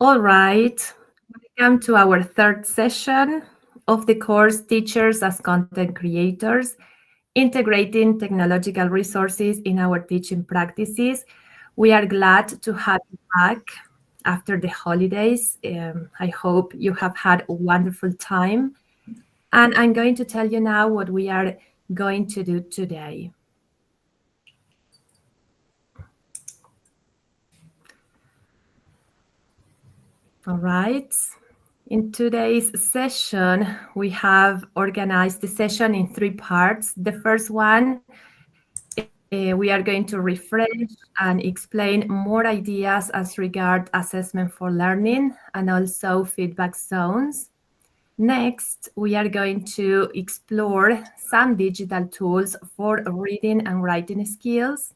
All right, welcome to our third session of the course Teachers as Content Creators, Integrating Technological Resources in Our Teaching Practices. We are glad to have you back after the holidays. I hope you have had a wonderful time. And I'm going to tell you now what we are going to do today. All right. In today's session, we have organized the session in three parts. The first one, we are going to refresh and explain more ideas as regard assessment for learning and also feedback zones. Next, we are going to explore some digital tools for reading and writing skills.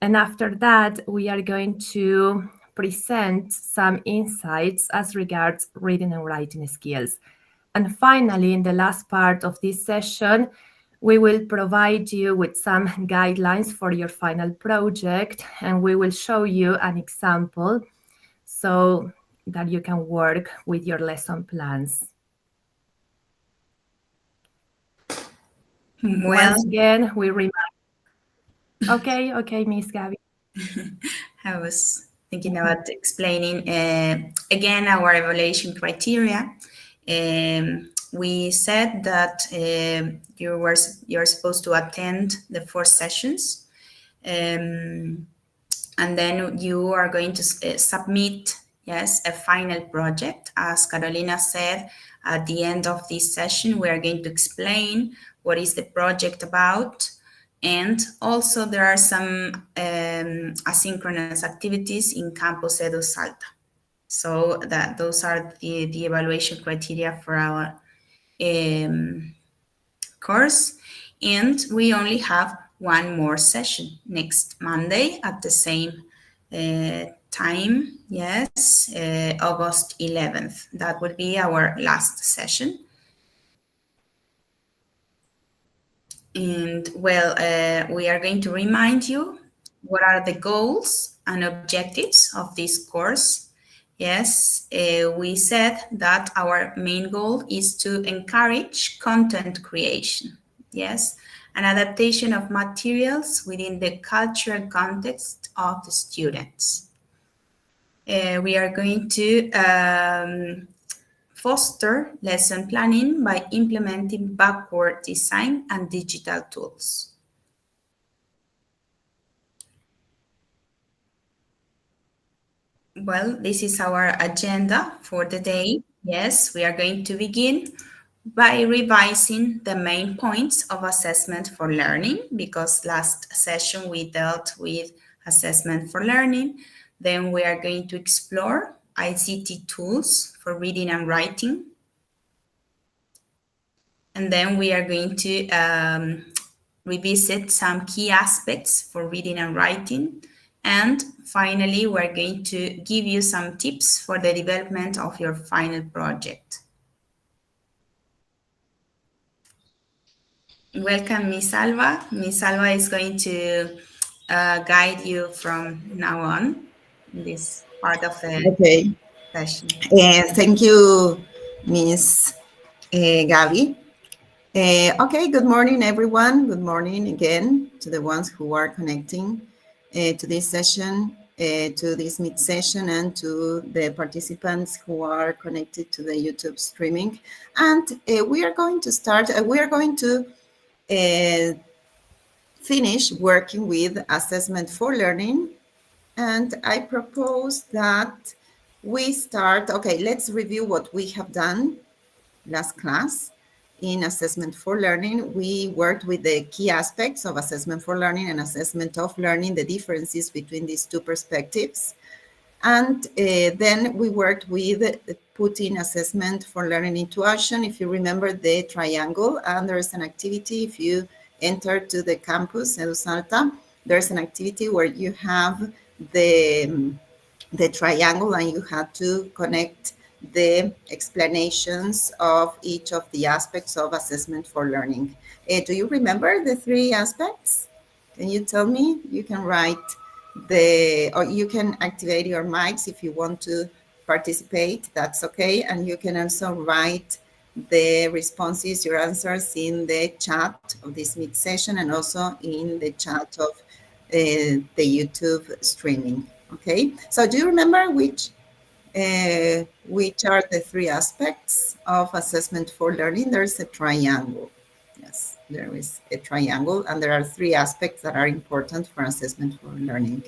And after that, we are going to present some insights as regards reading and writing skills. And finally, in the last part of this session, we will provide you with some guidelines for your final project, and we will show you an example so that you can work with your lesson plans. Well, Once again, we remind. Okay, Miss Gabby. I was thinking about explaining again our evaluation criteria. We said that you're supposed to attend the 4 sessions, and then you are going to submit, yes, a final project. As Carolina said, at the end of this session, we are going to explain what is the project about. And also there are some asynchronous activities in Campus Edu Salta. So that those are the evaluation criteria for our course. And we only have one more session next Monday at the same time, yes, August 11th. That will be our last session. And well, we are going to remind you what are the goals and objectives of this course. Yes, we said that our main goal is to encourage content creation. Yes, an adaptation of materials within the cultural context of the students. We are going to foster lesson planning by implementing backward design and digital tools. Well, this is our agenda for the day. Yes, we are going to begin by revising the main points of assessment for learning, because last session we dealt with assessment for learning. Then we are going to explore ICT tools for reading and writing. And then we are going to revisit some key aspects for reading and writing. And finally, we're going to give you some tips for the development of your final project. Welcome, Miss Alba. Miss Alba is going to guide you from now on in this part of the session. Thank you, Miss Gabi. Okay, good morning, everyone. Good morning again to the ones who are connecting to this session, to this mid session, and to the participants who are connected to the YouTube streaming. And we are going to start, we are going to finish working with assessment for learning. And I propose that we start, okay, let's review what we have done last class. In assessment for learning, we worked with the key aspects of assessment for learning and assessment of learning, the differences between these two perspectives. And then we worked with putting assessment for learning into action. If you remember the triangle, and there's an activity, if you enter to the campus, Edu Salta, there's an activity where you have the triangle and you have to connect the explanations of each of the aspects of assessment for learning. Do you remember the 3 aspects? Can you tell me? You can write or you can activate your mics if you want to participate, that's okay. And you can also write the responses, your answers in the chat of this Meet session and also in the chat of the YouTube streaming. Okay, so do you remember which are the three aspects of assessment for learning? There's a triangle. Yes, there is a triangle, and there are three aspects that are important for assessment for learning.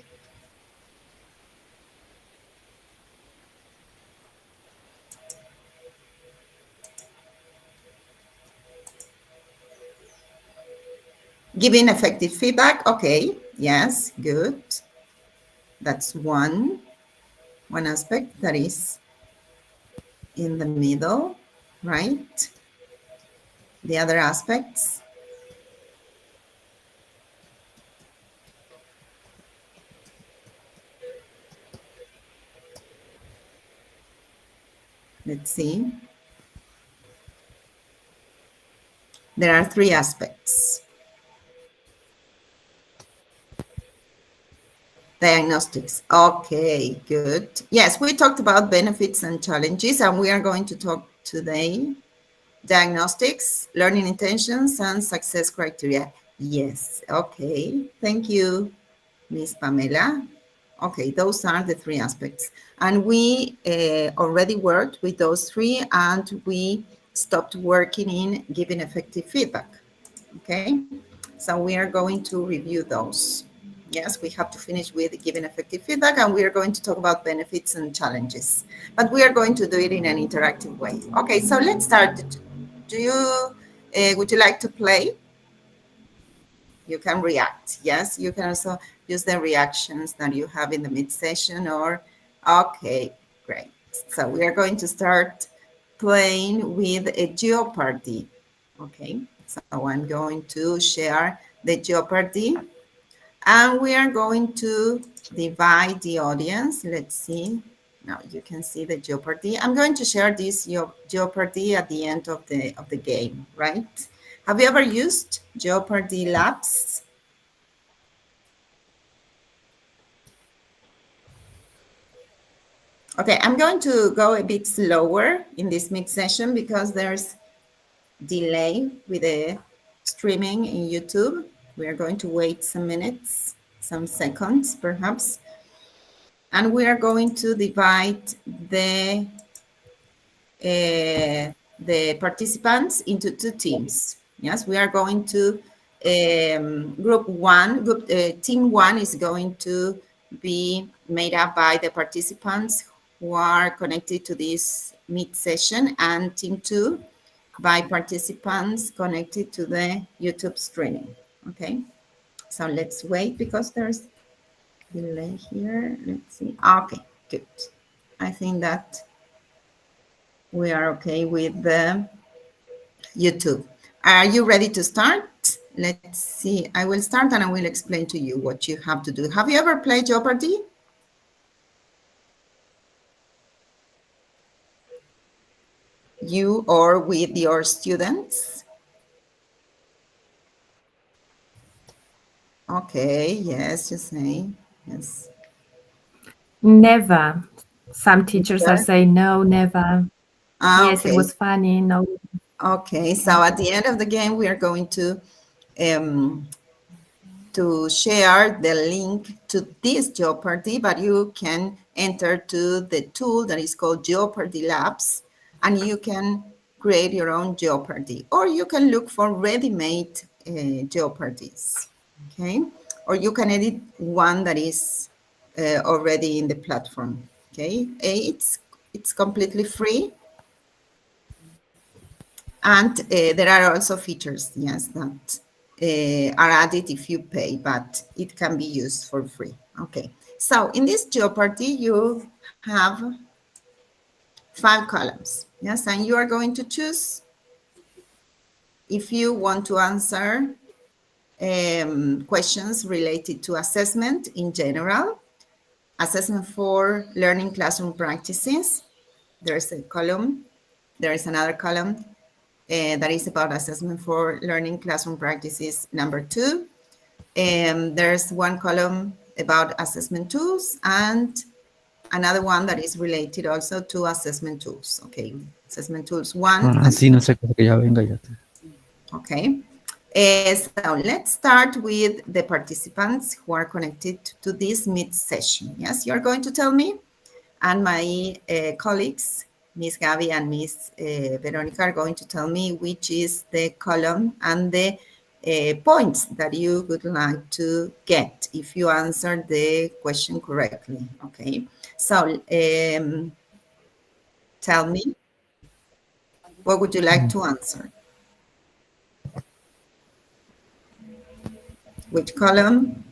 Giving effective feedback. Okay, yes, good. That's one aspect that is in the middle, right? The other aspects. Let's see. There are three aspects. Diagnostics. Okay, good. Yes, we talked about benefits and challenges, and we are going to talk today diagnostics, learning intentions, and success criteria. Yes, okay. Thank you, Miss Pamela. Okay, those are the three aspects. And we already worked with those three, and we stopped working in giving effective feedback. Okay, so we are going to review those. Yes, we have to finish with giving effective feedback, and we are going to talk about benefits and challenges, but we are going to do it in an interactive way. Okay, so let's start. Do you, would you like to play? You can react. Yes, you can also use the reactions that you have in the mid session or, okay, great. So we are going to start playing with a Jeopardy. Okay, so I'm going to share the Jeopardy and we are going to divide the audience. Let's see. Now you can see the Jeopardy. I'm going to share this Jeopardy at the end of the game, right? Have you ever used Jeopardy Labs? Okay, I'm going to go a bit slower in this mid session because there's delay with the streaming in YouTube. We are going to wait some minutes, some seconds perhaps. And we are going to divide the participants into two teams. Yes, we are going to team one is going to be made up by the participants who are connected to this meet session, and team two by participants connected to the YouTube streaming. Okay, so let's wait because there's delay here. Let's see. Okay, good. I think that we are okay with the YouTube. Are you ready to start? Let's see. I will start and I will explain to you what you have to do. Have you ever played Jeopardy? You or with your students? Okay, yes, you say. Yes. Never. Some teachers are saying no, never. Yes, Okay. it was funny. No. Okay, so at the end of the game, we are going to share the link to this Jeopardy, but you can enter to the tool that is called Jeopardy Labs, and you can create your own Jeopardy, or you can look for ready-made Jeopardies, okay? Or you can edit one that is already in the platform, okay? It's completely free. And there are also features, yes, that are added if you pay, but it can be used for free. Okay, so in this Jeopardy, you have 5 columns, yes, and you are going to choose if you want to answer questions related to assessment in general, assessment for learning classroom practices. There's a column, there is another column that is about assessment for learning classroom practices number 2. There's one column about assessment tools and another one that is related also to assessment tools. Okay, assessment tools 1 Ah, and sí, no sé, que ya venga ya. okay. So let's start with the participants who are connected to this Meet session. Yes, you're going to tell me, and my colleagues, Miss Gabi and Miss Veronica, are going to tell me which is the column and the points that you would like to get if you answer the question correctly. Okay, so tell me, what would you like to answer? Which column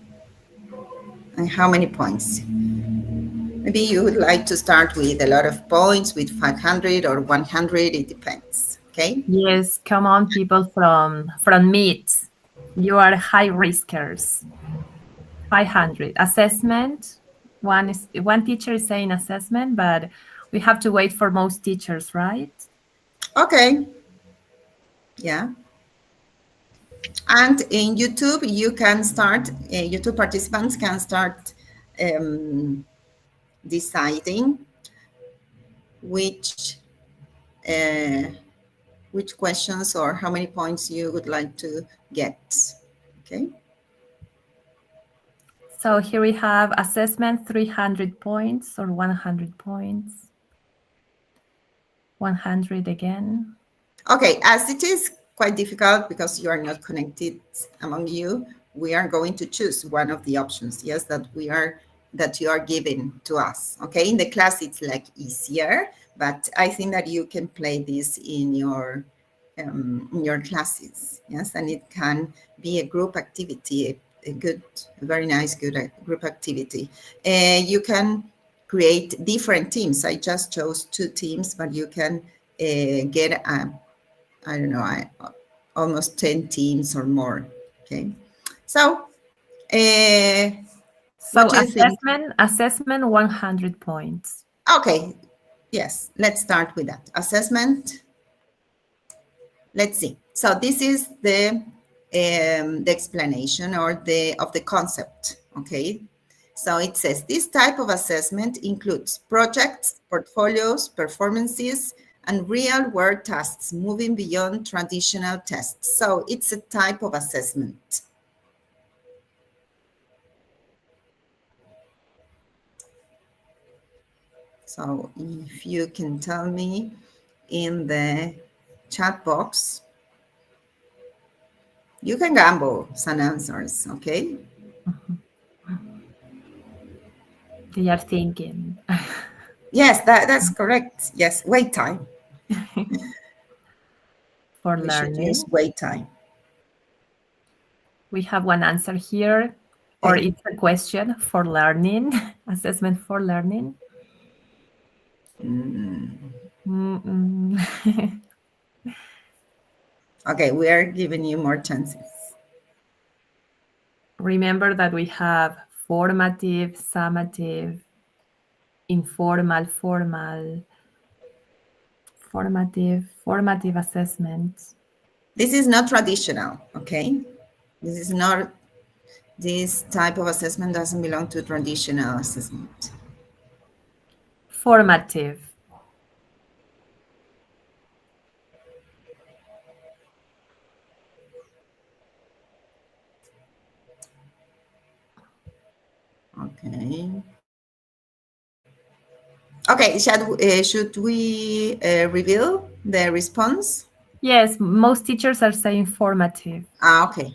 and how many points? Maybe you would like to start with a lot of points, with 500 or 100, it depends, okay? Yes, come on, people from MIT. You are high riskers. 500 assessment. One teacher is saying assessment, but we have to wait for most teachers, right? Okay, yeah. And in YouTube, you can start, YouTube participants can start deciding uh, which questions or how many points you would like to get, okay? So here we have assessment 300 points or 100 points. 100 again. Okay, as it is quite difficult because you are not connected among you, we are going to choose one of the options, yes, that you are giving to us. Okay, in the class it's like easier, but I think that you can play this in your classes, yes, and it can be a group activity, a very nice group activity. You can create different teams. I just chose 2 teams, but you can get I don't know, almost 10 teams or more. Okay, so what do you think? Assessment 100 points. Okay, yes, let's start with that assessment. Let's see. So this is the explanation or of the concept. Okay, so it says this type of assessment includes projects, portfolios, performances, and real-world tasks moving beyond traditional tests. So it's a type of assessment. So if you can tell me in the chat box, you can gamble some answers, okay? They are thinking. Yes, that's correct. Yes, wait time. For We should learning. use wait time. We have one answer here, or Hey. it's a question for learning, assessment for learning. Okay, we are giving you more chances. Remember that we have formative, summative, informal, formal, formative assessments. This is not traditional, okay? This type of assessment doesn't belong to traditional assessment. Formative. Okay. Okay, should we reveal the response? Yes, most teachers are saying formative. Okay.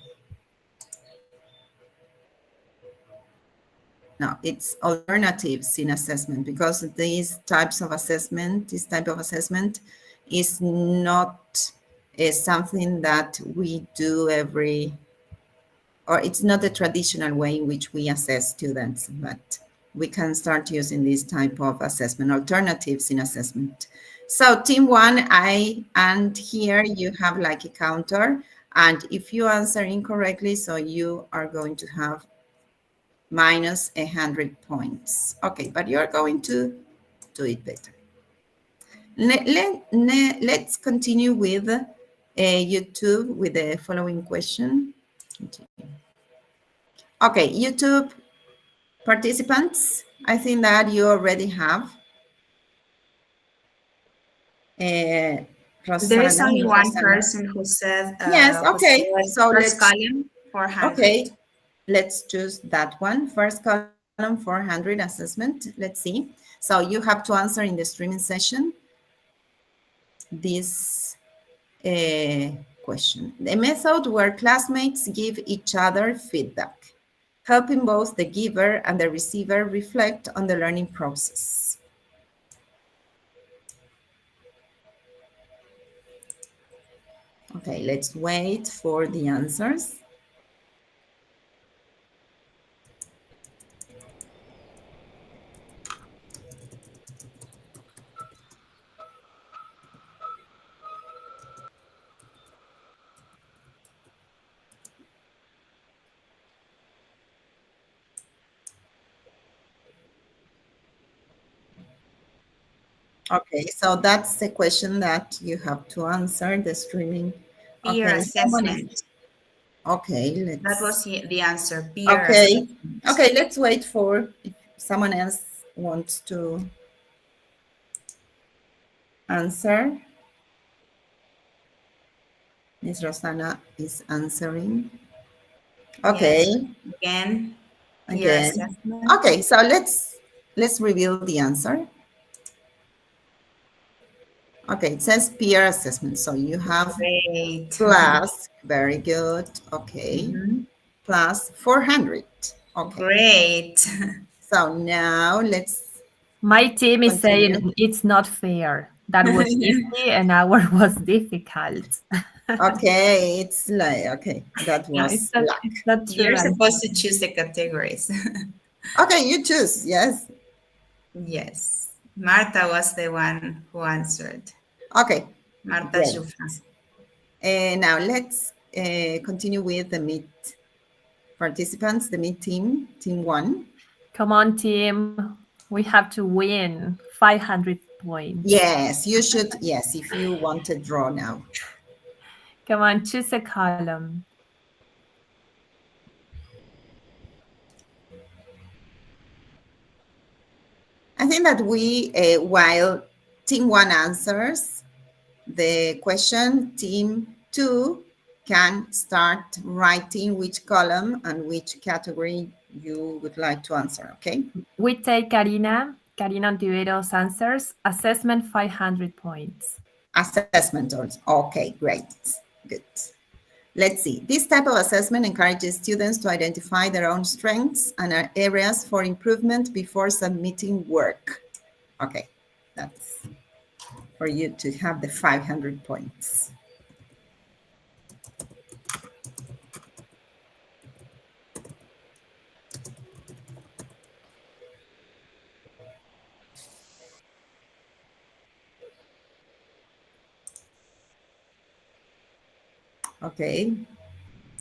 No, it's alternatives in assessment because this type of assessment is not something that we do or it's not the traditional way in which we assess students, but we can start using this type of assessment, alternatives in assessment. So team 1, and here you have like a counter, and if you answer incorrectly, so you are going to have minus 100 points. Okay, but you're going to do it better. Let's continue with YouTube with the following question. Okay, YouTube participants, I think that you already have. Uh, There is Rosana, only Miss one Rosana. person Yes, who okay. said So first let's, column 400. okay, let's choose that one. First column 400 assessment. Let's see. So you have to answer in the streaming session this question. A method where classmates give each other feedback, helping both the giver and the receiver reflect on the learning process. Okay, let's wait for the answers. Okay, so that's the question that you have to answer, the streaming. Peer Okay, someone is, assessment. okay, That let's, was the answer, peer okay, assessment. okay, let's wait for if someone else wants to answer. Miss Rosana is answering. Yes, Okay, again, peer again. assessment. Okay, so let's reveal the answer. Okay, it says peer assessment. So you have Great. plus, very good. Okay, Mhm. plus 400. Okay, Great. so now let's My team is continue. saying it's not fair. That was easy and our was difficult. Okay, it's like, okay, that No, was luck. it's not true. You're supposed to choose the categories. Okay, you choose, yes. Yes. Marta was the one who answered. Okay, Marta great. Jufra. Now let's continue with the meet participants, the meet team, team one. Come on, team. We have to win 500 points. Yes, you should, yes, if you want to draw now. Come on, choose a column. I think that we, while team one answers the question, team two can start writing which column and which category you would like to answer, okay? We take Karina Ontiveros answers, assessment 500 points. Assessment also. Okay, great, good. Let's see. This type of assessment encourages students to identify their own strengths and areas for improvement before submitting work. Okay, that's for you to have the 500 points. Okay,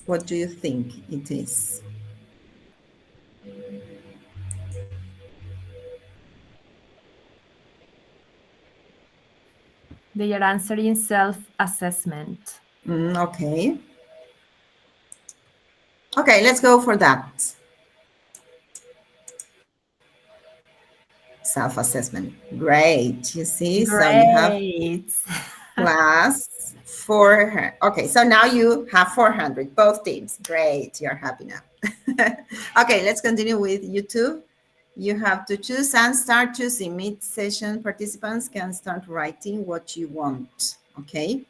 what do you think it is? They are answering self-assessment. Okay. Okay, let's go for that. Self-assessment. Great. You see, so you have Great. plus 400. Okay, so now you have 400, both teams. Great, you're happy now. Okay, let's continue with you two. You have to choose and start choosing. Mid-session participants can start writing what you want, okay?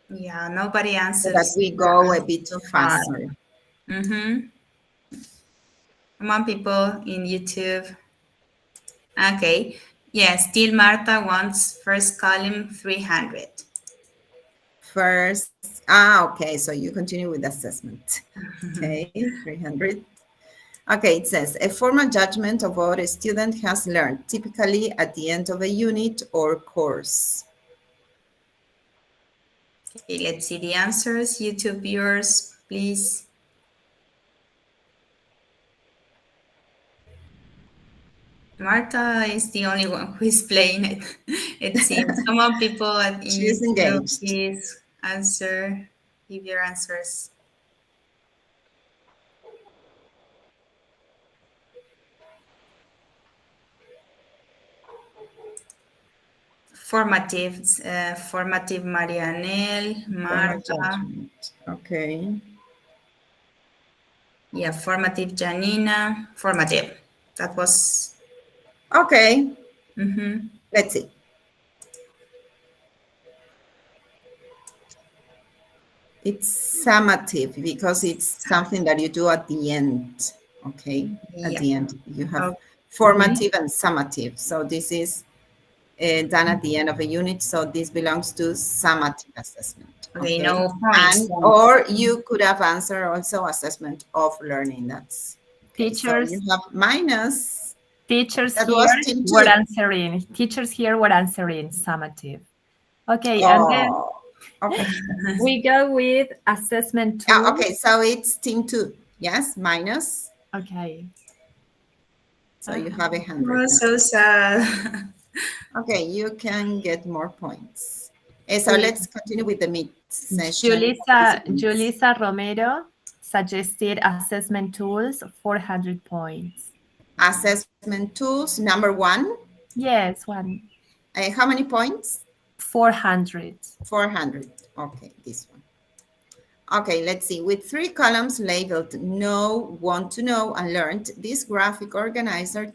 Yeah, nobody So that answers we go a bit so far. faster. Mm-hmm. Come on, people in YouTube. Okay. Yes, still Marta wants first column 300. First, okay, so you continue with assessment. Okay, 300. Okay, it says a formal judgment of what a student has learned, typically at the end of a unit or course. Okay, let's see the answers. YouTube viewers, please. Marta is the only one who is playing it, it seems. Come on, people in She is YouTube, engaged. please answer, give your answers. Formative Marianel, Formal Marta. judgment. Okay. Yeah, formative Janina, formative. That was. Okay. Mm-hmm. Let's see. It's summative because it's something that you do at the end. Okay. At Yeah. the end, you have Oh, mhm. formative and summative. So this is done at the end of a unit. So this belongs to summative assessment. Okay, Okay. no points. And or you could have answered also assessment of learning. That's okay. So Teachers, you have minus. teachers That here was team were two. answering. Teachers here were answering summative. Okay, and then Oh, okay. we go with assessment tool. Okay, so it's team two. Yes, minus. Okay. So you have Oh, 100 now. so sad. Okay, you can get more points. So Sí. let's continue with the mid session participants. Julissa Romero suggested assessment tools, 400 points. Assessment tools, number one. Yes, one. How many points? 400. 400. Okay, this one. Okay, let's see. With 3 columns labeled know, want to know, and learned, this graphic organizer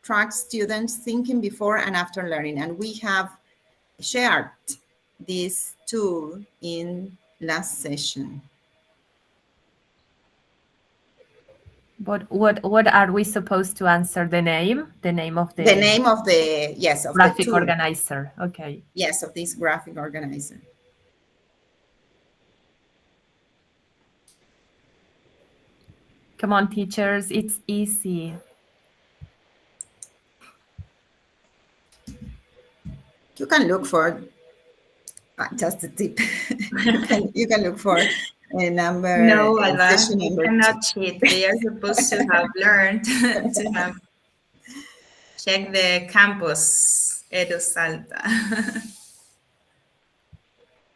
tracks students thinking before and after learning. And we have shared this tool in last session. But what are we supposed to answer? The name? The name of The name of the, yes, of the graphic tool. organizer. Okay. Yes, of this graphic organizer. Come on, teachers. It's easy. You can look for, just a tip, you can look for a number, No, Alba, session you number 2. cannot cheat. They are supposed to have learned to have checked the campus, Edu Salta.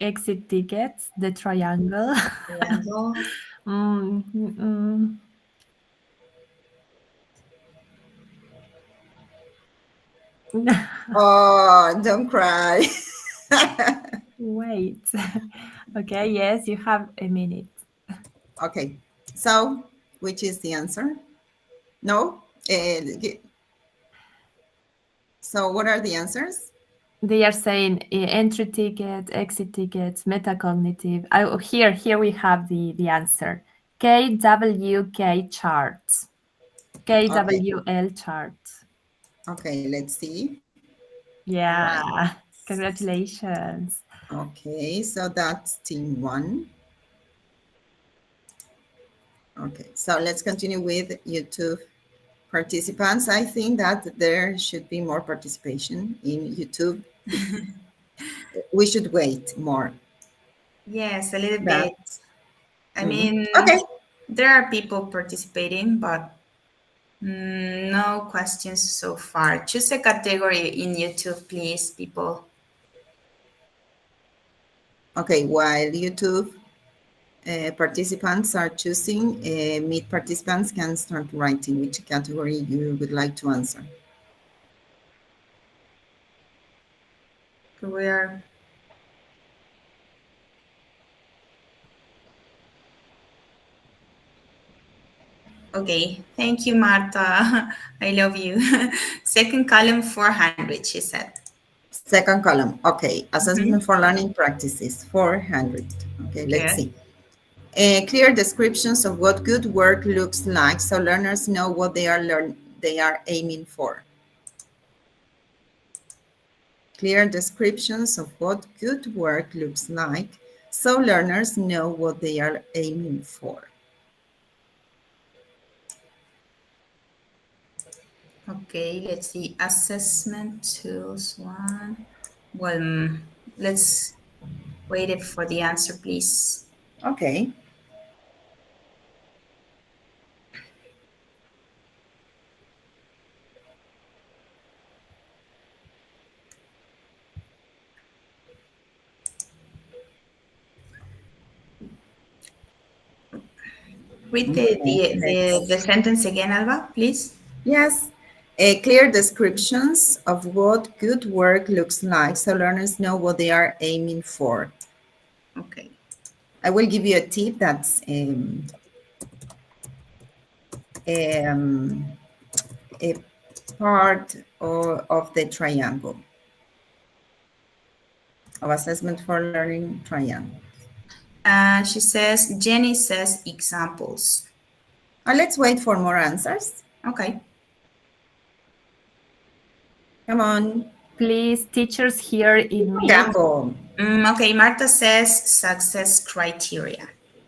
Exit tickets, the triangle. Triangle. Mm, mm, mm. Oh, don't cry. Wait. Okay, yes, you have a minute. Okay, so which is the answer? No? So what are the answers? They are saying entry tickets, exit tickets, metacognitive. Oh, here we have the answer. KWK charts. Okay, KWL charts. okay, let's see. Yeah, Right. congratulations. Okay, so that's team 1. Okay, so let's continue with YouTube participants. I think that there should be more participation in YouTube. We should wait more. Yes, a little That, bit. I mean, okay. there are people participating, but no questions so far. Choose a category in YouTube, please, people. Okay, while YouTube participants are choosing, Meet participants can start writing which category you would like to answer. We are. Okay, thank you, Marta. I love you. Second column, 400, she said. Second column, okay. Assessment for learning practices, 400. Okay, let's Good. see. Clear descriptions of what good work looks like so learners know what they are aiming for. Clear descriptions of what good work looks like so learners know what they are aiming for. Okay, let's see. Assessment tools 1. Well, let's wait it for the answer, please. Okay. Read the sentence again, Alba, please. Yes. Clear descriptions of what good work looks like so learners know what they are aiming for. Okay. I will give you a tip that's a part of the triangle, of assessment for learning triangle. She says, Jenny says examples. Let's wait for more answers. Okay. Come on. Please, teachers here in mute. Gamble. Okay, Marta says success criteria.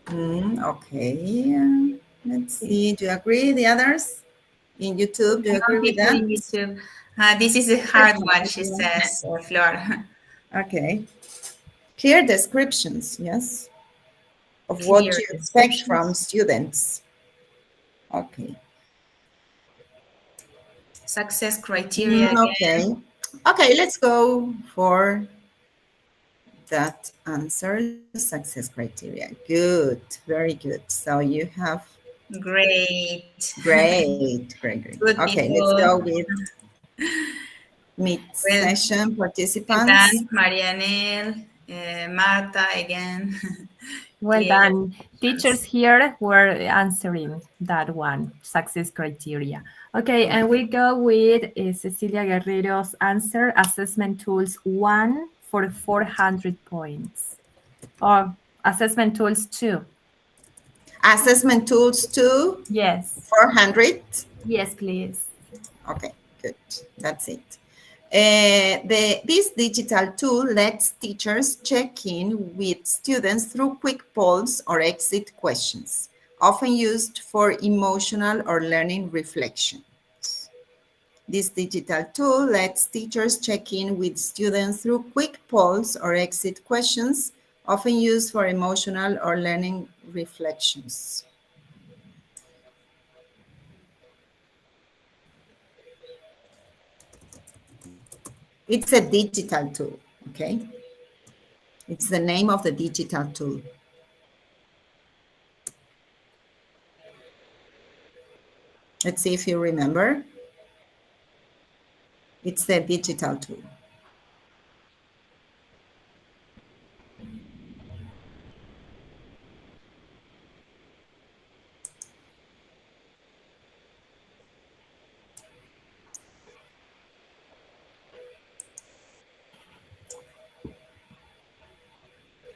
Okay. Let's see. Do you agree? The others in YouTube, do you agree with People that? in YouTube. This is a hard one, she says, Flor. Okay. Clear descriptions, yes, of what Clear you expect from descriptions. students. Okay. Success criteria again. Okay. Okay, let's go for that answer, success criteria. Good, very good. So you have Great. great. Good Okay, let's go people. with Well mid-session participants. done, Marianel, Marta again. Well Clear done. Teachers here were answering that one, success criteria. Okay, and we go with Cecilia Guerrero's answer, assessment tools 1 for 400 points. Or assessment tools 2. Assessment tools 2, Yes. 400. Yes, please. Okay, good. That's it. This digital tool lets teachers check in with students through quick polls or exit questions, often used for emotional or learning reflection. This digital tool lets teachers check in with students through quick polls or exit questions, often used for emotional or learning reflections. It's a digital tool, okay? It's the name of the digital tool. Let's see if you remember. It's the digital tool.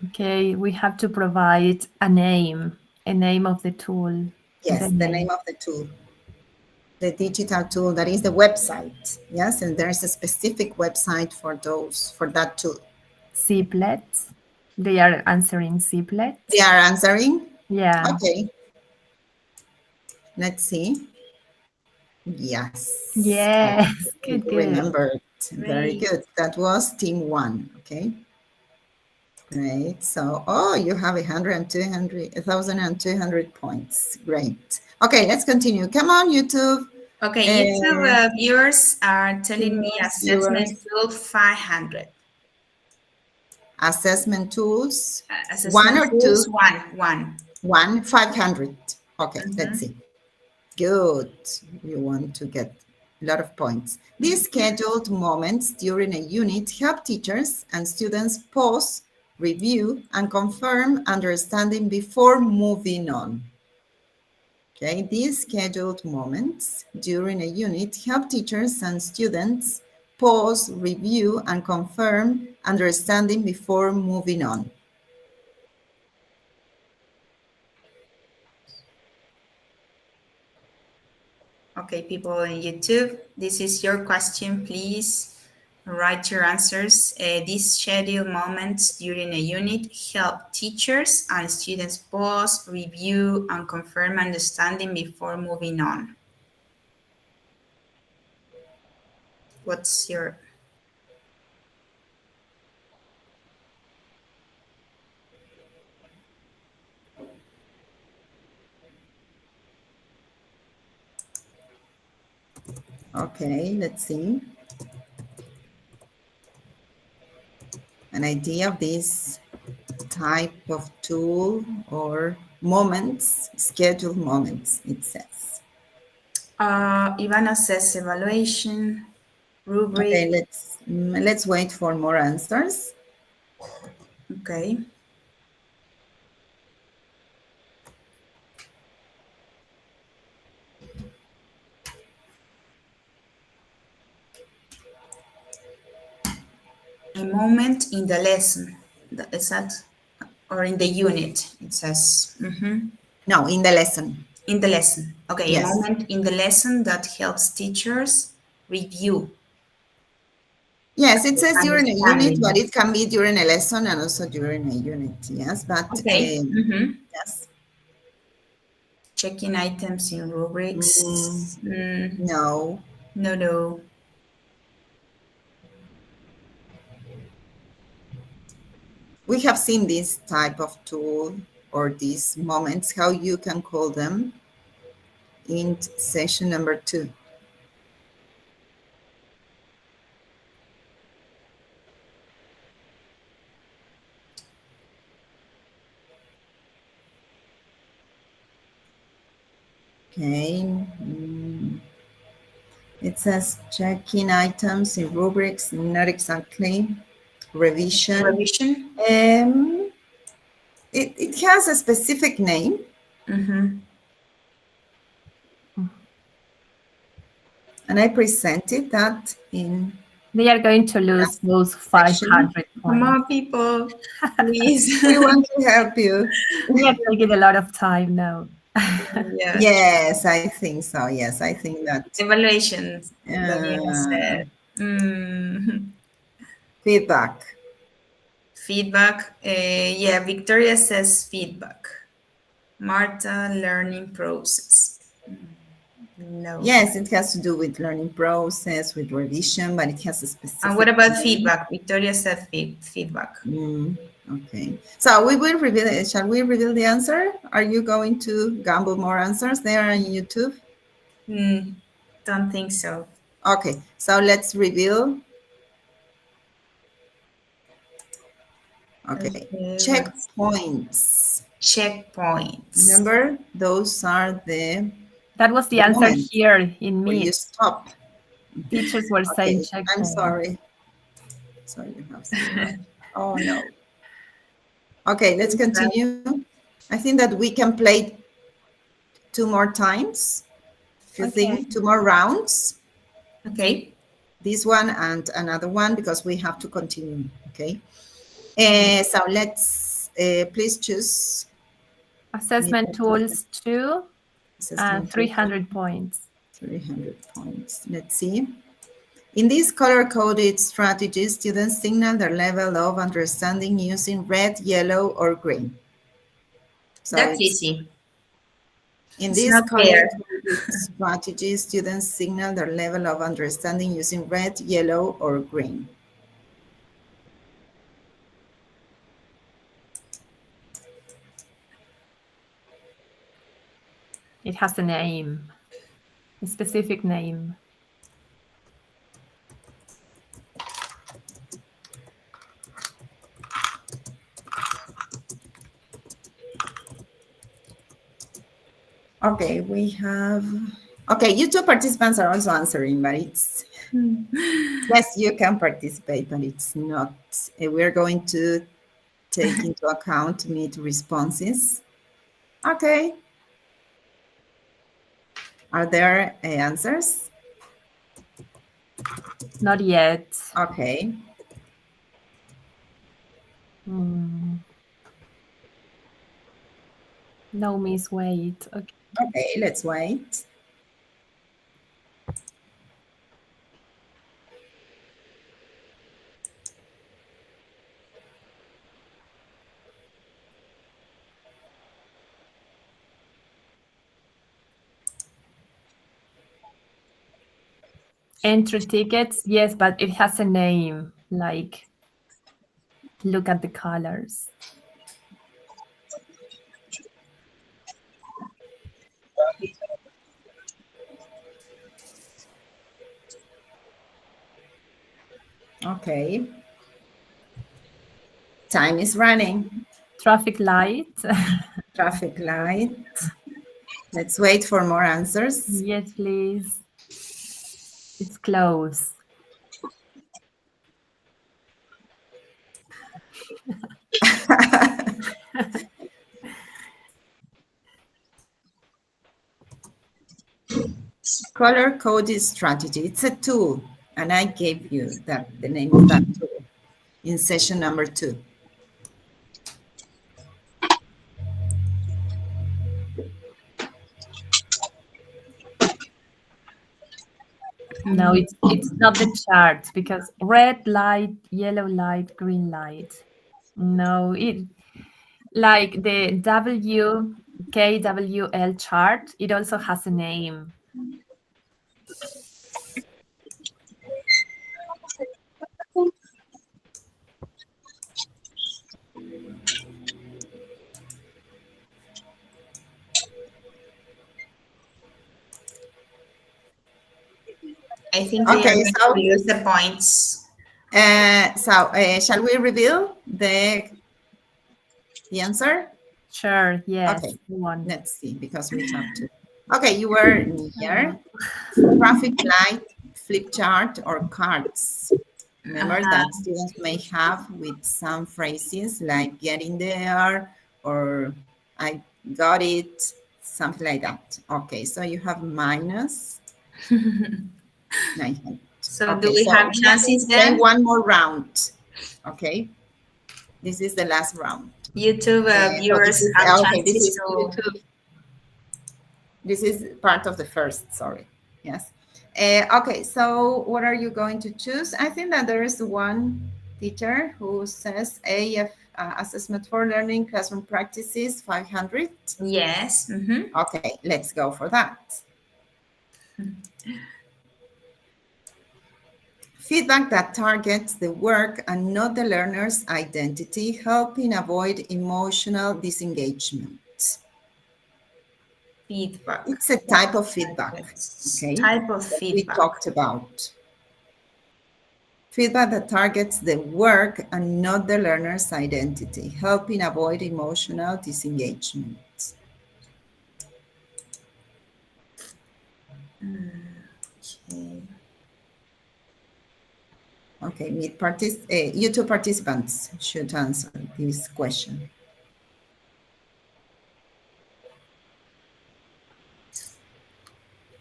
Okay, we have to provide a name of the tool. Yes, the name of the tool. The digital tool, that is the website. Yes, and there's a specific website for that tool. Ziplet. They are answering Ziplet. They are answering? Yeah. Okay. Let's see. Yes. Yes. Okay. Good. Remembered. Very Great. good. That was team 1. Okay. Great. So, you have 1,200 points. Great. Okay, let's continue. Come on, YouTube. Okay, YouTube viewers are telling me assessment viewers. tool 500. Assessment tools. Assessment 1 or tools 2? 1. 1, 500. Okay, let's see. Good. You want to get a lot of points. These scheduled moments during a unit help teachers and students pause, review, and confirm understanding before moving on. Okay, these scheduled moments during a unit help teachers and students pause, review, and confirm understanding before moving on. Okay, people on YouTube, this is your question. Please write your answers. These scheduled moments during a unit help teachers and students pause, review, and confirm understanding before moving on. What's your... Okay, let's see. An idea of this type of tool or moments, scheduled moments, it says. Ivana says evaluation, rubric. Okay, let's wait for more answers. Okay. A moment in the lesson. Is that, or in the unit? It says. No, in the lesson. In the lesson. Okay, a Yes. moment in the lesson that helps teachers review Yes, it says during a unit, but understanding. it can be during a lesson and also during a unit. Yes, but Okay. yes. Checking items in rubrics. No. No, no. We have seen this type of tool or these moments, how you can call them in session number 2. Okay. It says checking items in rubrics, not exactly. Revision. Revision. It has a specific name. And I presented that in. They are going to lose those 500 Come points. on, people, please. We want to help you. We are taking a lot of time now. Yes, I think so. Yes, I think that. Evaluations, Daniela said. Feedback. Feedback. Yeah, Victoria says feedback. Marta, learning process. No. Yes, it has to do with learning process, with revision, but it has a specific. And what about name. feedback? Victoria said feedback. Okay. So we will reveal it. Shall we reveal the answer? Are you going to gamble more answers there on YouTube? Don't think so. Okay. So let's reveal. Okay. Checkpoints. Checkpoints. Remember, those are the. That was the answer here in where you Meet. stop. Teachers were saying Okay, checkpoint. I'm sorry. So you have zero. Oh no. Okay, let's continue. I think that we can play 2 more times. If you think 2 more rounds. Okay. This one and another one because we have to continue. Okay. So let's please choose. Assessment tools 2 and 300 points. 300 points. Let's see. In these color-coded strategies, students signal their level of understanding using red, yellow, or green. So that's easy. In these color-coded strategies, students signal their level of understanding using red, yellow, or green. It has a name, a specific name. Okay, we have. Okay, YouTube participants are also answering, but it's. Yes, you can participate, but it's not. We're going to take into account Meet responses. Okay. Are there answers? Not yet. Okay. No, miss, wait. Okay. Okay, let's wait. Entry tickets, yes, but it has a name, like look at the colors. Okay. Time is running. Traffic light. Traffic light. Let's wait for more answers. Yes, please. It's close. Color coded strategy. It's a tool, and I gave you the name of that tool in session number 2. No, it's not the chart because red light, yellow light, green light. No, it like the WKWL chart, it also has a name. I think they are Okay, going so to use the points. Shall we reveal the answer? Sure, yes. Okay, One. let's see, because we have to. Okay, you were near. Traffic light, flip chart, or cards. Remember that students may have with some phrases like getting there or I got it, something like that. Okay, so you have minus 900. So Okay, do we so have chances play then? one more round. Okay, this is the last round. YouTube So viewers have this chances is to. YouTube. This is part of the first, sorry. Yes. Okay, so what are you going to choose? I think that there is one teacher who says AF assessment for learning classroom practices 500. Yes. Mm-hmm. Okay, let's go for that. Feedback that targets the work and not the learner's identity, helping avoid emotional disengagement. Feedback. It's a type of feedback, okay? Type of That we feedback. talked about. Feedback that targets the work and not the learner's identity, helping avoid emotional disengagement. Okay. Okay, YouTube participants should answer this question.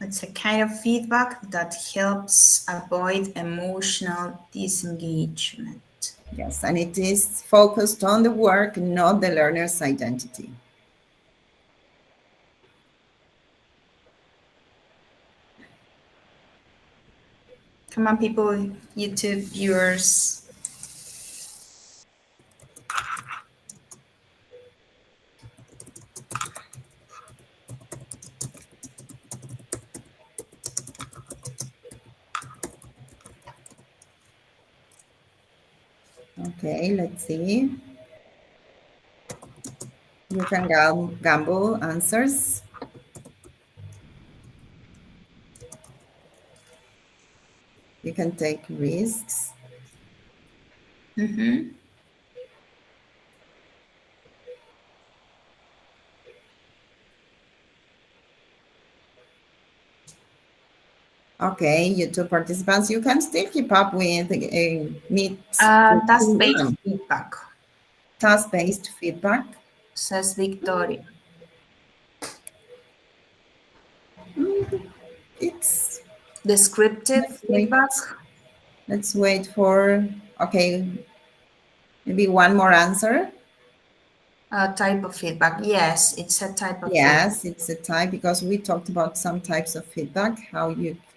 It's a kind of feedback that helps avoid emotional disengagement. Yes, and it is focused on the work, not the learner's identity. Come on, people, YouTube viewers. Okay, let's see. You can gamble answers. You can take risks. Mm-hmm. Okay, YouTube participants, you can still keep up with Meet. Task-based feedback, Task-based feedback. says Victoria. It's Descriptive feedback. Let's wait for, okay, maybe one more answer. Type of feedback. Yes, it's a type of Yes, feedback. it's a type because we talked about some types of feedback,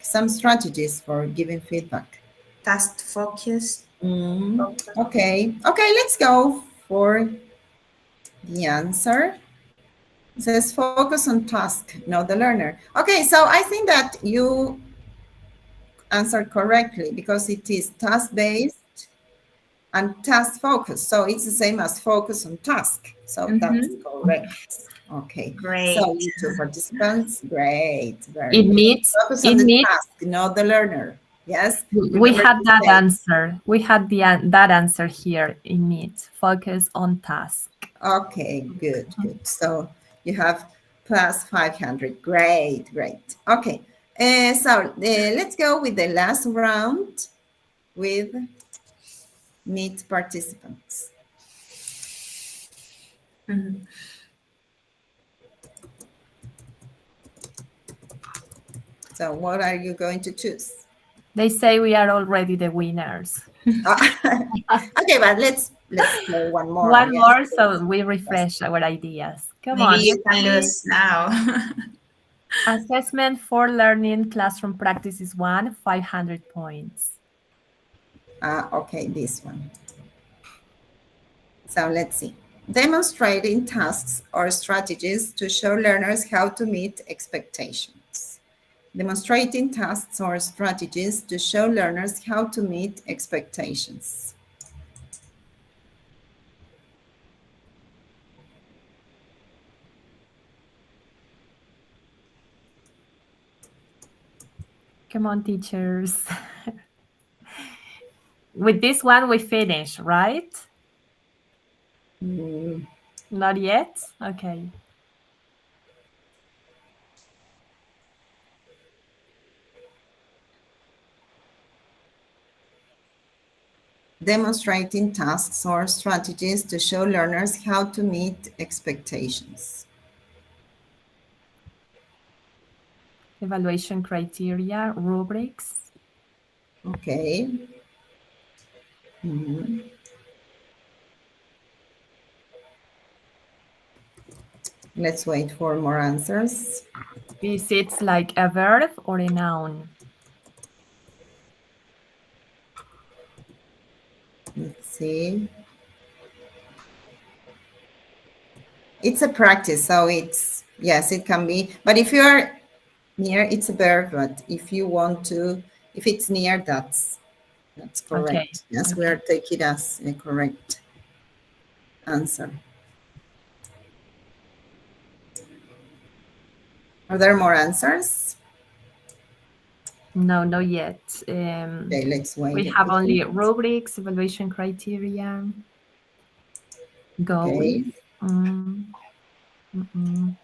some strategies for giving feedback. Task focused. Okay, let's go for the answer. It says focus on task, not the learner. Okay, so I think that you answered correctly because it is task-based and task focused. So it's the same as focus on task. So that's correct. Okay. Great. So you two participants, great. Very It good. meets. Focus on the task, not the learner. Yes. We had that answer. We had that answer here in Meet. Focus on task. Okay, good. So you have plus 500. Great, great. Okay, so let's go with the last round with meet participants. Mhm. So what are you going to choose? They say we are already the winners. Okay, but let's play one more. One Yes, more, so we yes. refresh our ideas. Come Maybe on. you Let's can see. lose now. Assessment for learning classroom practice is 500 points. Okay, this one. So let's see. Demonstrating tasks or strategies to show learners how to meet expectations. Demonstrating tasks or strategies to show learners how to meet expectations. Come on, teachers. With this one, we finish, right? Mm, Not yet? Okay. demonstrating tasks or strategies to show learners how to meet expectations. Evaluation criteria, rubrics. Okay. Mhm. Let's wait for more answers. Is it like a verb or a noun? Let's see. It's a practice, so it's, yes, it can be. But if you're near, it's a verb. But if you want to, if it's near, that's Okay. correct. Yes, we Okay. are taking as a correct answer. Are there more answers? No, not yet. Okay, let's wait We a have bit. only rubrics, evaluation criteria, goals. Okay. Mm, mm-mm.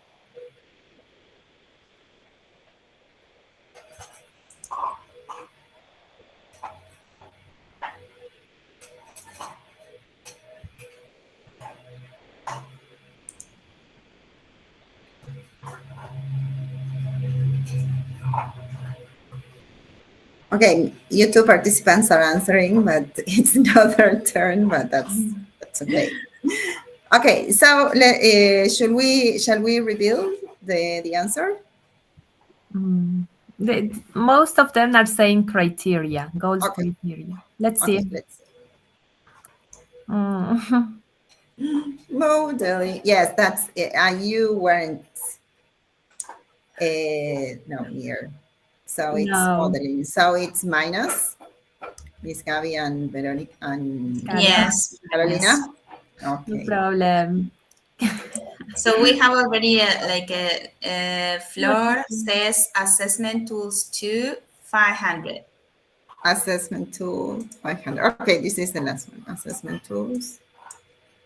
Okay, you two participants are answering, but it's not their turn, but that's okay. Okay, so shall we reveal the answer? Most of them are saying criteria, goals Okay, criteria. Let's see. okay, let's see. Mm. Modeling, yes, that's it. You weren't no here, so it's No, modeling. So it's minus Miss Gabby and Veronica and Carla, Yes, yes. Carolina. no Okay, problem. So we have already a floor says assessment tools to 500. assessment tool 500. Okay, this is the last one. Assessment tools.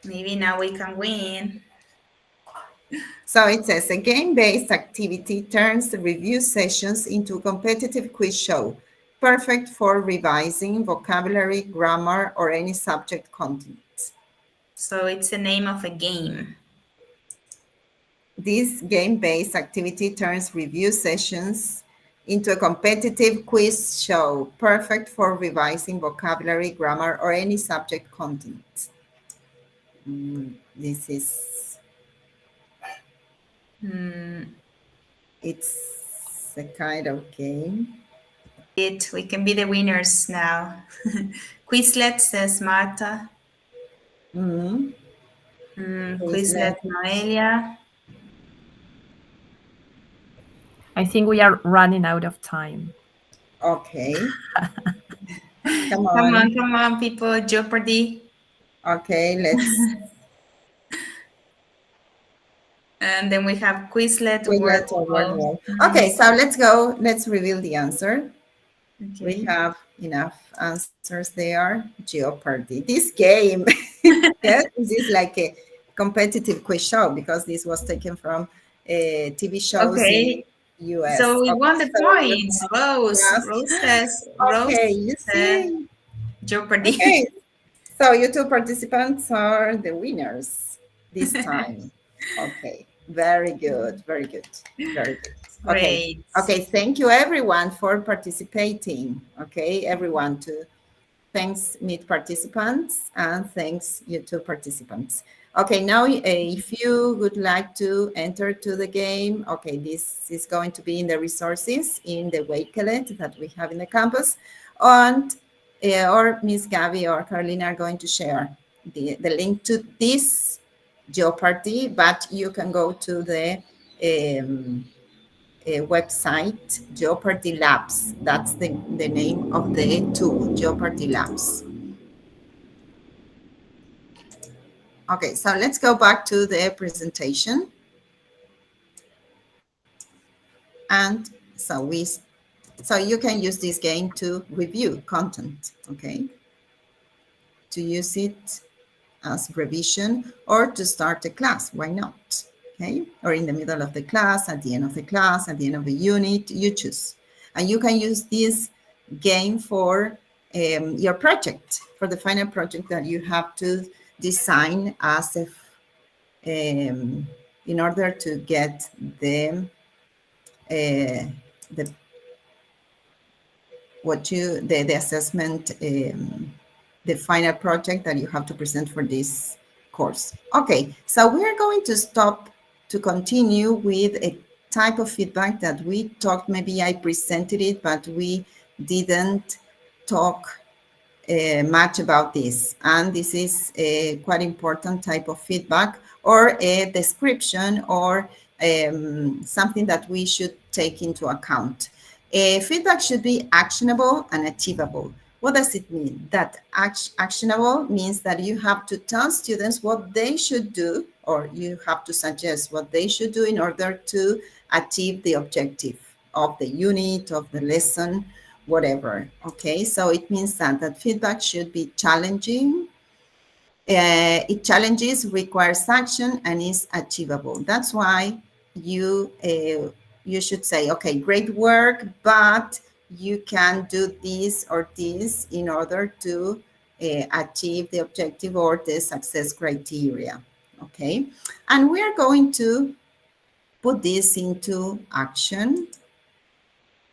Maybe now we can win. So it says a game-based activity turns the review sessions into a competitive quiz show, perfect for revising vocabulary, grammar, or any subject content. So it's the name of a game. This game-based activity turns review sessions into a competitive quiz show, perfect for revising vocabulary, grammar, or any subject content. This is, Hmm. it's a kind of game. We can be the winners now. Quizlet says Marta. Mm-hmm. Quizlet Noelia. I think we are running out of time. Okay, come on. Come on, people. Jeopardy. Okay, let's And then we have Quizlet we Word let our word Wall. roll. Okay, so let's go. Let's reveal the answer. We Okay. have enough answers there. Jeopardy. This game, yes, this is like a competitive quiz show because this was taken from TV shows in Okay. So US. we Okay, won the so you points. have, Rose. yes. Rose Okay, you said see. Jeopardy. Okay, so you two participants are the winners this time. Okay, very good, very good, very good. Okay, Great. okay, thank you everyone for participating. Okay, everyone to thanks meet participants and thanks you two participants. Okay, now if you would like to enter to the game, okay, this is going to be in the resources in the Wakelet that we have in the campus. And or Miss Gabby or Carolina are going to share the link to this Jeopardy, but you can go to the website Jeopardy Labs. That's the name of the tool, Jeopardy Labs. Okay, so let's go back to the presentation. And so you can use this game to review content, okay? To use it as revision or to start a class, why not? Okay, or in the middle of the class, at the end of the class, at the end of a unit, you choose. And you can use this game for your project, for the final project that you have to design as if in order to get the the assessment, the final project that you have to present for this course. Okay, so we are going to stop to continue with a type of feedback that we talked, maybe I presented it, but we didn't talk much about this. And this is a quite important type of feedback or a description or something that we should take into account. Feedback should be actionable and achievable. What does it mean? That actionable means that you have to tell students what they should do, or you have to suggest what they should do in order to achieve the objective of the unit, of the lesson, whatever. Okay, so it means that feedback should be challenging. It challenges, requires action, and is achievable. That's why you should say, okay, great work, but you can do this or this in order to achieve the objective or the success criteria. Okay, and we are going to put this into action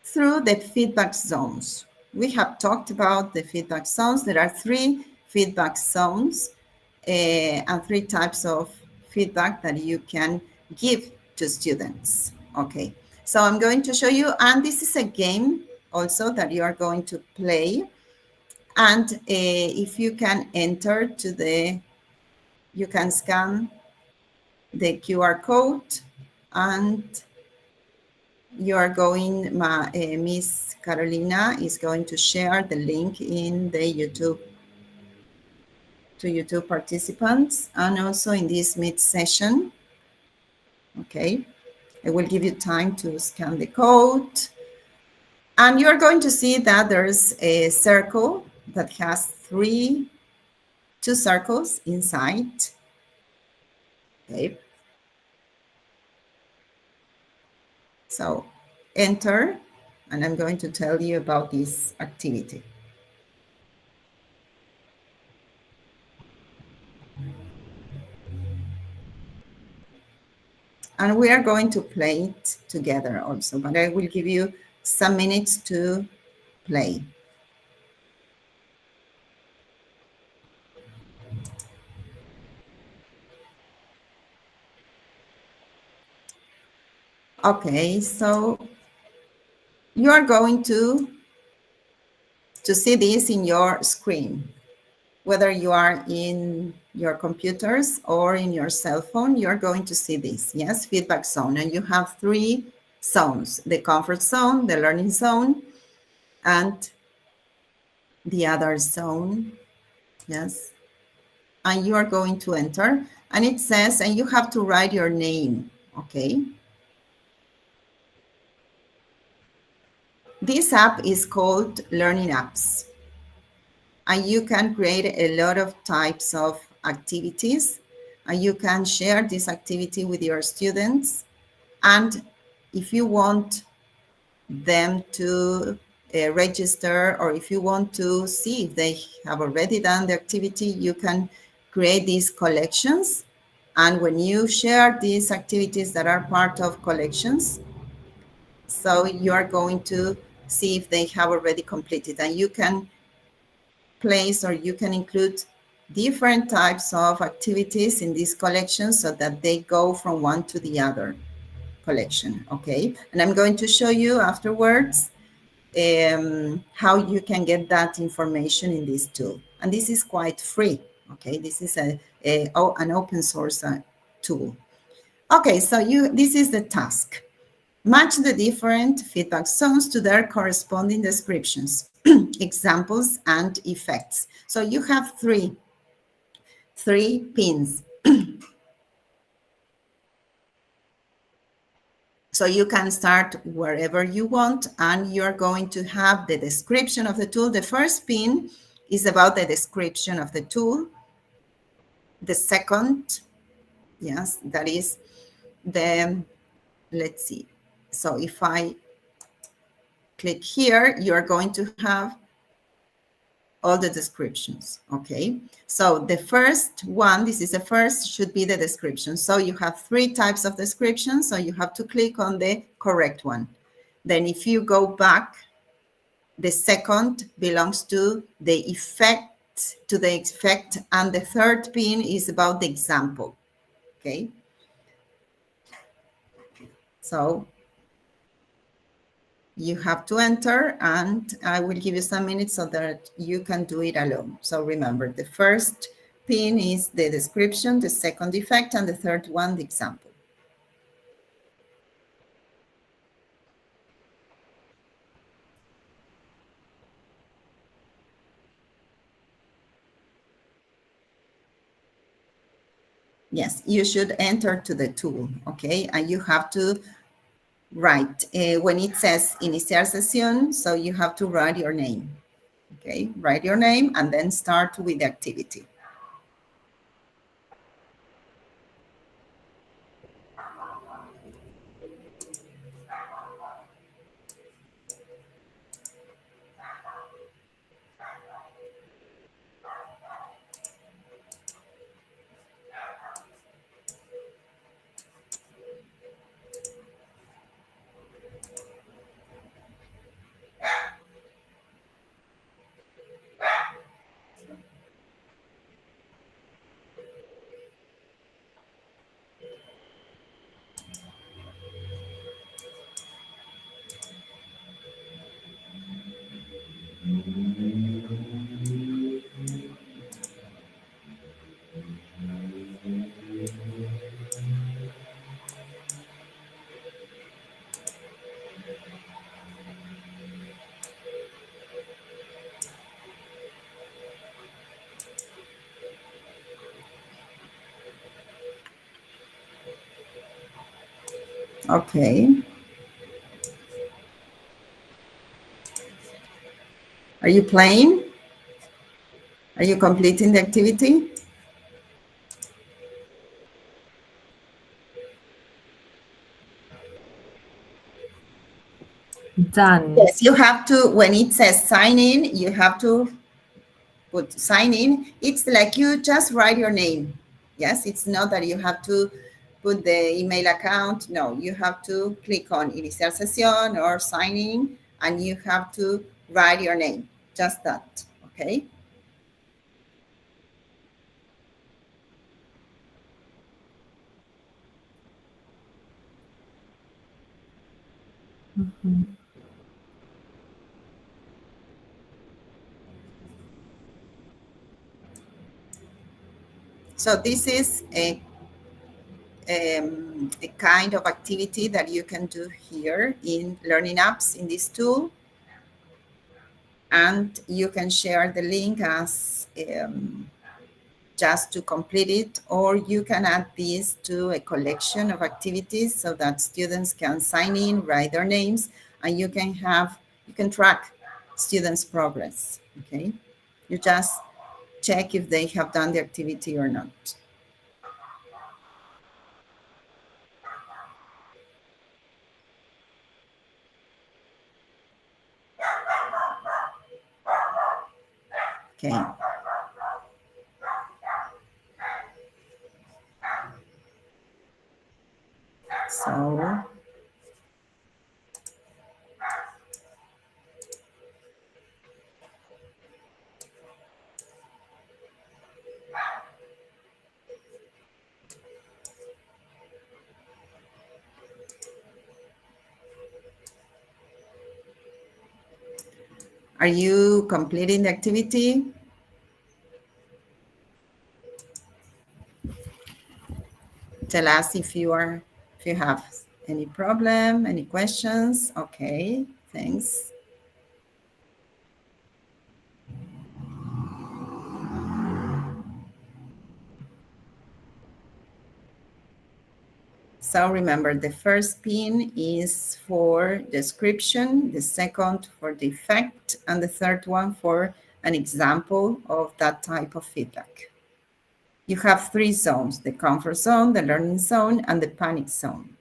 through the feedback zones. We have talked about the feedback zones. There are 3 feedback zones and 3 types of feedback that you can give to students. Okay, so I'm going to show you, and this is a game also that you are going to play. And if you can enter to you can scan the QR code and you are going, Miss Carolina is going to share the link in the YouTube to YouTube participants and also in this Meet session. Okay, I will give you time to scan the code. And you're going to see that there's a circle that has 2 circles inside. Okay. So enter, and I'm going to tell you about this activity. And we are going to play it together also, but I will give you some minutes to play. Okay, so you are going to see this in your screen. Whether you are in your computers or in your cell phone, you're going to see this, yes, feedback zone. And you have 3 zones, the comfort zone, the learning zone, and the other zone, yes. And you are going to enter, and it says, and you have to write your name, okay? This app is called Learning Apps. And you can create a lot of types of activities, and you can share this activity with your students. And if you want them to register, or if you want to see if they have already done the activity, you can create these collections. And when you share these activities that are part of collections, so you are going to see if they have already completed, and you can place or you can include different types of activities in this collection so that they go from one to the other collection. Okay, and I'm going to show you afterwards how you can get that information in this tool, and this is quite free. Okay, this is an open source tool. Okay, so this is the task. Match the different feedback zones to their corresponding descriptions, examples, and effects. So you have three pins. So you can start wherever you want, and you're going to have the description of the tool. The first pin is about the description of the tool. The second, yes, that is let's see. So if I click here, you're going to have all the descriptions. Okay, so the first one, this is the first, should be the description. So you have three types of descriptions, so you have to click on the correct one. Then if you go back, the second belongs to the effect, and the third pin is about the example. Okay, so you have to enter, and I will give you some minutes so that you can do it alone. So remember, the first pin is the description, the second effect, and the third one, the example. Yes, you should enter to the tool, okay? And you have to write, when it says iniciar sesión, so you have to write your name, okay? Write your name and then start with the activity. Okay. Are you playing? Are you completing the activity? Done. Yes, you have to, when it says sign in, you have to put sign in. It's like you just write your name. Yes, it's not that you have to put the email account. No, you have to click on iniciar sesión or sign in, and you have to write your name. Just that, okay? Mm-hmm. So this is a kind of activity that you can do here in Learning Apps in this tool. And you can share the link as just to complete it, or you can add this to a collection of activities so that students can sign in, write their names, and you can track students' progress, okay? You just check if they have done the activity or not. Okay. So are you completing the activity? Tell us if you have any problem, any questions. Okay, thanks. So remember, the first pin is for description, the second for the effect, and the third one for an example of that type of feedback. You have 3 zones: the comfort zone, the learning zone, and the panic zone.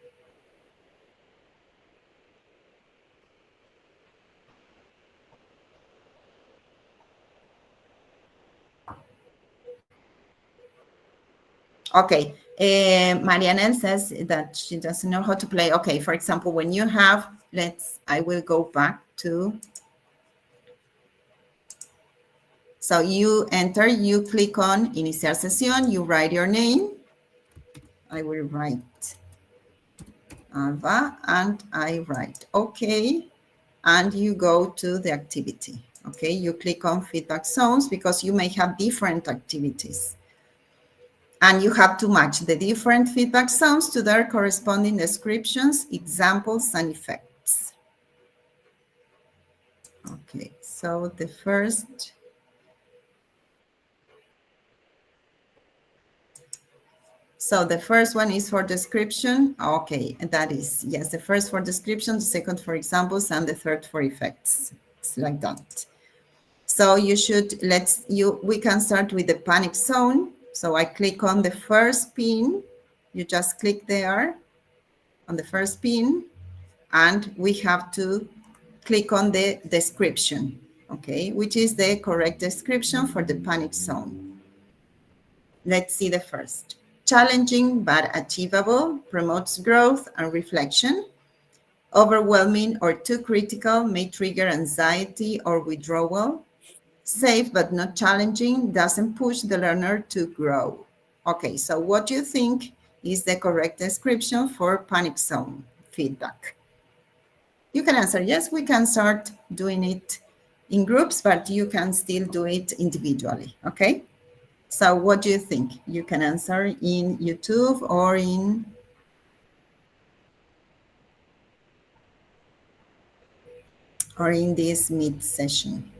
Okay, Marianne says that she doesn't know how to play. Okay, for example, when you have, I will go back to, so you enter, you click on Iniciar Sesión, you write your name. I will write Alba, and I write okay, and you go to the activity. Okay, you click on feedback zones because you may have different activities. And you have to match the different feedback zones to their corresponding descriptions, examples, and effects. Okay, so the first one is for description. Okay, and that is, yes, the first for description, the second for examples, and the third for effects. It's like that. So you should, we can start with the panic zone. So I click on the first pin. You just click there on the first pin, and we have to click on the description, okay, which is the correct description for the panic zone. Let's see the first. Challenging but achievable, promotes growth and reflection. Overwhelming or too critical may trigger anxiety or withdrawal. Safe but not challenging doesn't push the learner to grow. Okay, so what do you think is the correct description for panic zone feedback? You can answer yes, we can start doing it in groups, but you can still do it individually, okay? So what do you think? You can answer in YouTube or in this Meet session.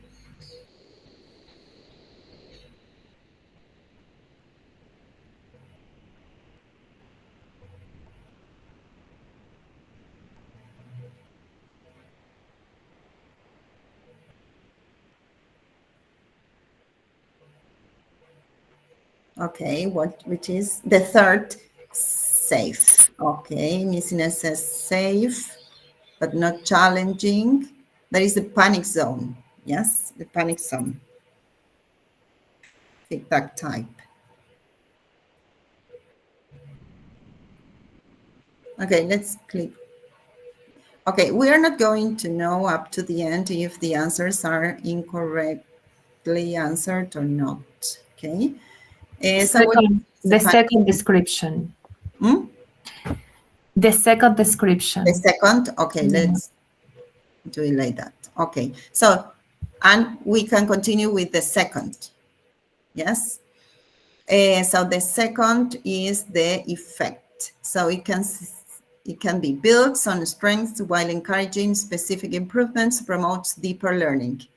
Okay, which is the third, safe. Okay, Miss Ines says safe, but not challenging. That is the panic zone. Yes, the panic zone. Feedback type. Okay, let's click. Okay, we are not going to know up to the end if the answers are incorrectly answered or not. Okay. The second description. Hmm? The second description. The second? Okay, let's do it like that. Okay, so, and we can continue with the second. Yes. So the second is the effect. So it can be builds on strengths while encouraging specific improvements, promotes deeper learning.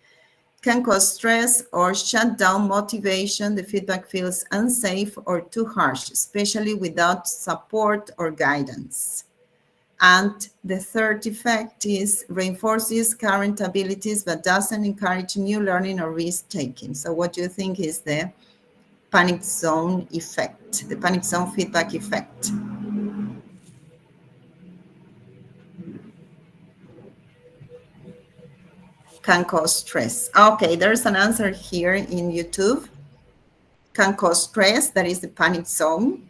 Can cause stress or shut down motivation. The feedback feels unsafe or too harsh, especially without support or guidance. And the third effect is reinforces current abilities but doesn't encourage new learning or risk-taking. So what do you think is the panic zone effect, the panic zone feedback effect? can cause stress. Okay, there's an answer here in YouTube. Can cause stress, that is the panic zone.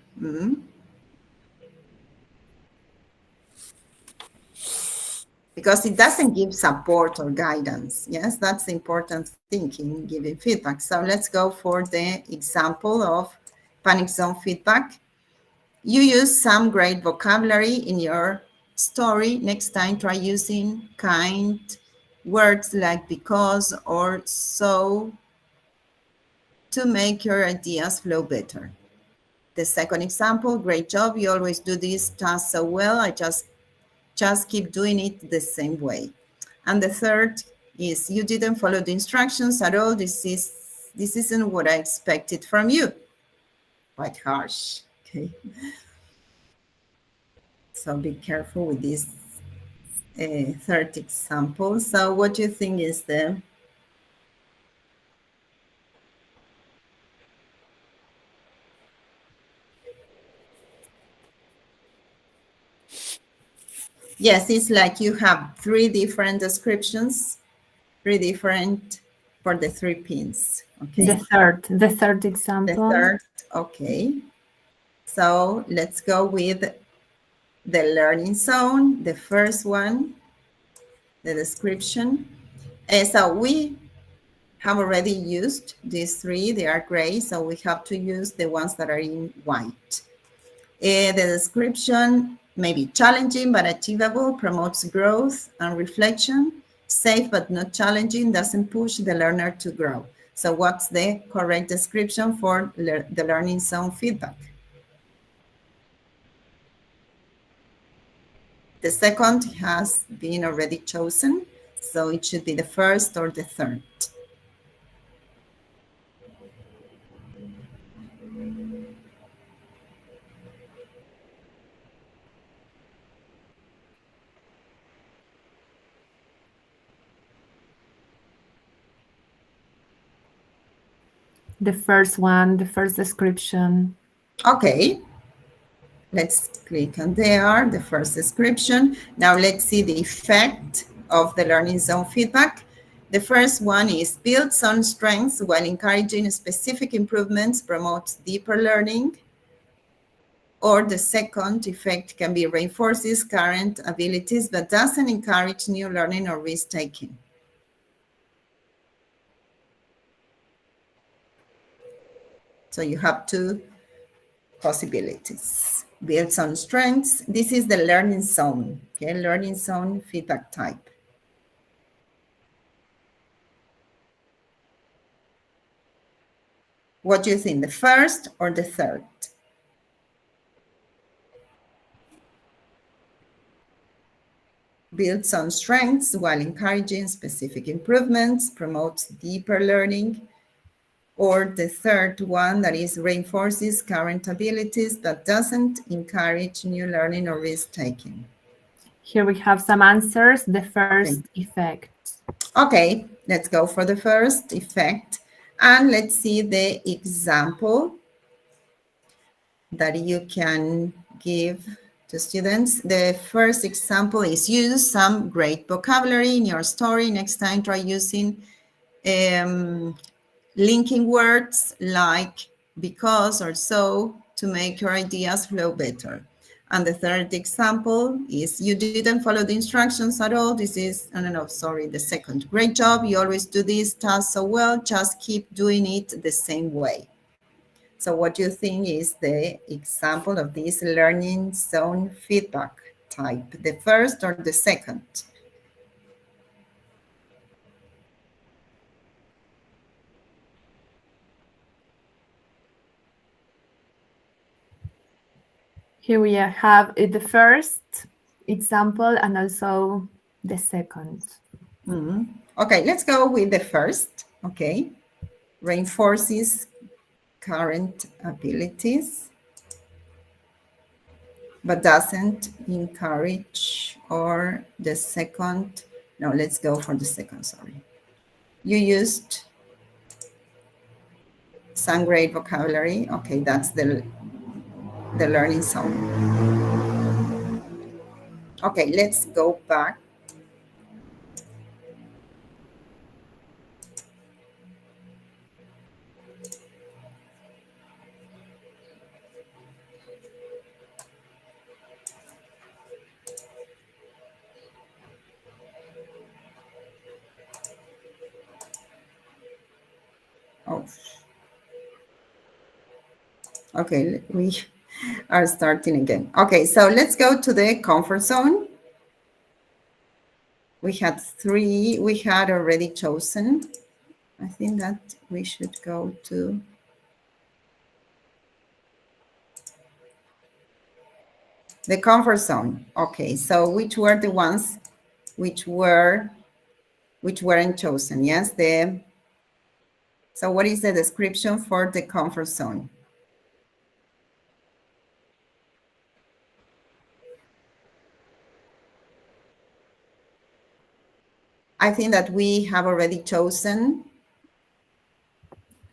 Because it doesn't give support or guidance. Yes, that's the important thing in giving feedback. So let's go for the example of panic zone feedback. You use some great vocabulary in your story. Next time, try using kind words like because or so to make your ideas flow better. The second example, great job. You always do this task so well. I just keep doing it the same way. And the third is you didn't follow the instructions at all. This isn't what I expected from you. Quite harsh. Okay. So be careful with this third example. So what do you think is the yes, it's like you have three different descriptions, three different for the three pins. Okay. The third example. The third, okay. So let's go with the learning zone, the first one, the description. So we have already used these three, they are gray, so we have to use the ones that are in white. The description may be challenging but achievable, promotes growth and reflection, safe but not challenging, doesn't push the learner to grow. So what's the correct description for the learning zone feedback? The second has been already chosen, so it should be the first or the third. The first one, the first description. Okay. Let's click on there, the first description. Now let's see the effect of the learning zone feedback. The first one is builds on strengths while encouraging specific improvements, promotes deeper learning. Or the second effect can be reinforces current abilities but doesn't encourage new learning or risk-taking. So you have two possibilities. Builds on strengths. This is the learning zone, okay? Learning zone feedback type. What do you think, the first or the third? Builds on strengths while encouraging specific improvements, promotes deeper learning. Or the third one, that is reinforces current abilities but doesn't encourage new learning or risk-taking. Here we have some answers. The first effect. Okay, let's go for the first effect. And let's see the example that you can give to students. The first example is use some great vocabulary in your story. Next time, try using linking words like because or so to make your ideas flow better. And the third example is you didn't follow the instructions at all. This is, the second. Great job. You always do this task so well. Just keep doing it the same way. So what do you think is the example of this learning zone feedback type? The first or the second? Here we have the first example and also the second. Okay, let's go with the first. Okay, reinforces current abilities, but doesn't encourage, or the second. No, let's go for the second, sorry. You used some great vocabulary. Okay, that's the learning zone. Okay, let's go back. Okay, we are starting again. Okay, so let's go to the comfort zone. We had 3, we had already chosen. I think that we should go to the comfort zone. Okay, so which were the ones which weren't chosen? Yes, so what is the description for the comfort zone? I think that we have already chosen.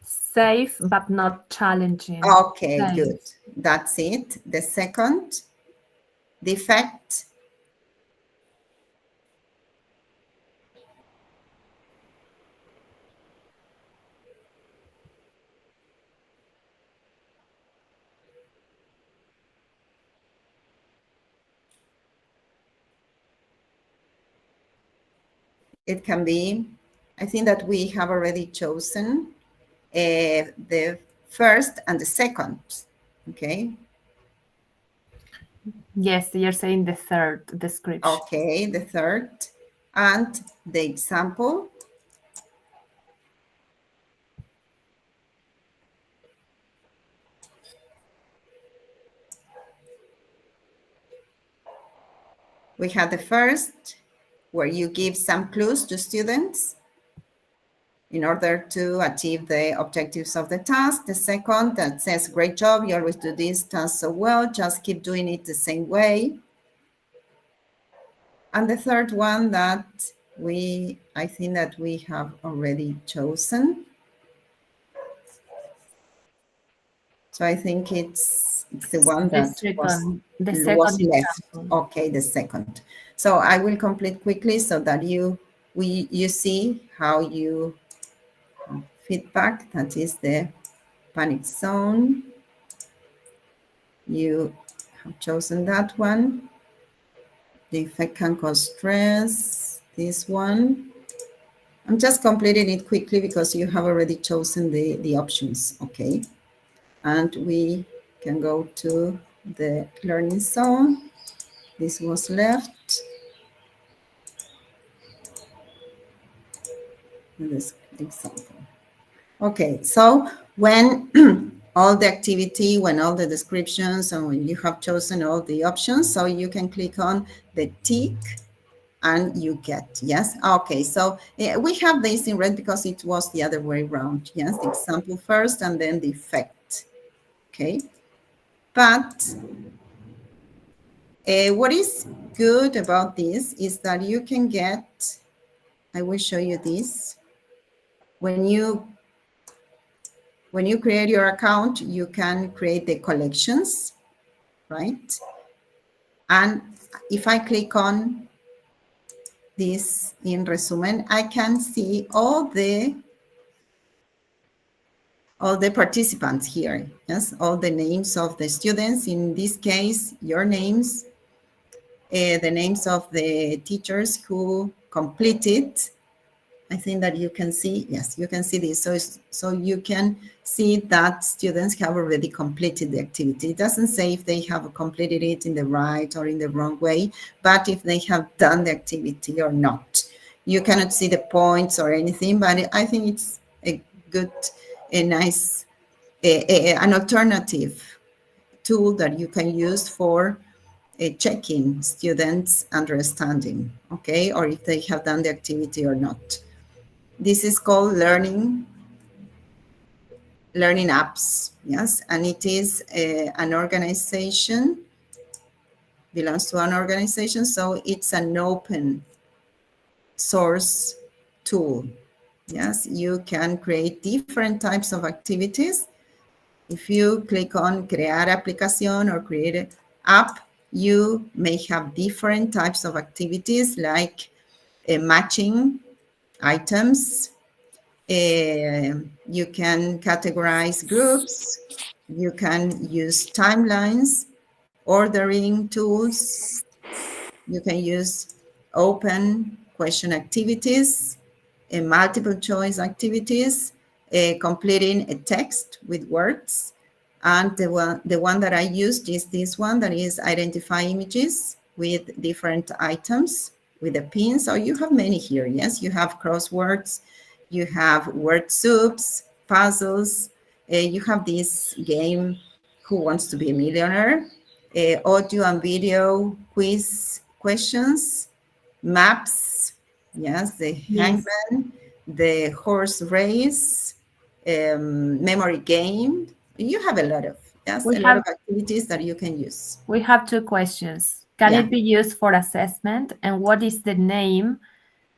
Safe but not challenging. Okay, Safe. good. That's it. The second, defect. It can be, I think that we have already chosen the first and the second. Okay. Yes, you're saying the third description. Okay, the third. And the example. We have the first, where you give some clues to students in order to achieve the objectives of the task. The second, that says, great job, you always do this task so well, just keep doing it the same way. And the third one that I think that we have already chosen. So I think it's the one that the was second left. example. Okay, the second. So I will complete quickly so that you see how you feedback. That is the panic zone. You have chosen that one. The effect can cause stress. This one. I'm just completing it quickly because you have already chosen the options. Okay. And we can go to the learning zone. This was left. This example. Okay, so when all the activity, when all the descriptions, and when you have chosen all the options, so you can click on the tick and you get, yes? Okay, so we have this in red because it was the other way around, yes? The example first and then the effect, okay? But what is good about this is that you can get, I will show you this. When you create your account, you can create the collections, right? And if I click on this in resumen, I can see all the participants here, yes, all the names of the students, in this case, your names, the names of the teachers who completed. I think that you can see, yes, you can see this. So you can see that students have already completed the activity. It doesn't say if they have completed it in the right or in the wrong way, but if they have done the activity or not. You cannot see the points or anything, but I think it's a good, a nice, an alternative tool that you can use for checking students' understanding, okay, or if they have done the activity or not. This is called learning apps, yes, and it is an organization, belongs to an organization, so it's an open source tool. Yes, you can create different types of activities. If you click on crear aplicación or create an app, you may have different types of activities like matching items. You can categorize groups. You can use timelines, ordering tools. You can use open question activities, multiple choice activities, completing a text with words, And the one that I used is this one, that is identify images with different items with the pins. So you have many here. Yes, you have crosswords, you have word soups, puzzles. You have this game, Who Wants to Be a Millionaire? Audio and video quiz questions, maps. Yes, the Yes. hangman, the horse race, memory game. You have a lot of, yes, We a lot have of activities that you can use. we have two questions. Can Yeah. it be used for assessment? And what is the name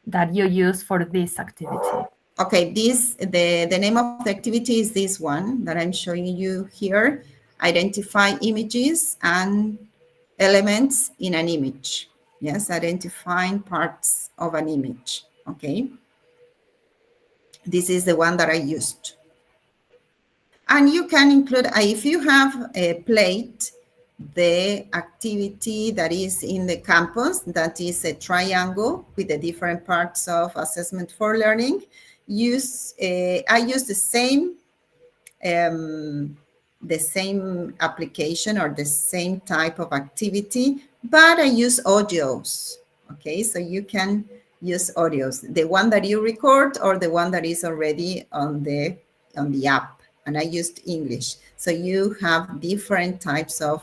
that you use for this activity? Okay, the name of the activity is this one that I'm showing you here. Identify images and elements in an image. Yes, identifying parts of an image. Okay. This is the one that I used. And you can include, if you have a plate, the activity that is in the campus, that is a triangle with the different parts of assessment for learning. I use the same application or the same type of activity, but I use audios. Okay, so you can use audios, the one that you record or the one that is already on the app. And I used English. So you have different types of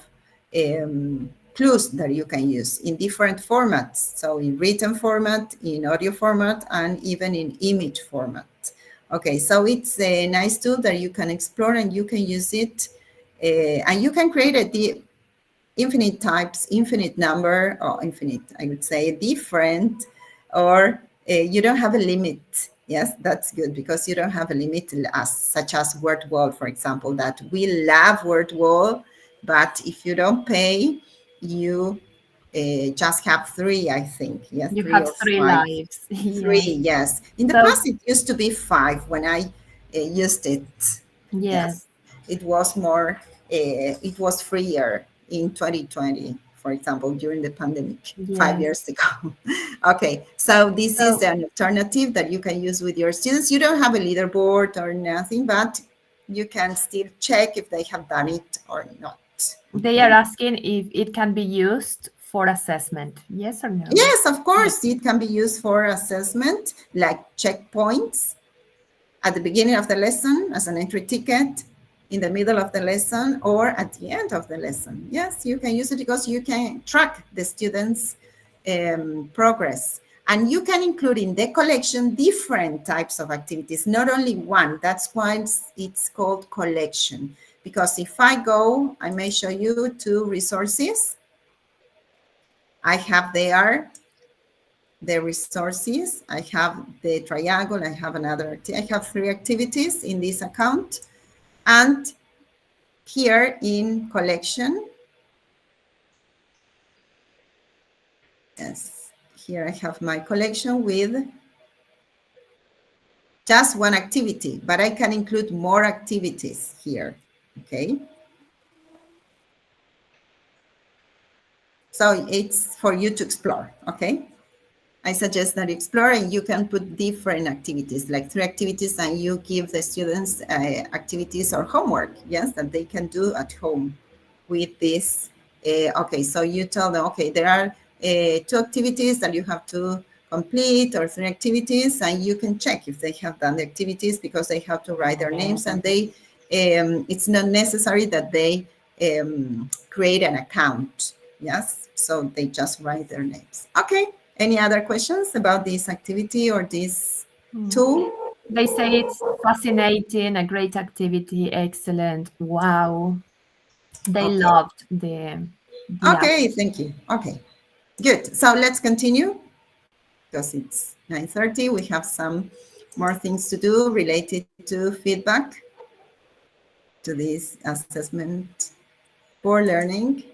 clues that you can use in different formats. So in written format, in audio format, and even in image format. Okay, so it's a nice tool that you can explore and you can use it. And you can create a infinite types, infinite number, or infinite, I would say, different, or you don't have a limit. Yes, that's good because you don't have a limit, such as word wall, for example, that we love word wall, but if you don't pay, you just have 3, I think. Yes, You 3 have or 3 5. lives. 3, Yes. yes. In the So, past, it used to be 5 when I used it. yes, Yes, it was more, it was freer in 2020, for example, during the pandemic, 5 yes. years ago. Okay, so this is So an alternative that you can use with your students. You don't have a leaderboard or nothing, but you can still check if they have done it or not. they are Okay. asking if it can be used for assessment. Yes or no? Yes, of Yes. course, it can be used for assessment, like checkpoints at the beginning of the lesson as an entry ticket, in the middle of the lesson, or at the end of the lesson. Yes, you can use it because you can track the students' progress. And you can include in the collection different types of activities, not only one. That's why it's called collection. Because if I go, I may show you 2 resources. I have there the resources. I have the triangle. I have I have 3 activities in this account. And here in collection, yes, here I have my collection with just 1 activity, but I can include more activities here, okay? So it's for you to explore, okay? I suggest that you explore, and you can put different activities, like 3 activities, and you give the students activities or homework, yes, that they can do at home with this. Okay, so you tell them, okay, there are 2 activities that you have to complete, or 3 activities, and you can check if they have done the activities, because they have to write their names, and it's not necessary that they create an account. Yes, so they just write their names. Okay, any other questions about this activity or this tool? They say it's fascinating, a great activity, excellent. Wow. They Okay, loved the app. okay, thank you. Okay, good. So let's continue, because it's 9:30. We have some more things to do related to feedback, to this assessment for learning.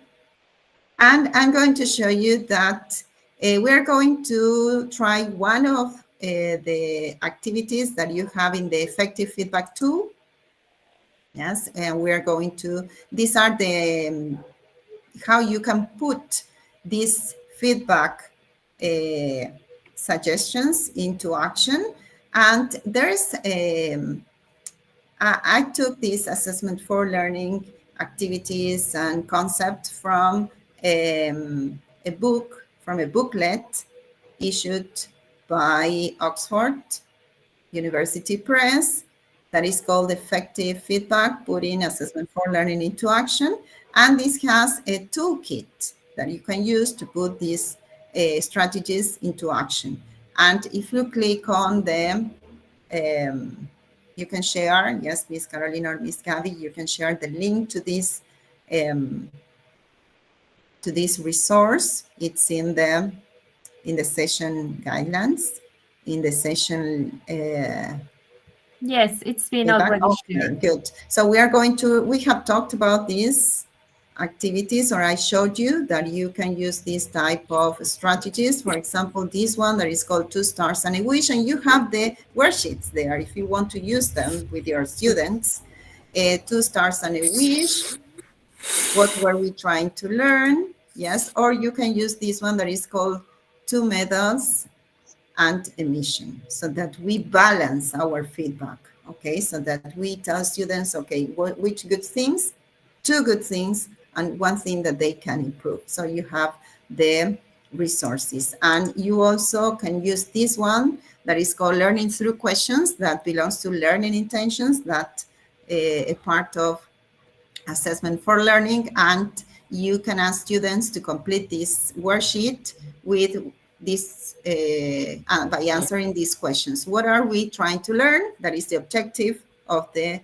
And I'm going to show you that we're going to try one of the activities that you have in the effective feedback tool. Yes, and we're going to, these are the, how you can put this feedback suggestions into action. And there's, I took this assessment for learning activities and concept from a book, from a booklet issued by Oxford University Press that is called Effective Feedback, Putting Assessment for Learning into Action. And this has a toolkit that you can use to put these strategies into action. And if you click on them, you can share, yes, Miss Carolina or Miss Gabby, you can share the link to this resource. It's in the session guidelines, in the session Yes, it's been feedback. already Okay, shared. good. So we have talked about these activities, or I showed you that you can use this type of strategies. For example, this one that is called 2 stars and a wish, and you have the worksheets there if you want to use them with your students. 2 stars and a wish. What were we trying to learn? Yes, or you can use this one that is called 2 medals and emission, so that we balance our feedback. Okay, so that we tell students, okay, which good things, 2 good things, and 1 thing that they can improve. So you have the resources, and you also can use this one that is called learning through questions, that belongs to learning intentions, that a part of assessment for learning, and you can ask students to complete this worksheet with this by answering these questions. What are we trying to learn? That is the objective of the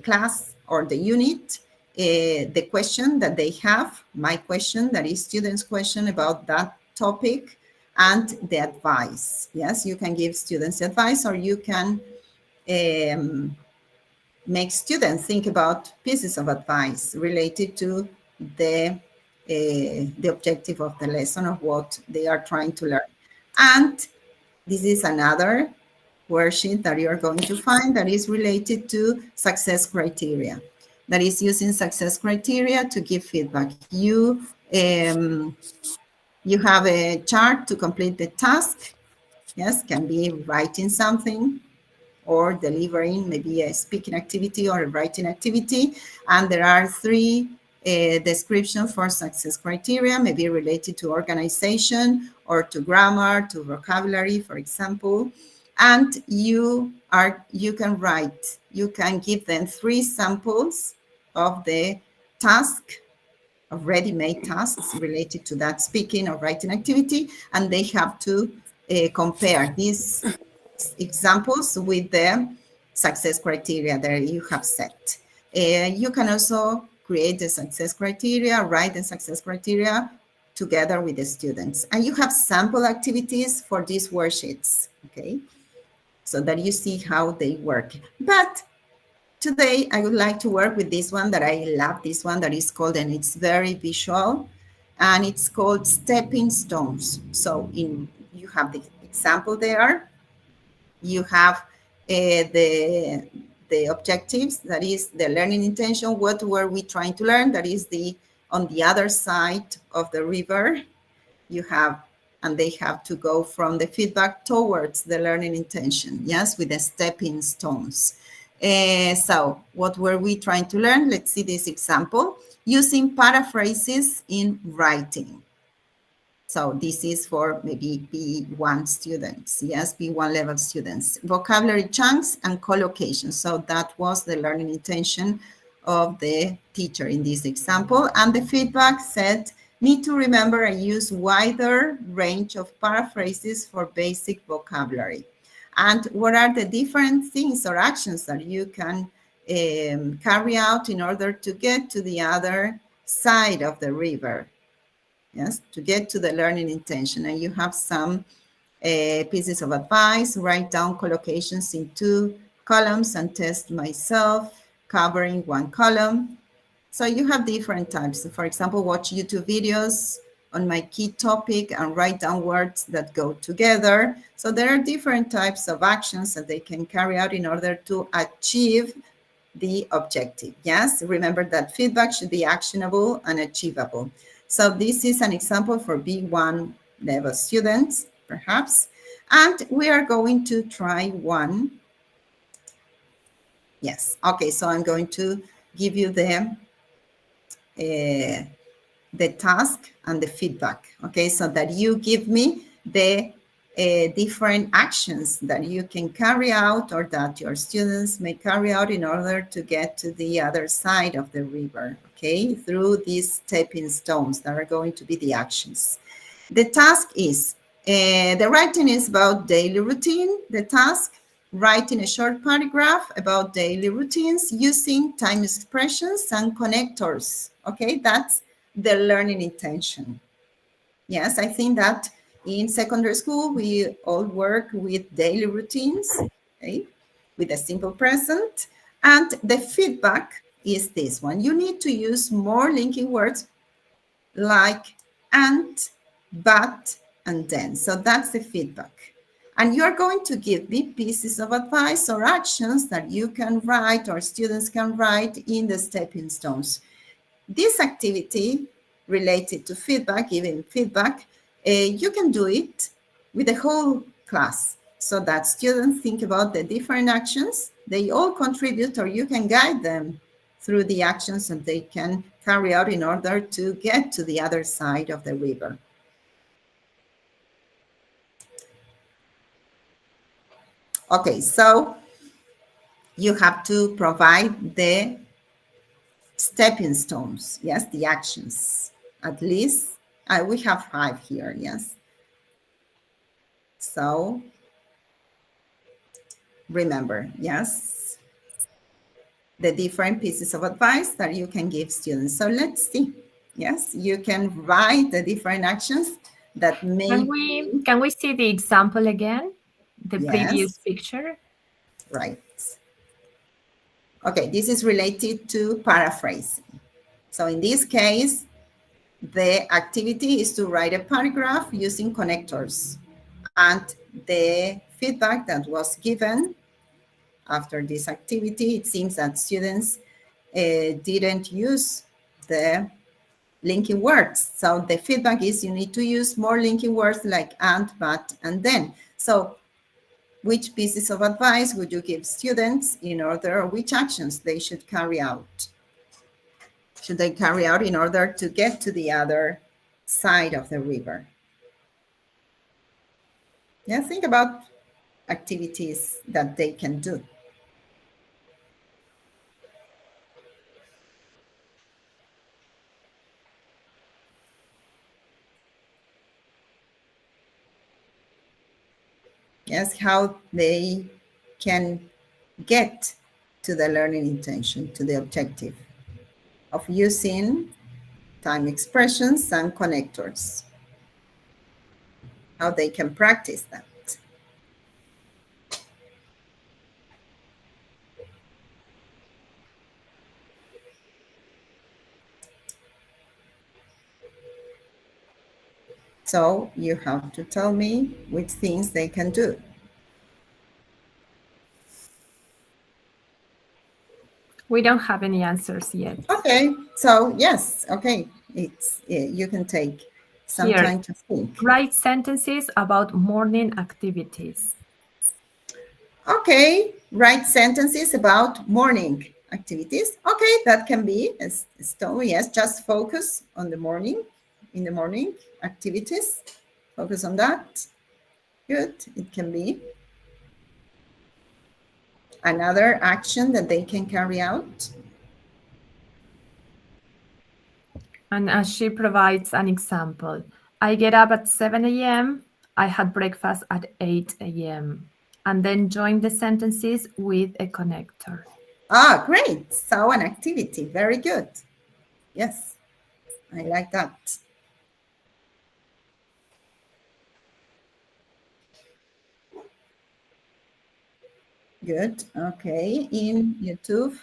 class or the unit. The question that they have, my question, that is students' question about that topic, and the advice. Yes, you can give students advice, or you can make students think about pieces of advice related to the objective of the lesson, of what they are trying to learn. And this is another worksheet that you're going to find that is related to success criteria, that is using success criteria to give feedback. You have a chart to complete the task. Yes, can be writing something, or delivering maybe a speaking activity or a writing activity. And there are 3 descriptions for success criteria, maybe related to organization or to grammar, to vocabulary, for example. And you can give them 3 samples of the task, of ready-made tasks related to that speaking or writing activity, and they have to compare these examples with the success criteria that you have set. You can also create the success criteria, write the success criteria together with the students. And you have sample activities for these worksheets, okay? So that you see how they work. But today I would like to work with this one that I love, this one that is called, and it's very visual, and it's called stepping stones. So you have the example there. You have the objectives, that is the learning intention. What were we trying to learn? That is on the other side of the river. You have, and they have to go from the feedback towards the learning intention, yes, with the stepping stones. So what were we trying to learn? Let's see this example. Using paraphrases in writing. So this is for maybe B1 students, yes, B1 level students. Vocabulary chunks and collocation. So that was the learning intention of the teacher in this example. And the feedback said, need to remember and use wider range of paraphrases for basic vocabulary. And what are the different things or actions that you can carry out in order to get to the other side of the river? Yes, to get to the learning intention. And you have some pieces of advice. Write down collocations in 2 columns and test myself, covering 1 column. So you have different types. For example, watch YouTube videos on my key topic and write down words that go together. So there are different types of actions that they can carry out in order to achieve the objective. Yes, remember that feedback should be actionable and achievable. So this is an example for B1 level students, perhaps. And we are going to try one. Yes, okay, so I'm going to give you the the task and the feedback, okay? So that you give me the different actions that you can carry out or that your students may carry out in order to get to the other side of the river, okay? Through these stepping stones that are going to be the actions. The task is, the writing is about daily routine. The task, writing a short paragraph about daily routines using time expressions and connectors, okay? That's the learning intention. Yes, I think that in secondary school, we all work with daily routines, okay, with a simple present. And the feedback is this one. You need to use more linking words like and, but, and then. So that's the feedback. And you're going to give me pieces of advice or actions that you can write or students can write in the stepping stones. This activity related to feedback, giving feedback, you can do it with the whole class so that students think about the different actions. They all contribute, or you can guide them through the actions that they can carry out in order to get to the other side of the river. Okay, so you have to provide the stepping stones, yes, the actions. At least we have 5 here, yes. So remember, yes, the different pieces of advice that you can give students. So let's see. Yes, you can write the different actions that may Can we see the example again? The previous yes, picture? right. Okay, this is related to paraphrasing. So in this case, the activity is to write a paragraph using connectors. And the feedback that was given after this activity, it seems that students didn't use the linking words. So the feedback is you need to use more linking words like and, but, and then. So which pieces of advice would you give students in order, or which actions they should carry out? Should they carry out in order to get to the other side of the river? Yeah, think about activities that they can do. Yes, how they can get to the learning intention, to the objective of using time expressions and connectors, how they can practice that. So you have to tell me which things they can do. We don't have any answers yet. Okay, so yes, okay, it's you can take some Here, time to think. write sentences about morning activities. Okay, write sentences about morning activities. Okay, that can be a story. Yes, just focus on the morning, in the morning activities. Focus on that. Good, it can be. Another action that they can carry out. And as she provides an example, I get up at 7 a.m., I had breakfast at 8 a.m., and then join the sentences with a connector. Ah, great. So an activity. Very good. Yes, I like that. Good. Okay, in YouTube.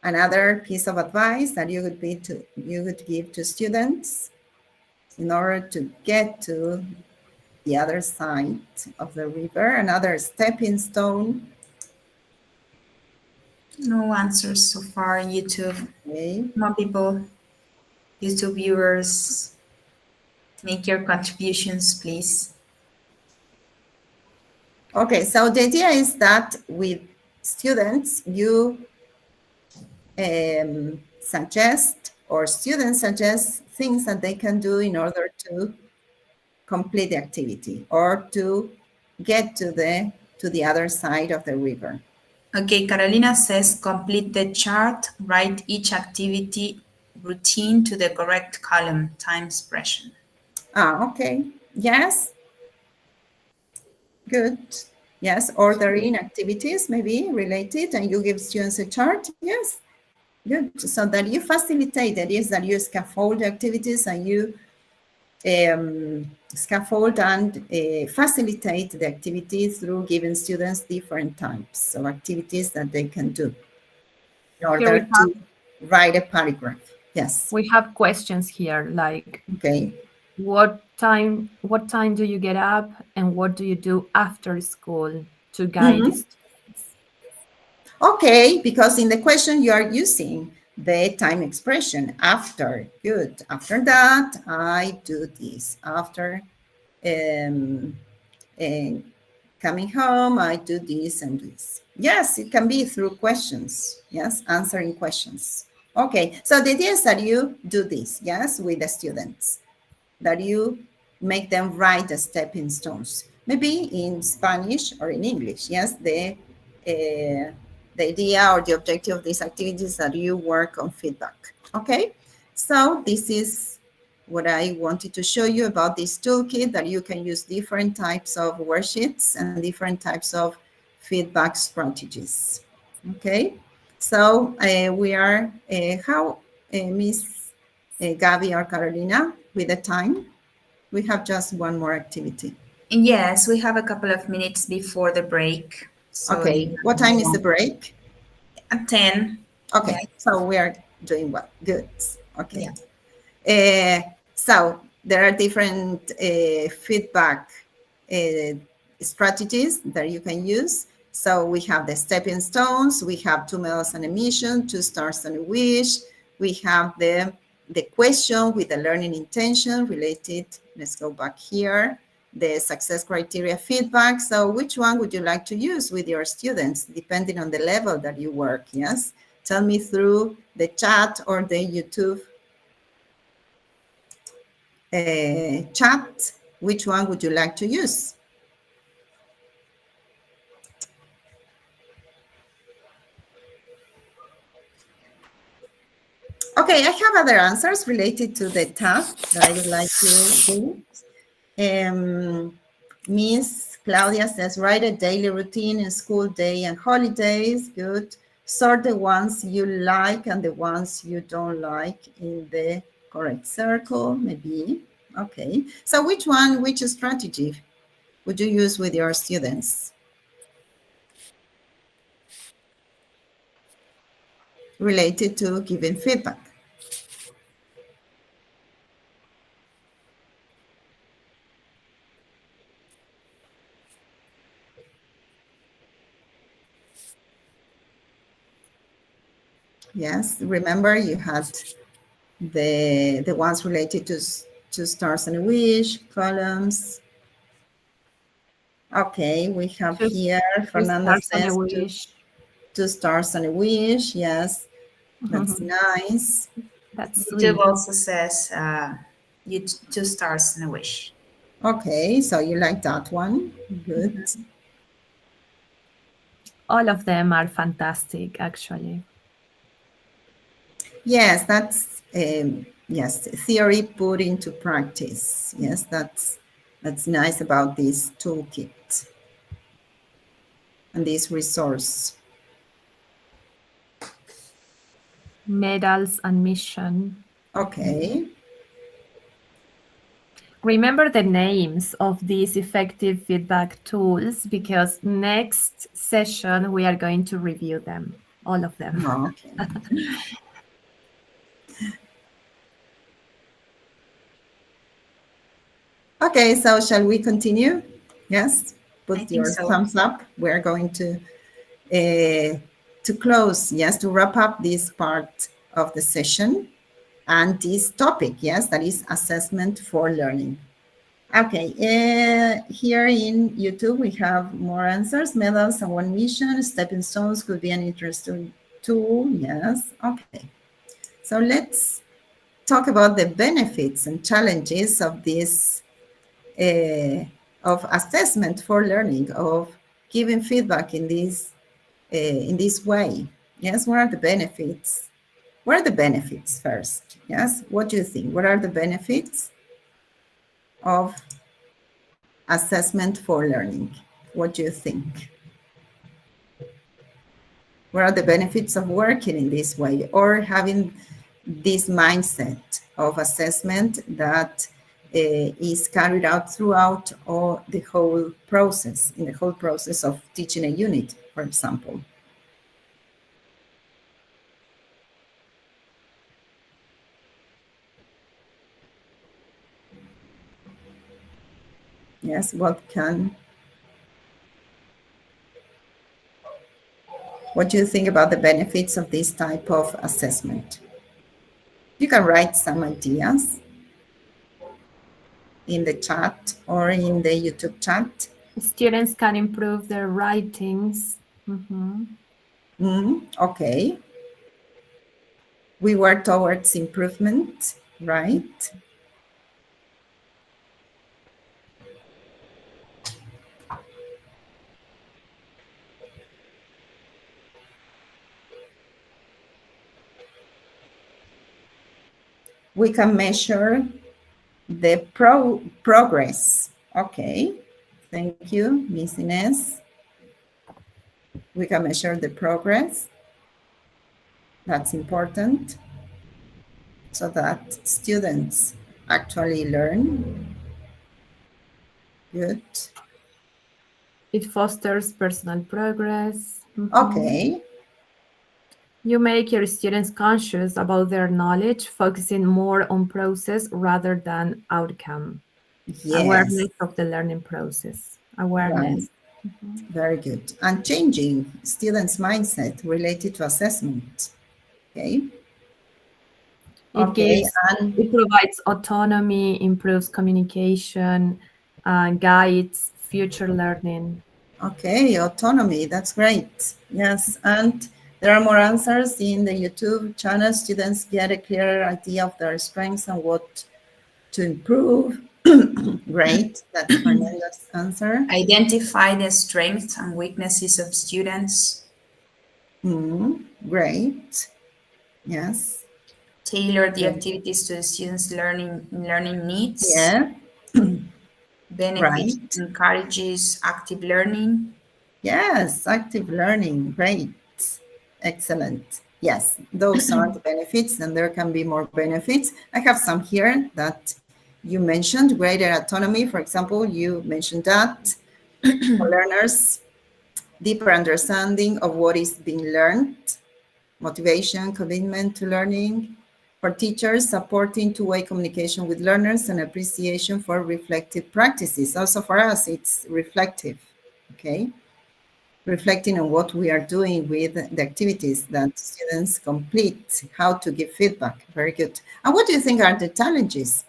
Another piece of advice that you would give to students in order to get to the other side of the river, another stepping stone. No answers so far on YouTube. Okay. More people, YouTube viewers, make your contributions, please. Okay, so the idea is that with students, you suggest or students suggest things that they can do in order to complete the activity or to get to the other side of the river. Okay, Carolina says complete the chart, write each activity routine to the correct column, time expression. Okay. Yes, good. Yes, ordering activities maybe related, and you give students a chart. Yes, good. So that you facilitate, that is, that you scaffold the activities and you scaffold and facilitate the activities through giving students different types of activities that they can do in Here we order have to write a paragraph. Yes. we have questions here like Okay. what time do you get up and what do you do after school to guide Mhm. students? Okay, because in the question you are using the time expression after. Good. After that, I do this. After um, uh, coming home, I do this and this. Yes, it can be through questions. Yes, answering questions. Okay, so the idea is that you do this, yes, with the students, that you make them write the stepping stones, maybe in Spanish or in English. Yes, the idea or the objective of these activities is that you work on feedback. Okay, so this is what I wanted to show you about this toolkit, that you can use different types of worksheets and different types of feedback strategies. Okay, so we are, how, Miss Gabby or Carolina, with the time? We have just one more activity. Yes, we have a couple of minutes before the break. So you Okay, what have time is the break? at 10. Okay, Yeah, so we are doing well. Good. Okay. yeah. So there are different feedback uh, strategies that you can use. So we have the stepping stones, we have 2 medals and a mission, 2 stars and a wish. We have the question with the learning intention related. Let's go back here. The success criteria feedback. So which one would you like to use with your students, depending on the level that you work? Yes. Tell me through the chat or the YouTube chat, which one would you like to use? Okay, I have other answers related to the task that I would like to do. Miss Claudia says, write a daily routine in school day and holidays. Good. Sort the ones you like and the ones you don't like in the correct circle, maybe. Okay. So which strategy would you use with your students related to giving feedback? Yes, remember you had the ones related to stars and a wish, columns. Okay, we have Just here, two Fernanda stars and a says wish. two stars and a wish. Yes, that's nice. That's YouTube sweet. also says you 2 stars and a wish. Okay, so you like that one. Good. All of them are fantastic, actually. Yes, that's yes, theory put into practice. Yes, that's nice about this toolkit and this resource. Medals and mission. Okay. Remember the names of these effective feedback tools because next session we are going to review them, all of them. Okay. Okay, so shall we continue? Yes, I put think your so. thumbs up. We're going to close, yes, to wrap up this part of the session and this topic, yes, that is assessment for learning. Okay, here in YouTube we have more answers. Medals and one mission, stepping stones could be an interesting tool. Yes, okay. So let's talk about the benefits and challenges of this, of assessment for learning, of giving feedback in this way. Yes, what are the benefits? What are the benefits first? Yes, what do you think? What are the benefits of assessment for learning? What do you think? What are the benefits of working in this way or having this mindset of assessment that is carried out throughout all the whole process, in the whole process of teaching a unit, for example? Yes, what do you think about the benefits of this type of assessment? You can write some ideas in the chat or in the YouTube chat. Students can improve their writings. Okay. We work towards improvement, right? We can measure the progress. Okay, thank you, Miss Ines. We can measure the progress. That's important so that students actually learn. Good. It fosters personal progress. Okay. You make your students conscious about their knowledge, focusing more on process rather than outcome. Yes. Awareness of the learning process. Right. Awareness. Very good. And changing students' mindset related to assessment. Okay. Okay. And It provides autonomy, improves communication, guides future learning. okay, autonomy. That's great. Yes. And there are more answers in the YouTube channel. Students get a clearer idea of their strengths and what to improve. Great. That's Fernanda's answer. Identify the strengths and weaknesses of students. Great. Yes. Tailor the Yeah. activities to the students' learning needs. Yeah. Benefit Right. encourages active learning. Yes. Active learning. Great. Excellent. Yes, those are the benefits, and there can be more benefits. I have some here that you mentioned. Greater autonomy, for example, you mentioned that. For learners, deeper understanding of what is being learned, motivation, commitment to learning. For teachers, supporting two-way communication with learners and appreciation for reflective practices. Also for us, it's reflective, okay? Reflecting on what we are doing with the activities that students complete, how to give feedback. Very good. And what do you think are the challenges?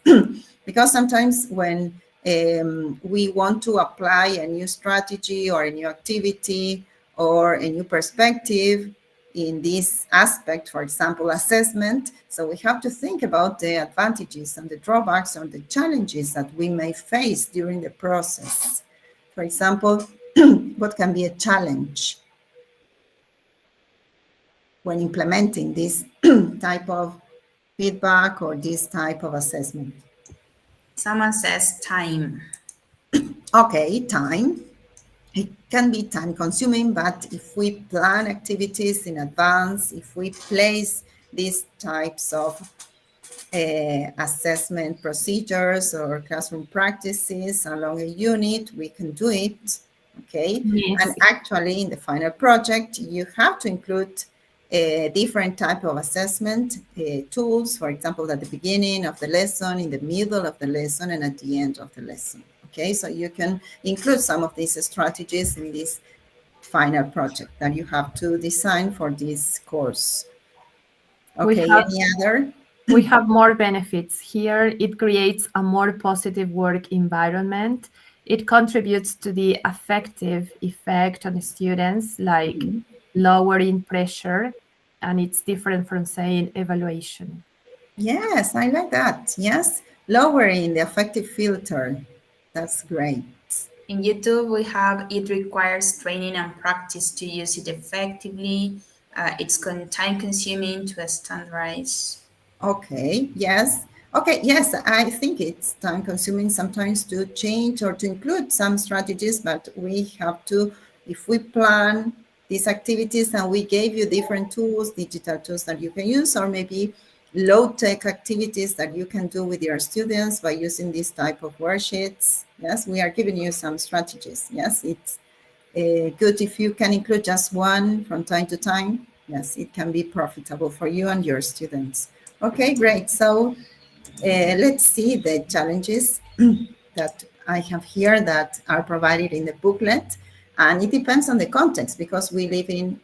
Because sometimes when we want to apply a new strategy or a new activity or a new perspective in this aspect, for example, assessment, so we have to think about the advantages and the drawbacks or the challenges that we may face during the process. For example, what can be a challenge when implementing this type of feedback or this type of assessment? Someone says time. Okay, time. It can be time consuming, but if we plan activities in advance, if we place these types of assessment procedures or classroom practices along a unit, we can do it. Okay. Yes. And actually in the final project, you have to include a different type of assessment tools, for example, at the beginning of the lesson, in the middle of the lesson, and at the end of the lesson. Okay, so you can include some of these strategies in this final project that you have to design for this course. Okay, any other? we have more benefits here. It creates a more positive work environment. It contributes to the affective effect on students, like lowering pressure, and it's different from saying evaluation. Yes, I like that. Yes, lowering the affective filter. That's great. In YouTube, we have it requires training and practice to use it effectively. It's time consuming to standardize. Okay, yes. Okay, yes, I think it's time consuming sometimes to change or to include some strategies, but we have to, if we plan these activities and we gave you different tools, digital tools that you can use, or maybe low-tech activities that you can do with your students by using this type of worksheets. Yes, we are giving you some strategies. Yes, it's good if you can include just one from time to time. Yes, it can be profitable for you and your students. Okay, great. So let's see the challenges that I have here that are provided in the booklet. And it depends on the context because we live in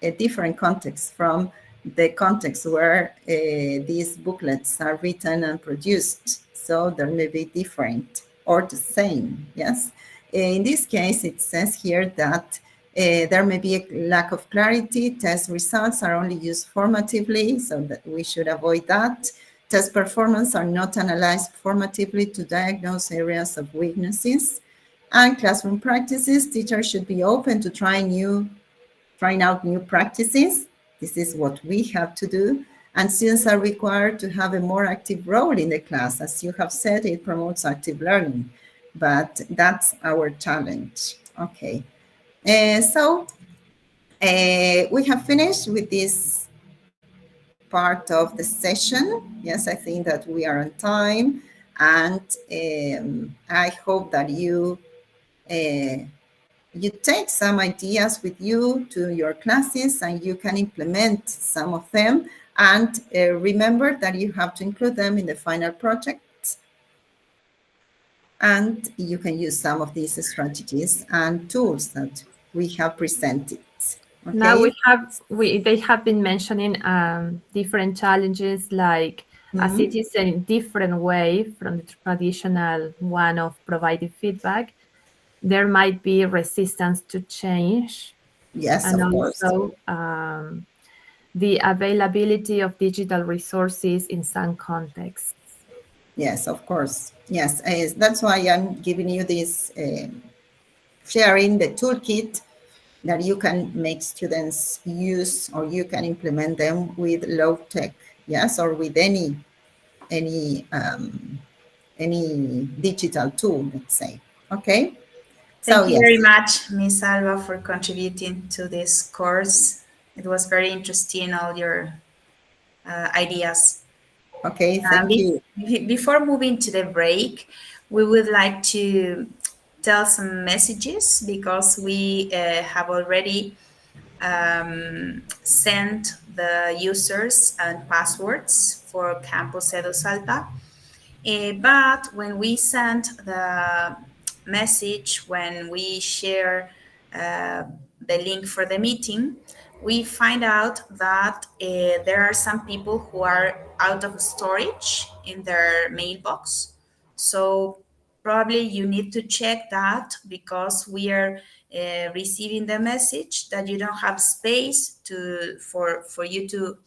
a different context from the context where these booklets are written and produced. So there may be different or the same, yes? In this case, it says here that there may be a lack of clarity. Test results are only used formatively, so that we should avoid that. Test performance are not analyzed formatively to diagnose areas of weaknesses. And classroom practices, teachers should be open to trying out new practices. This is what we have to do. And students are required to have a more active role in the class. As you have said, it promotes active learning, but that's our challenge. Okay, so we have finished with this part of the session. Yes, I think that we are on time, and I hope that you take some ideas with you to your classes and you can implement some of them. And remember that you have to include them in the final project. And you can use some of these strategies and tools that we have presented. Now Okay. they have been mentioning different challenges, like as it is a different way from the traditional one of providing feedback, there might be resistance to change, Yes, and of course. also the availability of digital resources in some contexts. Yes, of course. Yes, that's why I'm giving you this sharing the toolkit that you can make students use, or you can implement them with low tech, yes, or with any any digital tool, let's say. Okay, so Thank you very yes. much, Miss Alba, for contributing to this course. It was very interesting, all your ideas. Okay, thank you. Before moving to the break, we would like to tell some messages because we have already sent the users and passwords for Campus Edu Salta. But when we sent the message, when we share the link for the meeting, we find out that there are some people who are out of storage in their mailbox. So probably you need to check that because we are receiving the message that you don't have space for you to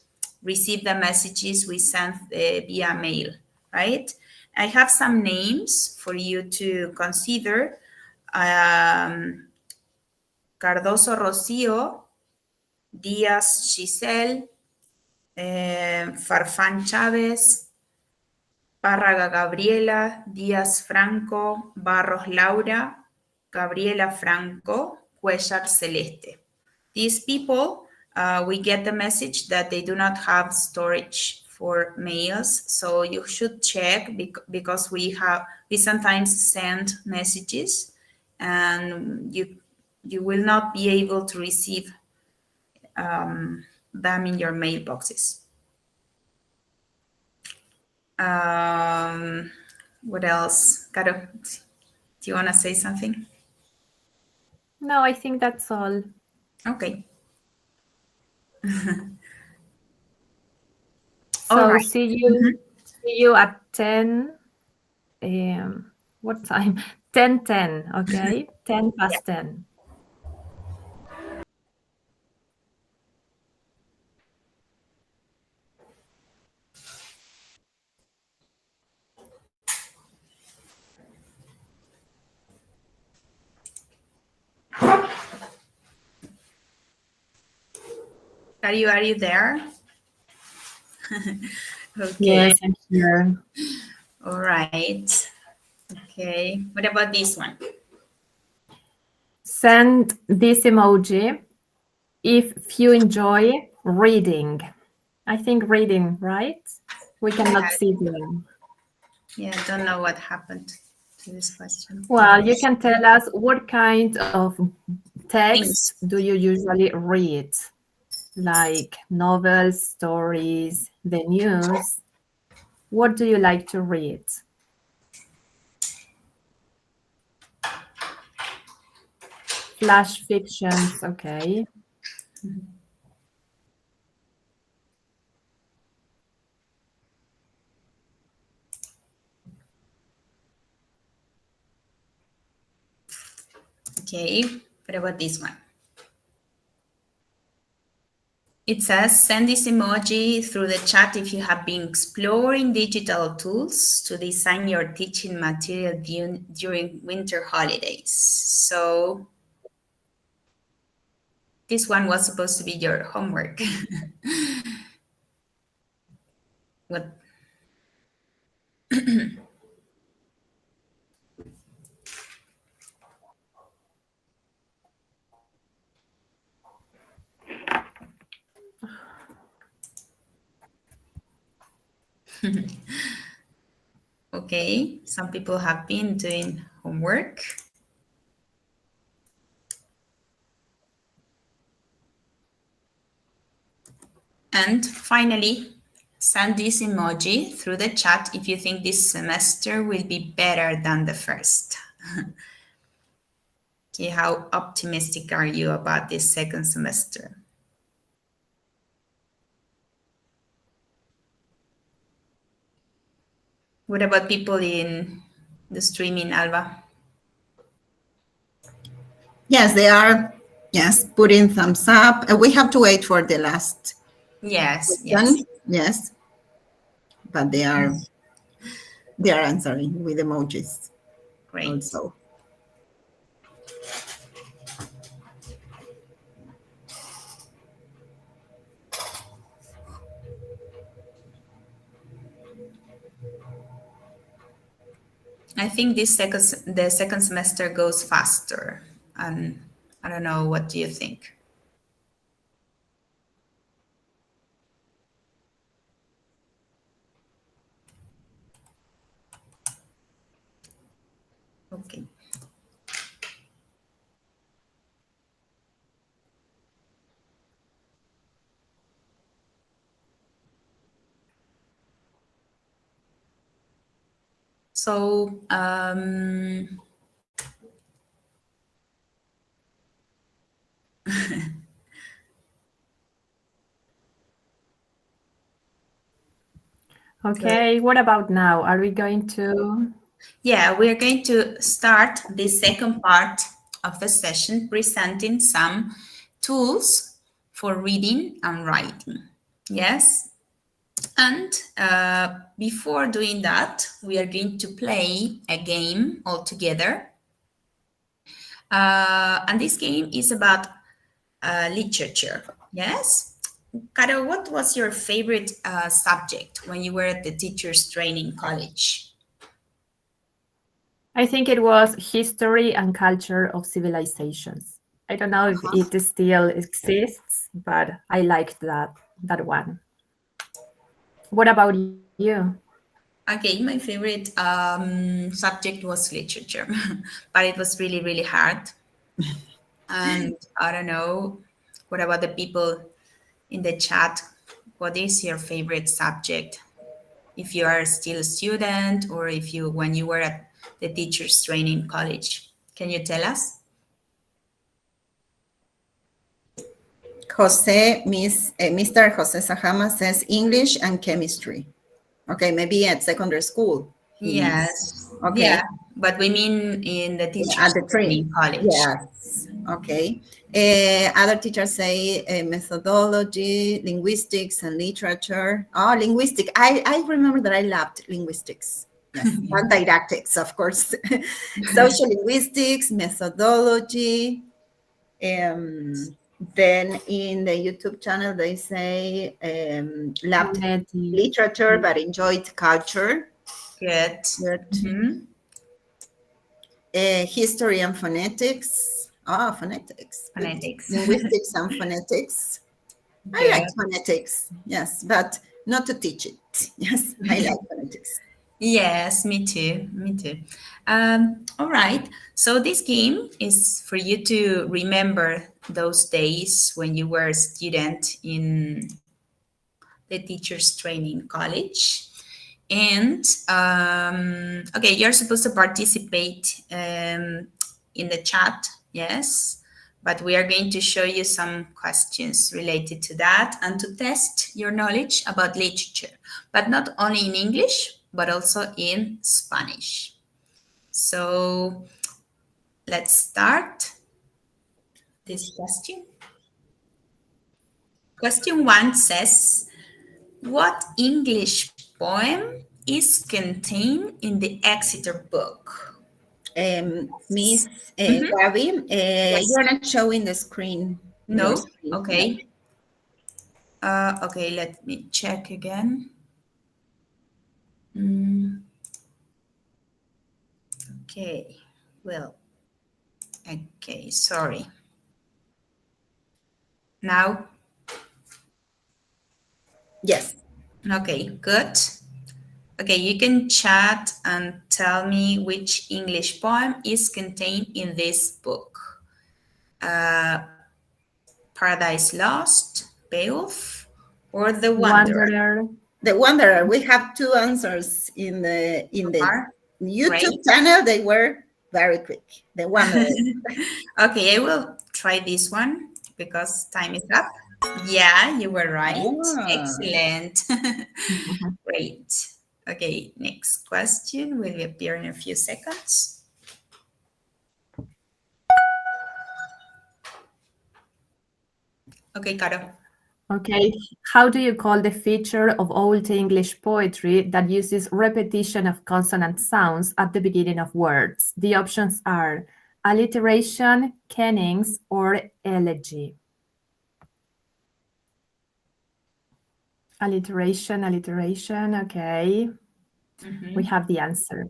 receive the messages we send via mail, right? I have some names for you to consider. Cardoso Rocío, Díaz Giselle, Farfán Chávez, Párraga Gabriela, Díaz Franco, Barros Laura, Gabriela Franco, Cuellar Celeste. These people, we get the message that they do not have storage for mails, so you should check because we sometimes send messages and you will not be able to receive them in your mailboxes. What else? Caro, do you want to say something? No, I think that's all. Okay. All So right. see you at 10. What time? 10:10. Okay, 10 Yeah. past 10. Are you there? Okay. Yes, I'm here. All right. Okay. What about this one? Send this emoji if you enjoy reading. I think reading, right? We cannot see them. Yeah, I don't know what happened to this question. Well, you can tell us what kind of text Things. do you usually read? Like novels, stories, the news. What do you like to read? Flash fictions, okay. Okay. What about this one? It says send this emoji through the chat if you have been exploring digital tools to design your teaching material during winter holidays. So this one was supposed to be your homework. What? Okay, some people have been doing homework. And finally, send this emoji through the chat if you think this semester will be better than the first. Okay, how optimistic are you about this second semester? What about people in the streaming, Alba? Yes, they are. Yes, putting thumbs up. We have to wait for the last Yes, yes, question. Yes, but they are answering with emojis great. also. I think the second semester goes faster, and I don't know. What do you think? Okay. So Okay, what about now? Are we going to? yeah, we're going to start the second part of the session presenting some tools for reading and writing. Yes. And before doing that, we are going to play a game all together. And this game is about literature. Yes. Caro, what was your favorite subject when you were at the teachers training college? I think it was history and culture of civilizations. I don't know if it still exists, but I liked that one. What about you? Okay, my favorite subject was literature, but it was really, really hard. And I don't know, what about the people in the chat? What is your favorite subject? If you are still a student or if you when you were at the teachers training college, can you tell us? Mr. Jose Sahama says English and chemistry. Okay, maybe at secondary school he means. Yes. Okay, Yeah. But we mean in the at teachers the training training. college. Yes. Okay. Other teachers say methodology, linguistics, and literature. Oh, linguistic. I remember that I loved linguistics. Yes, and didactics, of course. Social linguistics, methodology. Then in the YouTube channel, they say loved Phonetic. literature, but enjoyed culture. Good. Good. Mhm. History and phonetics. Oh, phonetics. Good. Phonetics. Linguistics and phonetics. I Good. like phonetics, yes, but not to teach it. Yes, I like phonetics. Yes, me too. Me too. All right. So this game is for you to remember those days when you were a student in the teachers training college. And okay, you're supposed to participate in the chat, yes, but we are going to show you some questions related to that and to test your knowledge about literature, but not only in English, but also in Spanish. So let's start this question. Question one says, what English poem is contained in the Exeter book? Miss Mhm. Gabby, Yes. you're not showing the screen, your No? screen. No. Okay. Okay, let me check again. Mm, okay. Well, okay, sorry. Now, Yes. okay, good. Okay, you can chat and tell me which English poem is contained in this book. Uh, Paradise Lost, Beowulf, or The Wanderer? Wanderer. The Wanderer. We have two answers in the Are YouTube great. channel. They were very quick. The Wanderer. Okay, I will try this one because time is up. Yeah, you were right. Ah. Excellent. Mhm. Great. Okay, next question will appear in a few seconds. Okay, Caro. Okay, how do you call the feature of Old English poetry that uses repetition of consonant sounds at the beginning of words? The options are alliteration, kennings, or elegy. Alliteration, alliteration, okay. We Mhm. have the answer.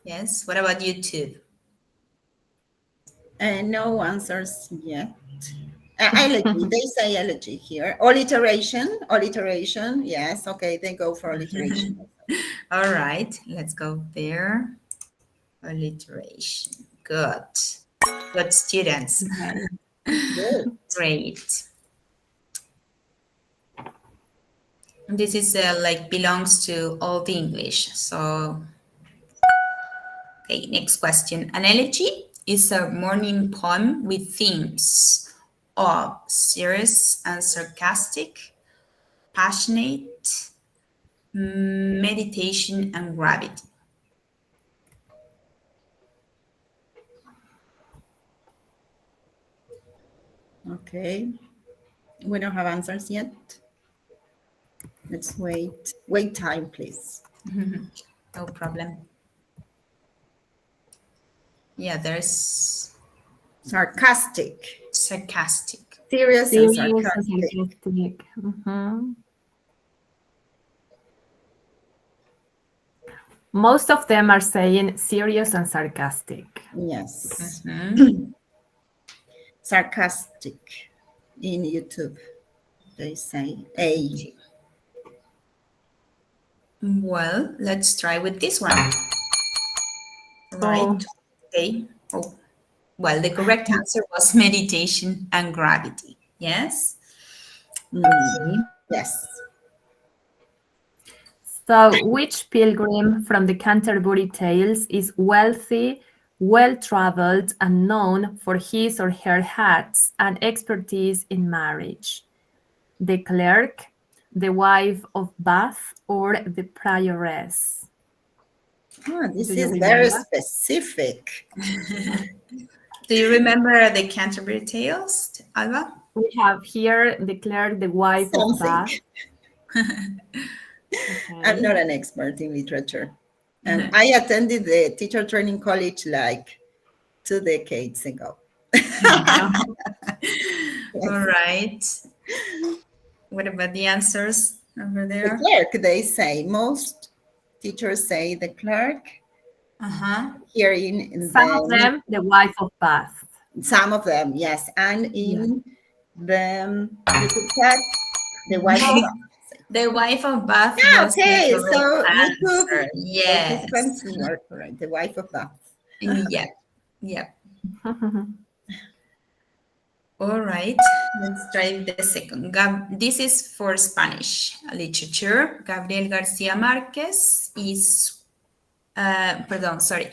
Yes, what about YouTube? No answers yet. Elegy, they say elegy here. Alliteration. Yes, okay, they go for alliteration. All right, let's go there. Alliteration. Good. Good students. Okay. Good. Great. This is like belongs to Old English. So, okay, next question. An elegy is a morning poem with themes of serious and sarcastic, passionate, meditation, and gravity. Okay, we don't have answers yet. Let's wait. Wait time, please. No problem. Yeah, there's Sarcastic. sarcastic. Serious and Serious and sarcastic. sarcastic. Mhm. Most of them are saying serious and sarcastic. Yes. Mhm. Sarcastic in YouTube. They say A. Well, let's try with this one. Right. Oh, Okay. Oh, well, the correct answer was meditation and gravity. Yes. Okay. Yes. so which pilgrim from the Canterbury Tales is wealthy, well-traveled and known for his or her hats and expertise in marriage. The clerk, the wife of Bath, or the prioress. Oh, Do this you is very remember? specific. Do you remember the Canterbury Tales, Alba? We have here the clerk, the wife of Something. Bath. I'm Okay. not an expert in literature. And I attended the teacher training college like 2 decades ago. All right. What about the answers over The there? clerk, they say. Most teachers say the clerk. Uh-huh. Here in Some of the, them, the wife of Bath. some of them, yes. And Yeah. in the YouTube chat, the wife of. The wife of Bath Yeah, was the okay. correct So YouTube answer. participants, Yes. you are correct. The wife of Bath. Yeah. Yeah. All right. Let's try the second. This is for Spanish literature. Gabriel Garcia Marquez is, pardon, sorry.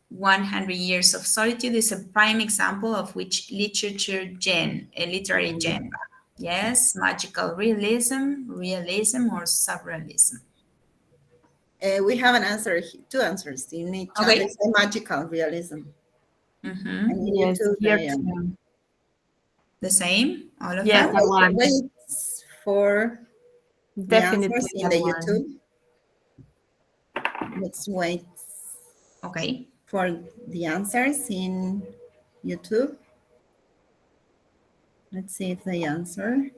100 Years of Solitude is a prime example of which a literary genre. Yes, magical realism, realism, or surrealism. We have an answer, two answers in each chat. They Okay. say magical realism. Mm-hmm. And in Yes, YouTube, here I too. The same, all of Yes, them? that one. wait for the answers Definitely in that the one. YouTube. Let's wait Okay. for the answers in YouTube. Let's see if they answer.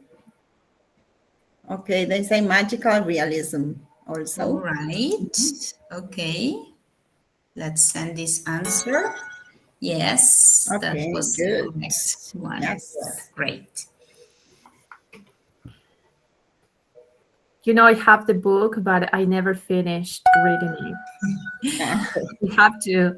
Okay, they say magical realism All also. right. Okay. Let's send this answer. Yes, that Okay, was the good. correct one. Yes. Great. You know, I have the book, but I never finished reading it. We have to.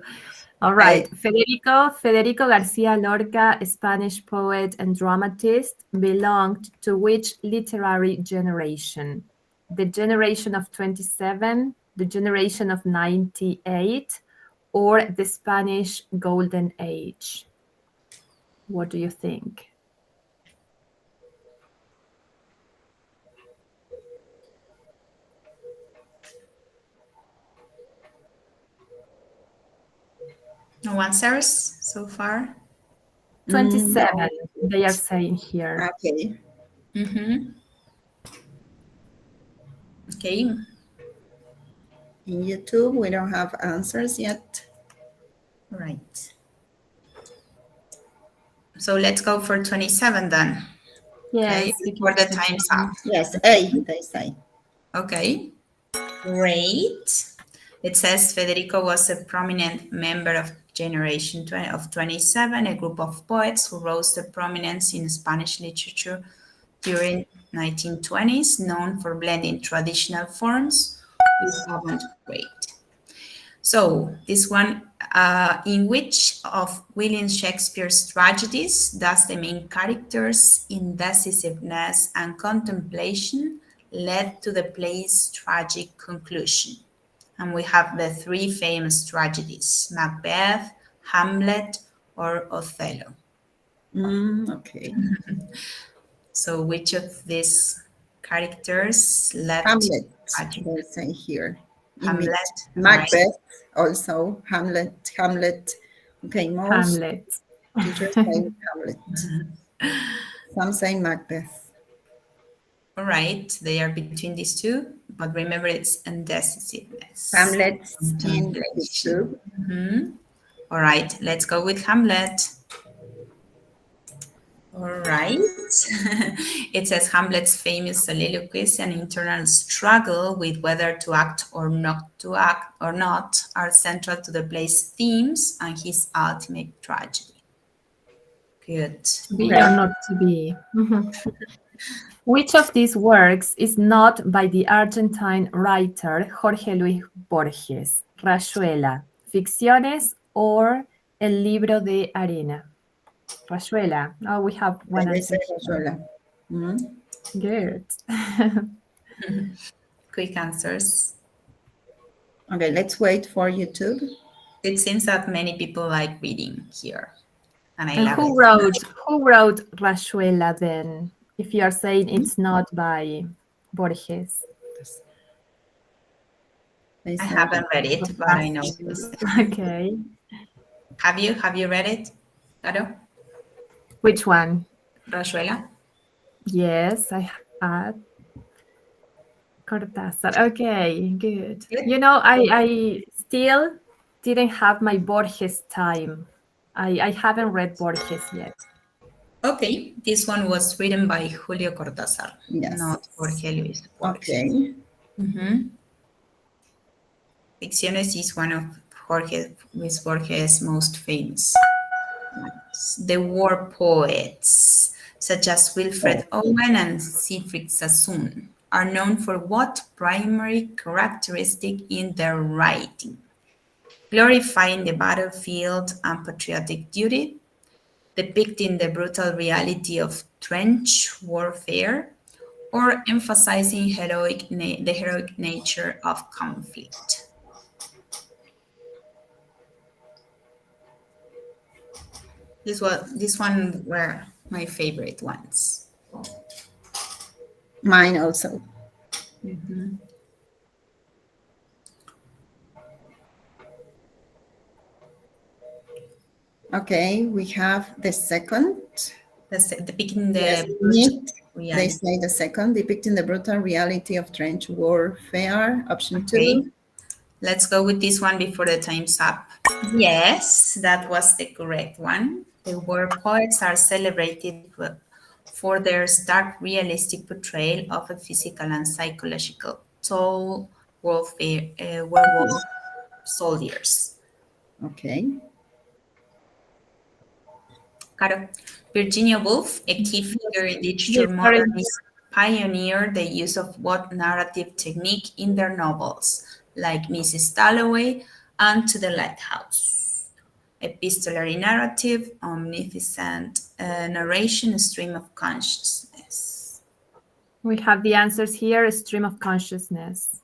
All right. Federico Garcia Lorca, a Spanish poet and dramatist, belonged to which literary generation? The generation of 27, the generation of 98, or the Spanish Golden Age? What do you think? No answers so far? 27, they are saying here. Okay. Mm-hmm. Okay. In YouTube, we don't have answers yet. Right. So let's go for 27 then. Okay, Yes, you before can the keep time's going. up. Yes, A, they say. Okay, great. It says Federico was a prominent member of Generation 20 of 27, a group of poets who rose to prominence in Spanish literature during 1920s, known for blending traditional forms with avant-garde. So this one, in which of William Shakespeare's tragedies does the main character's indecisiveness and contemplation led to the play's tragic conclusion? And we have the three famous tragedies, Macbeth, Hamlet, or Othello. Okay. So which of these characters led to Hamlet, tragic? they say here. Hamlet, right? Macbeth, also. Hamlet. Okay, most Hamlet. teachers say Hamlet. Some say Macbeth. All right, they are between these two, but remember it's indecisiveness. Hamlet's in Contemplation. YouTube. All right, let's go with Hamlet. All right. It says Hamlet's famous soliloquy and internal struggle with whether to act or not to act or not are central to the play's themes and his ultimate tragedy. Good. To be or not to be. Mhm. Which of these works is not by the Argentine writer Jorge Luis Borges? Rayuela, Ficciones, or El Libro de Arena? Rayuela. Oh, we have one They answer. say Rayuela. Good. Quick answers. Okay, let's wait for YouTube. It seems that many people like reading here, and I And love it. who wrote Rayuela then? If you are saying it's not by Borges. They I say, haven't read it, but I know this. Okay. Have you? Have you read it, Caro? Which one? Rayuela? Yes, I had. Cortázar. Okay, good. Good. You know, I still didn't have my Borges time. I haven't read Borges yet. Okay, this one was written by Julio Cortázar, yes. not Jorge Luis Borges. Okay. Ficciones is one of Jorge Luis Borges' most famous ones. The war poets, such as Wilfred Owen and Siegfried Sassoon, are known for what primary characteristic in their writing? Glorifying the battlefield and patriotic duty, depicting the brutal reality of trench warfare, or emphasizing the heroic nature of conflict. This one were my favorite ones. Mine also. Okay, we have the second. That's depicting Yes, the brutal they reality. say the second, depicting the brutal reality of trench warfare. Option Okay, 2. let's go with this one before the time's up. Yes, that was the correct one. The war poets are celebrated for their stark realistic portrayal of a physical and psychological toll werewolf soldiers. Okay. Caro. Virginia Woolf, a key figure in digital Yes, sorry. modernism, pioneered the use of what narrative technique in their novels, like Mrs. Dalloway and To the Lighthouse. Epistolary narrative, omnificent narration, stream of consciousness. We have the answers here, a stream of consciousness.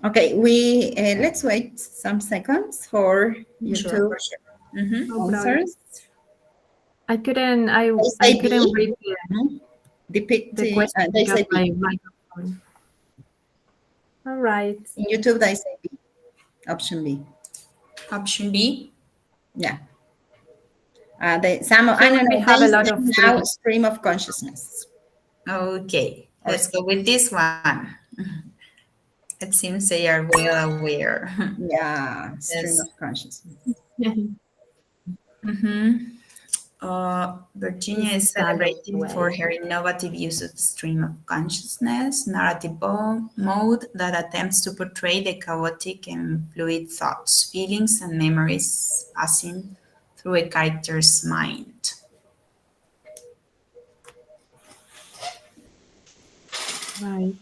Okay, we let's wait some seconds for Sure, YouTube for sure. No problem. answers. I couldn't I They say couldn't B. read the Depicting, question they because say my B. microphone. All right. In YouTube, they say B. Option B. Option B. Yeah. Some Here we have a lot they of now three. stream of consciousness. Okay, let's go with this one. It seems they are well aware. Yeah, stream Yes. of consciousness. Virginia Mrs. is celebrated Dalloway. for her innovative use of stream of consciousness, narrative mode that attempts to portray the chaotic and fluid thoughts, feelings, and memories passing through a character's mind. Right.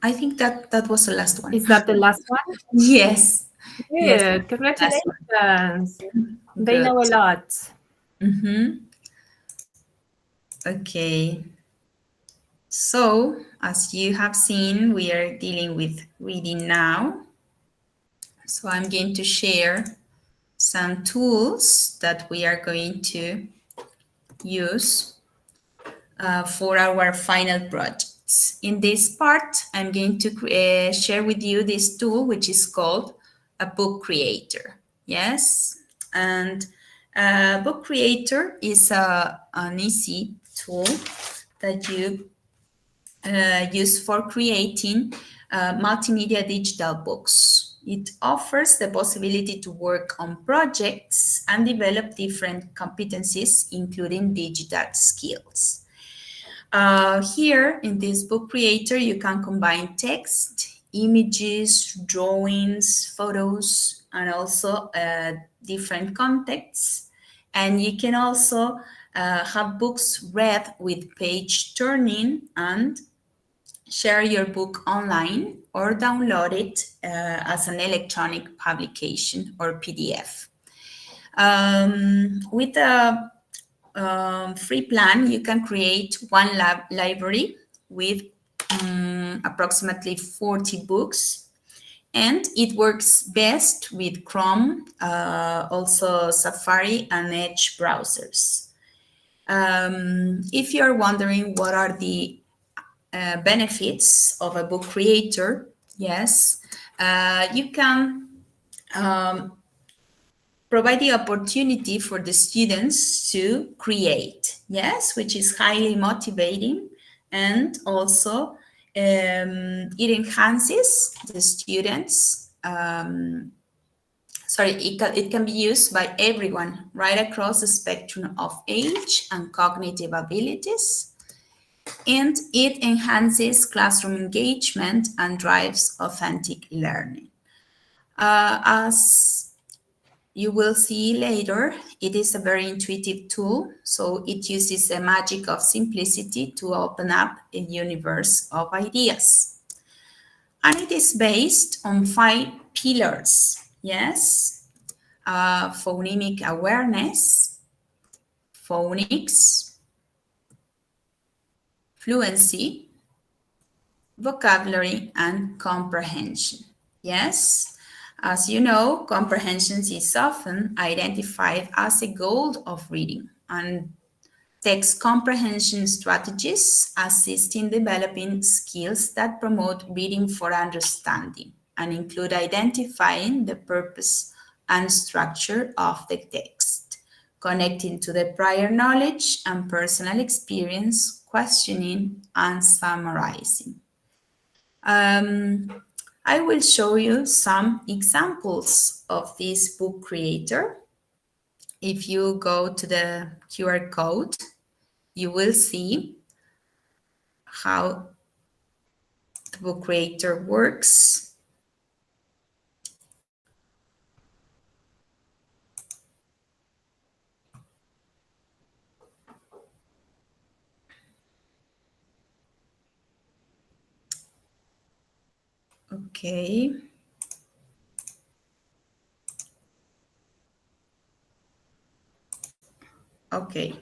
I think that was the last one. Is that the last one? Yes. Yes. Good. Congratulations. They Good. know a lot. Okay. So, as you have seen, we are dealing with reading now. So I'm going to share some tools that we are going to use for our final projects. In this part, I'm going to share with you this tool, which is called a book creator. Yes, and book creator is an easy tool that you use for creating multimedia digital books. It offers the possibility to work on projects and develop different competencies, including digital skills. Here in this book creator, you can combine text, images, drawings, photos, and also different contexts. And you can also have books read with page turning and share your book online or download it as an electronic publication or PDF. With a free plan, you can create one library with approximately 40 books, and it works best with Chrome, also Safari and Edge browsers. If you're wondering what are the benefits of a book creator, yes, you can provide the opportunity for the students to create, yes, which is highly motivating, and also it enhances the students. It can be used by everyone right across the spectrum of age and cognitive abilities, and it enhances classroom engagement and drives authentic learning. As you will see later, it is a very intuitive tool, so it uses the magic of simplicity to open up a universe of ideas. And it is based on 5 pillars, yes? Phonemic awareness, phonics, fluency, vocabulary, and comprehension, yes? As you know, comprehension is often identified as a goal of reading, and text comprehension strategies assist in developing skills that promote reading for understanding and include identifying the purpose and structure of the text, connecting to the prior knowledge and personal experience, questioning, and summarizing. I will show you some examples of this book creator. If you go to the QR code, you will see how the book creator works. Okay. Okay.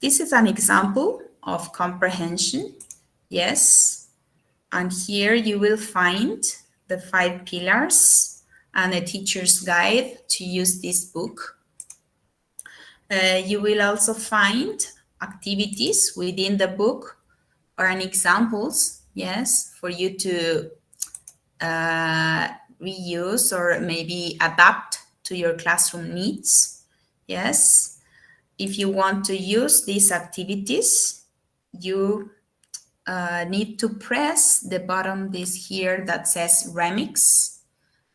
This is an example of comprehension. Yes. And here you will find the 5 pillars and a teacher's guide to use this book. You will also find activities within the book or an examples, yes, for you to reuse or maybe adapt to your classroom needs. Yes, if you want to use these activities, you need to press the button this here that says Remix,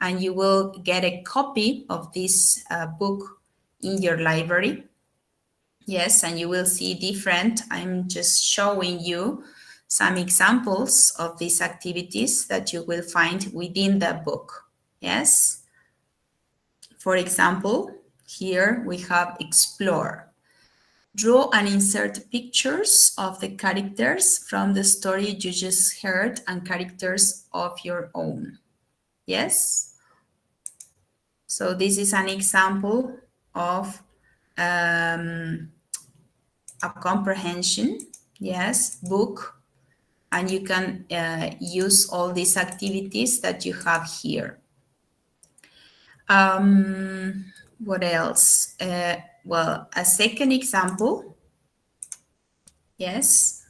and you will get a copy of this book in your library. Yes, and you will see different. I'm just showing you some examples of these activities that you will find within the book. Yes. For example, here we have Explore. Draw and insert pictures of the characters from the story you just heard and characters of your own. Yes. So this is an example of a comprehension, yes, book, and you can use all these activities that you have here. What else? Well, a second example, yes,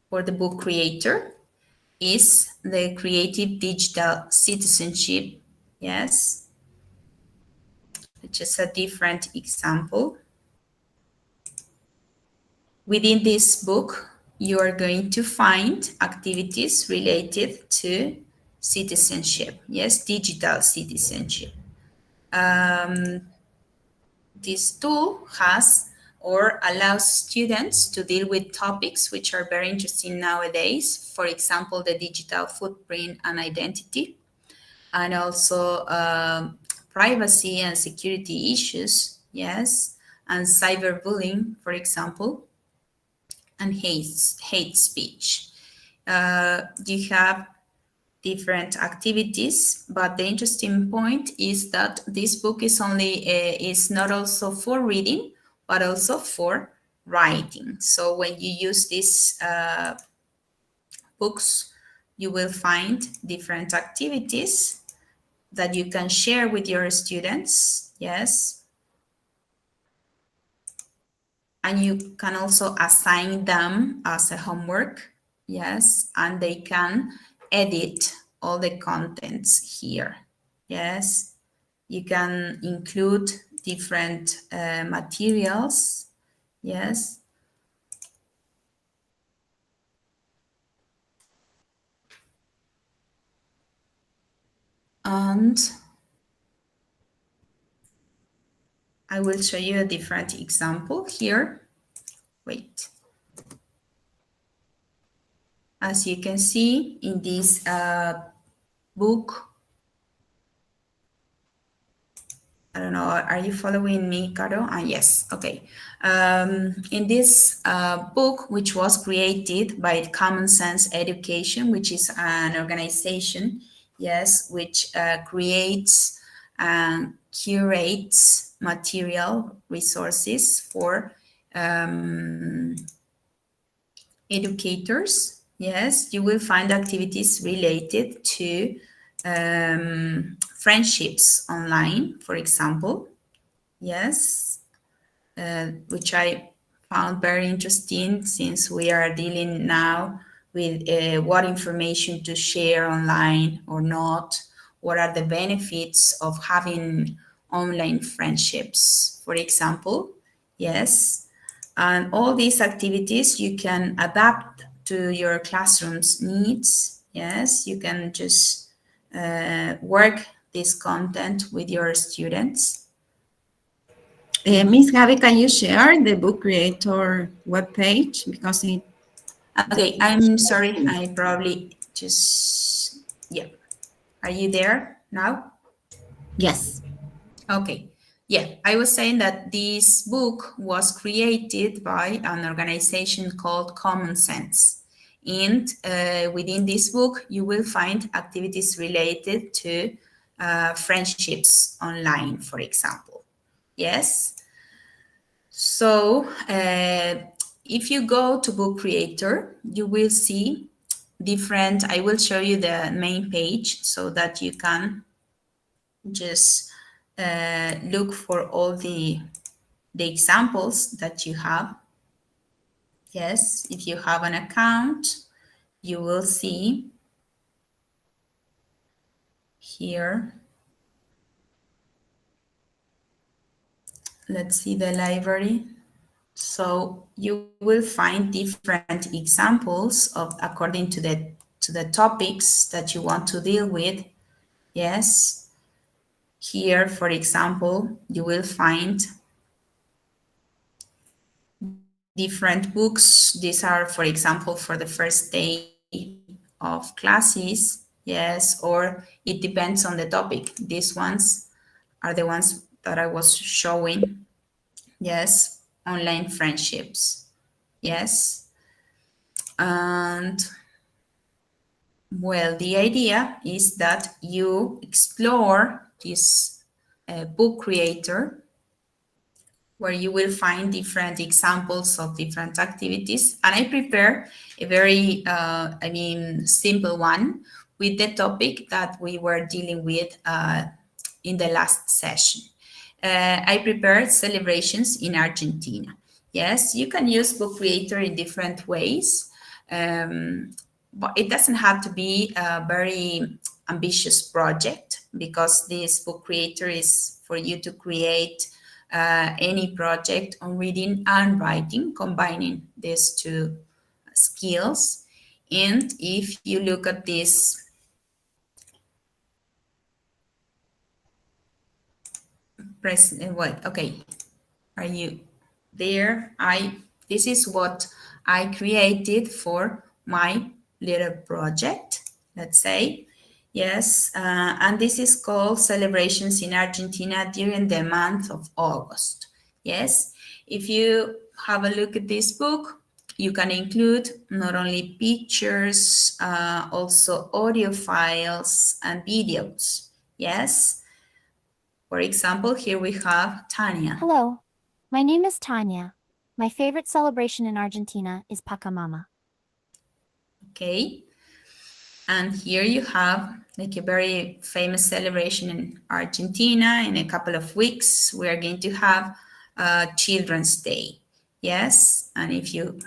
for the book creator is the creative digital citizenship, yes, which is a different example. Within this book, you are going to find activities related to citizenship, yes, digital citizenship. This tool has or allows students to deal with topics which are very interesting nowadays. For example, the digital footprint and identity, and also privacy and security issues, yes, and cyberbullying, for example, and hate speech. You have different activities, but the interesting point is that this book is not also for reading, but also for writing. So when you use this books, you will find different activities that you can share with your students, yes. And you can also assign them as a homework, yes, and they can edit all the contents here, yes. You can include different materials, yes. And I will show you a different example here. Wait. As you can see in this book, I don't know, are you following me, Caro? Yes, okay. In this book, which was created by Common Sense Education, which is an organization, yes, which creates and curates material resources for educators, yes, you will find activities related to friendships online, for example, yes, which I found very interesting since we are dealing now with what information to share online or not, what are the benefits of having online friendships, for example, yes. And all these activities you can adapt to your classroom's needs. Yes, you can just work this content with your students. Miss Gaby, can you share the book creator webpage? Because it. Okay, I'm sorry. I probably just, yeah. Are you there now? Yes. Okay. Yeah, I was saying that this book was created by an organization called Common Sense. And within this book, you will find activities related to friendships online, for example. Yes. So if you go to Book Creator, you will see different, I will show you the main page so that you can just look for all the examples that you have. Yes, if you have an account, you will see here. Let's see the library. So you will find different examples of according to the topics that you want to deal with. Yes. Here, for example, you will find different books. These are, for example, for the first day of classes, yes, or it depends on the topic. These ones are the ones that I was showing, yes, online friendships, yes. And well, the idea is that you explore this book creator where you will find different examples of different activities. And I prepare a very, simple one with the topic that we were dealing with in the last session. I prepared celebrations in Argentina. Yes, you can use Book Creator in different ways, but it doesn't have to be a very ambitious project because this Book Creator is for you to create any project on reading and writing, combining these two skills. And if you look at this okay, are you there? This is what I created for my little project, let's say. Yes, and this is called Celebrations in Argentina during the month of August. Yes, if you have a look at this book, you can include not only pictures, also audio files and videos. Yes, for example, here we have Tanya. Hello, my name is Tanya. My favorite celebration in Argentina is Pachamama. Okay, And here you have like a very famous celebration in Argentina. In a couple of weeks, we are going to have Children's Day. Yes, and if you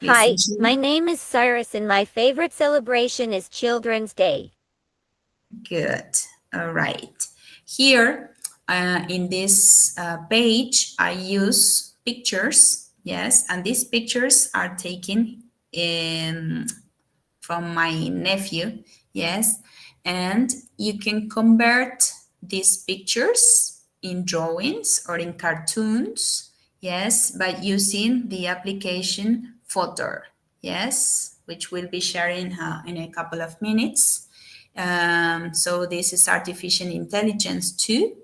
listen Hi, to my name is Cyrus and my favorite celebration is Children's Day. good. All right. Here in this page, I use pictures. Yes, and these pictures are taken from my nephew. Yes, and you can convert these pictures in drawings or in cartoons. Yes, by using the application Photo. Yes, which we'll be sharing in a couple of minutes. So this is artificial intelligence too.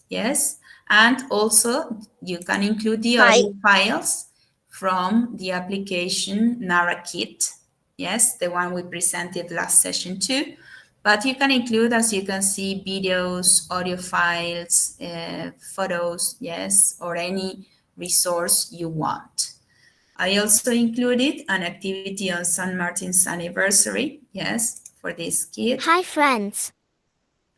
Yes, and also you can include the Hi. audio files from the application NaraKit. Yes, the one we presented last session too. But you can include, as you can see, videos, audio files, photos, yes, or any resource you want. I also included an activity on San Martin's anniversary, yes, for this kid. Hi friends.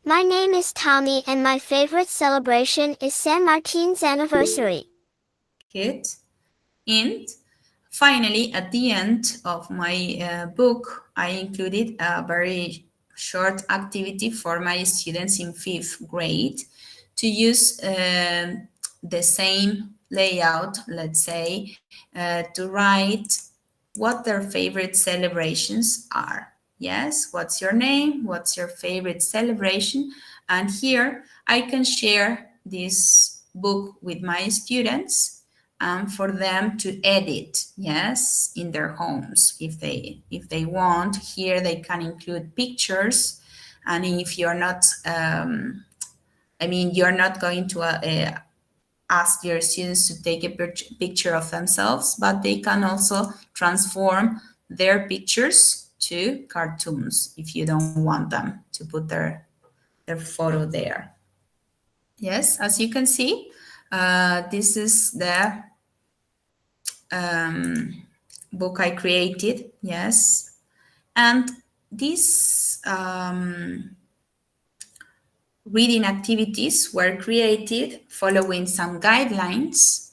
My name is Tommy and my favorite celebration is San Martin's anniversary. Kid. And finally, at the end of my book, I included a very short activity for my students in 5th grade to use the same layout, let's say, to write what their favorite celebrations are. Yes, what's your name? What's your favorite celebration? And here I can share this book with my students for them to edit, yes, in their homes if they want. Here they can include pictures, and if you're not, you're not going to ask your students to take a picture of themselves, but they can also transform their pictures to cartoons if you don't want them to put their photo there. Yes, as you can see, this is the book I created, yes. And these reading activities were created following some guidelines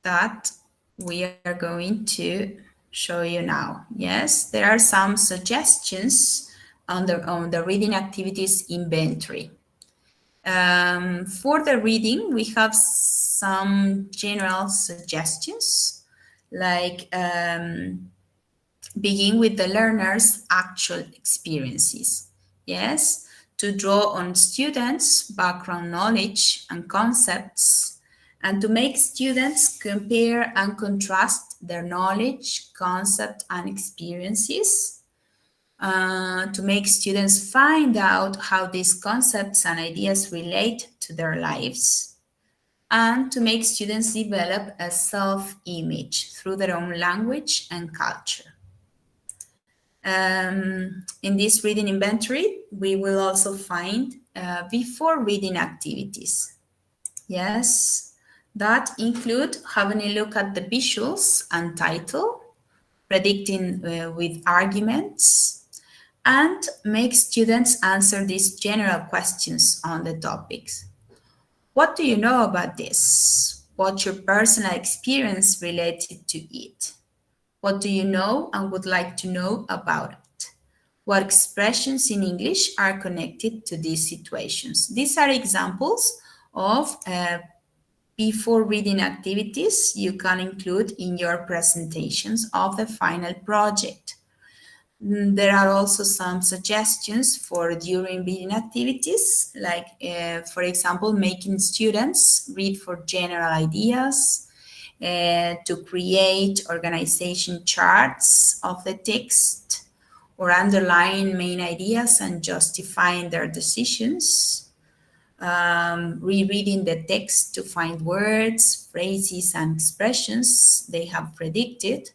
that we are going to show you now. Yes, there are some suggestions on the reading activities inventory. For the reading, we have some general suggestions, like begin with the learner's actual experiences. Yes, to draw on students' background knowledge and concepts, and to make students compare and contrast their knowledge, concept, and experiences. To make students find out how these concepts and ideas relate to their lives, and to make students develop a self-image through their own language and culture. In this reading inventory, we will also find before reading activities. Yes, that include having a look at the visuals and title, predicting with arguments, and make students answer these general questions on the topics. What do you know about this? What's your personal experience related to it? What do you know and would like to know about it? What expressions in English are connected to these situations? These are examples of before reading activities you can include in your presentations of the final project. There are also some suggestions for during reading activities, like, for example, making students read for general ideas, to create organization charts of the text, or underline main ideas and justifying their decisions, rereading the text to find words, phrases, and expressions they have predicted,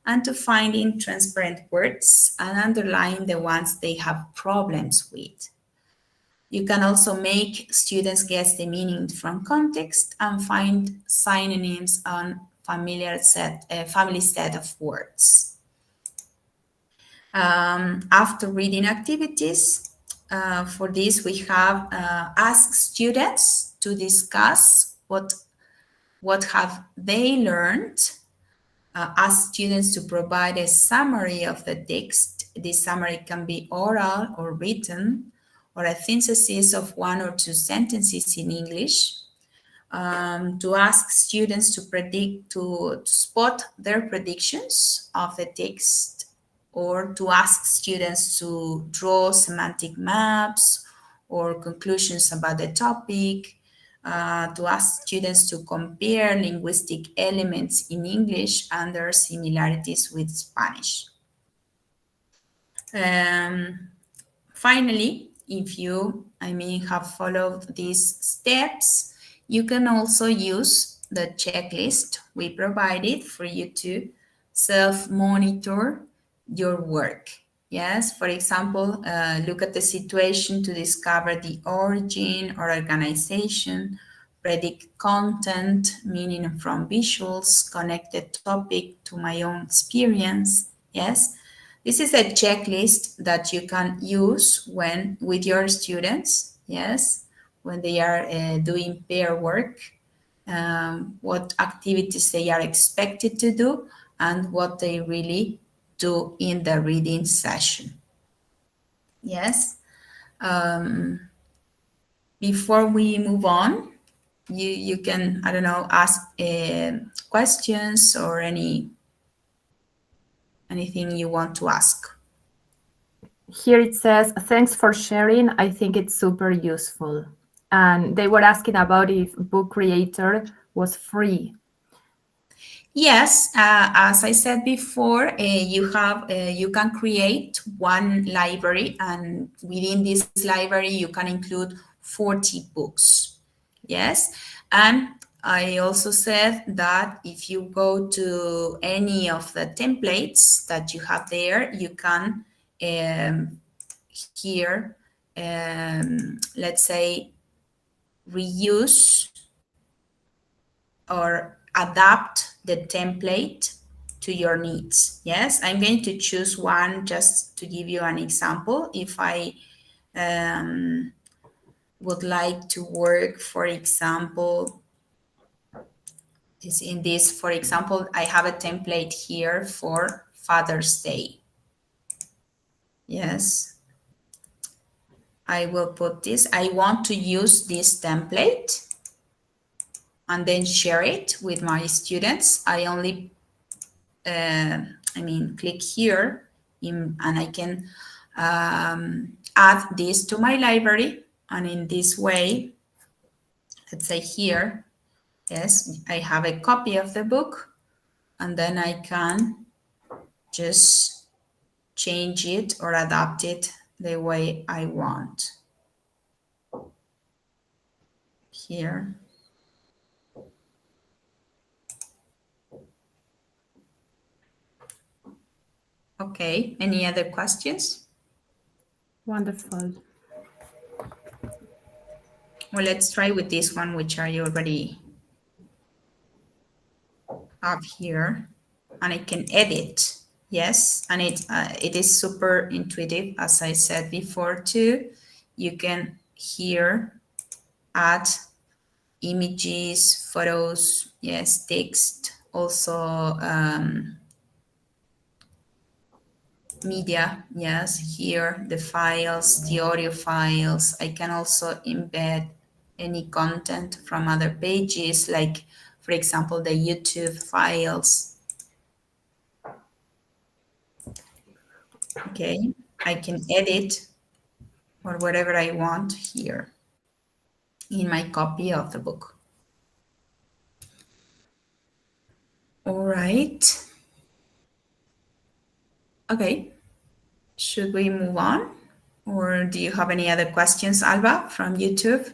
and to finding transparent words and underline the ones they have problems with. You can also make students guess the meaning from context and find synonyms on family set of words. After reading activities, for this we have asked students to discuss what have they learned. Ask students to provide a summary of the text. This summary can be oral or written, or a synthesis of 1 or 2 sentences in English. To ask students to spot their predictions of the text, or to ask students to draw semantic maps or conclusions about the topic, to ask students to compare linguistic elements in English and their similarities with Spanish. Finally, if you, have followed these steps, you can also use the checklist we provided for you to self-monitor your work. Yes, for example, look at the situation to discover the origin or organization, predict content, meaning from visuals, connect the topic to my own experience. Yes, this is a checklist that you can use when with your students. Yes, when they are doing pair work, what activities they are expected to do and what they really do in the reading session. Yes. Before we move on, you can, I don't know, ask questions or anything you want to ask. Here it says, thanks for sharing. I think it's super useful. And they were asking about if Book Creator was free. Yes, as I said before, you can create one library, and within this library you can include 40 books. Yes, and I also said that if you go to any of the templates that you have there, you can here, let's say, reuse or adapt the template to your needs. Yes, I'm going to choose one just to give you an example. If I would like to work, for example, for example, I have a template here for Father's Day. Yes, I will put this. I want to use this template and then share it with my students. I only click here and I can add this to my library. And in this way, let's say here, yes, I have a copy of the book, and then I can just change it or adapt it the way I want. Here. Okay, any other questions? Wonderful. Well, let's try with this one, which I already have here, and I can edit. Yes, and it is super intuitive, as I said before too. You can here add images, photos, yes, text, also media, yes, here the files, the audio files. I can also embed any content from other pages, like, for example, the YouTube files. Okay, I can edit or whatever I want here in my copy of the book. All right. Okay, should we move on? Or do you have any other questions, Alba, from YouTube?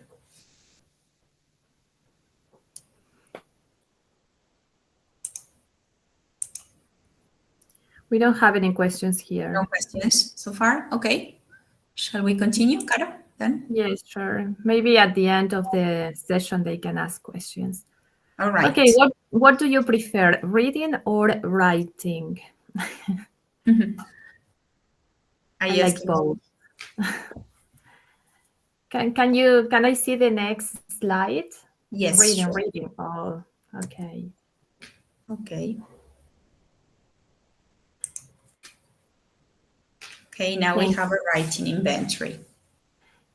We don't have any questions here. No questions so far? Okay. Shall we continue, Caro, then? Yes, sure. Maybe at the end of the session they can ask questions. All right. Okay, what do you prefer, reading or writing? I like both. Can I see the next slide? Yes, sure. Reading. Oh, okay. Okay. Okay, now we have a writing inventory.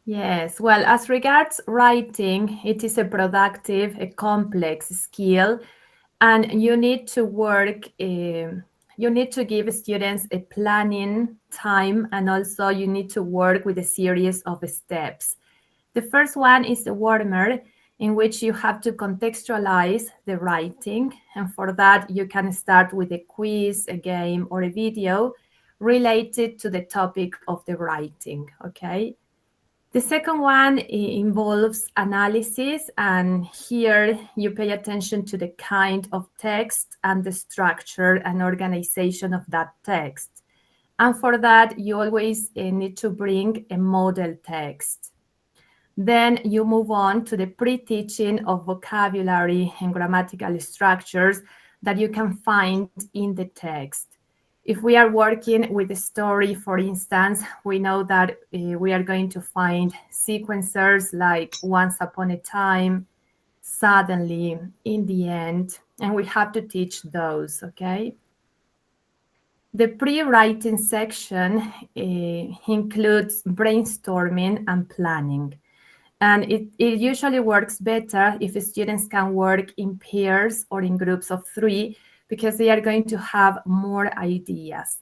Yes, well, as regards writing, it is a productive, a complex skill, and you need to you need to give students a planning time, and also you need to work with a series of steps. The first one is the warmer, in which you have to contextualize the writing, and for that you can start with a quiz, a game, or a video related to the topic of the writing, okay? The second one involves analysis, and here you pay attention to the kind of text and the structure and organization of that text. And for that, you always need to bring a model text. Then you move on to the pre-teaching of vocabulary and grammatical structures that you can find in the text. If we are working with a story, for instance, we know that we are going to find sequencers like once upon a time, suddenly, in the end, and we have to teach those, okay? The pre-writing section includes brainstorming and planning. And it usually works better if students can work in pairs or in groups of 3 because they are going to have more ideas.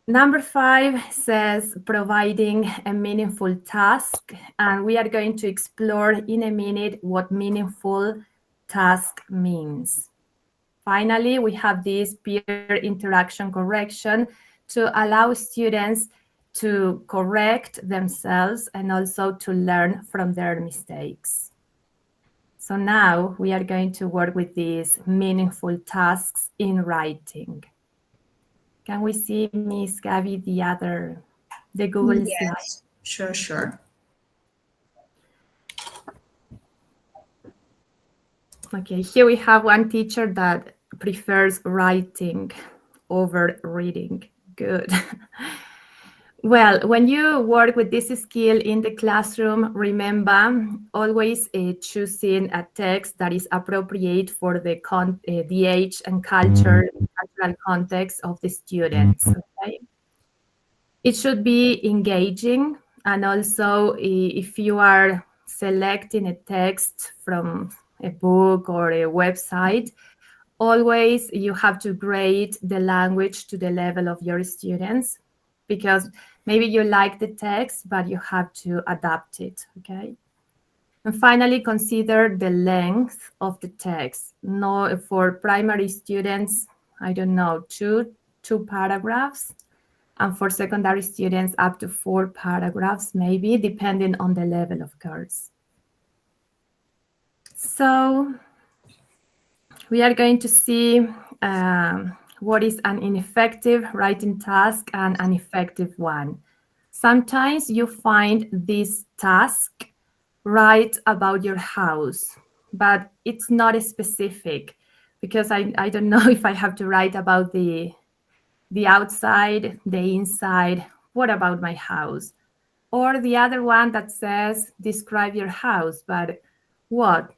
Number 5 says providing a meaningful task, and we are going to explore in a minute what meaningful task means. Finally, we have this peer interaction correction to allow students to correct themselves and also to learn from their mistakes. So now we are going to work with these meaningful tasks in writing. Can we see, Miss Gabby, the Google slide? Yes, sure. Okay, here we have one teacher that prefers writing over reading. Good. Well, when you work with this skill in the classroom, remember always choosing a text that is appropriate for the age and cultural context of the students. Okay? It should be engaging, and also if you are selecting a text from a book or a website, always you have to grade the language to the level of your students, because maybe you like the text, but you have to adapt it, okay? And finally, consider the length of the text. No, for primary students, I don't know, two paragraphs. And for secondary students, up to 4 paragraphs, maybe, depending on the level, of course. So we are going to see what is an ineffective writing task and an effective one. Sometimes you find this task, write about your house, but it's not specific, because I don't know if I have to write about the outside, the inside. What about my house? Or the other one that says, describe your house, but what?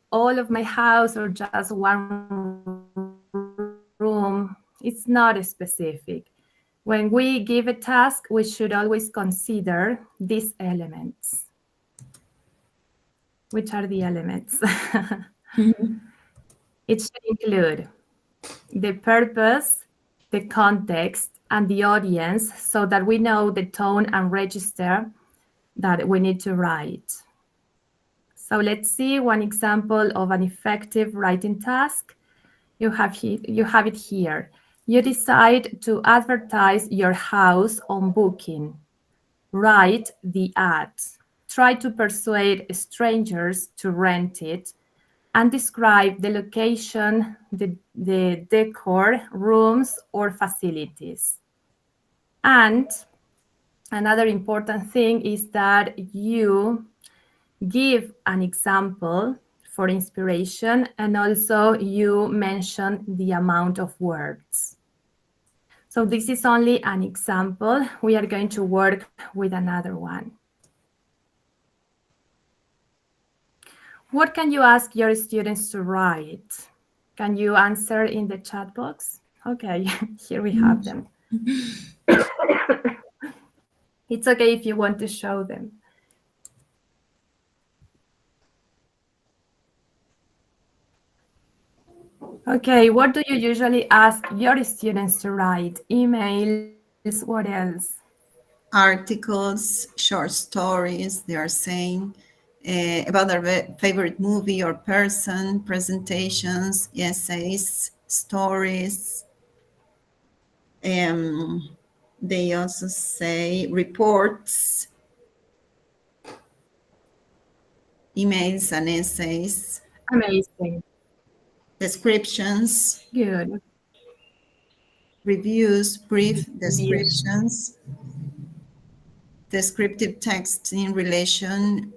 All of my house or just one room? It's not specific. When we give a task, we should always consider these elements. Which are the elements? It should include the purpose, the context, and the audience, so that we know the tone and register that we need to write. So let's see one example of an effective writing task. You have it here. You decide to advertise your house on Booking. Write the ad. Try to persuade strangers to rent it, and describe the location, the decor, rooms, or facilities. And another important thing is that you give an example for inspiration, and also you mention the amount of words. So this is only an example. We are going to work with another one. What can you ask your students to write? Can you answer in the chat box? Okay, here we have them. It's okay if you want to show them. Okay, what do you usually ask your students to write? Emails, what else? Articles, short stories, they are saying about their favorite movie or person, presentations, essays, stories. They also say reports, emails and essays, Amazing. descriptions, Good. reviews, brief Reviews. descriptions, descriptive text in relation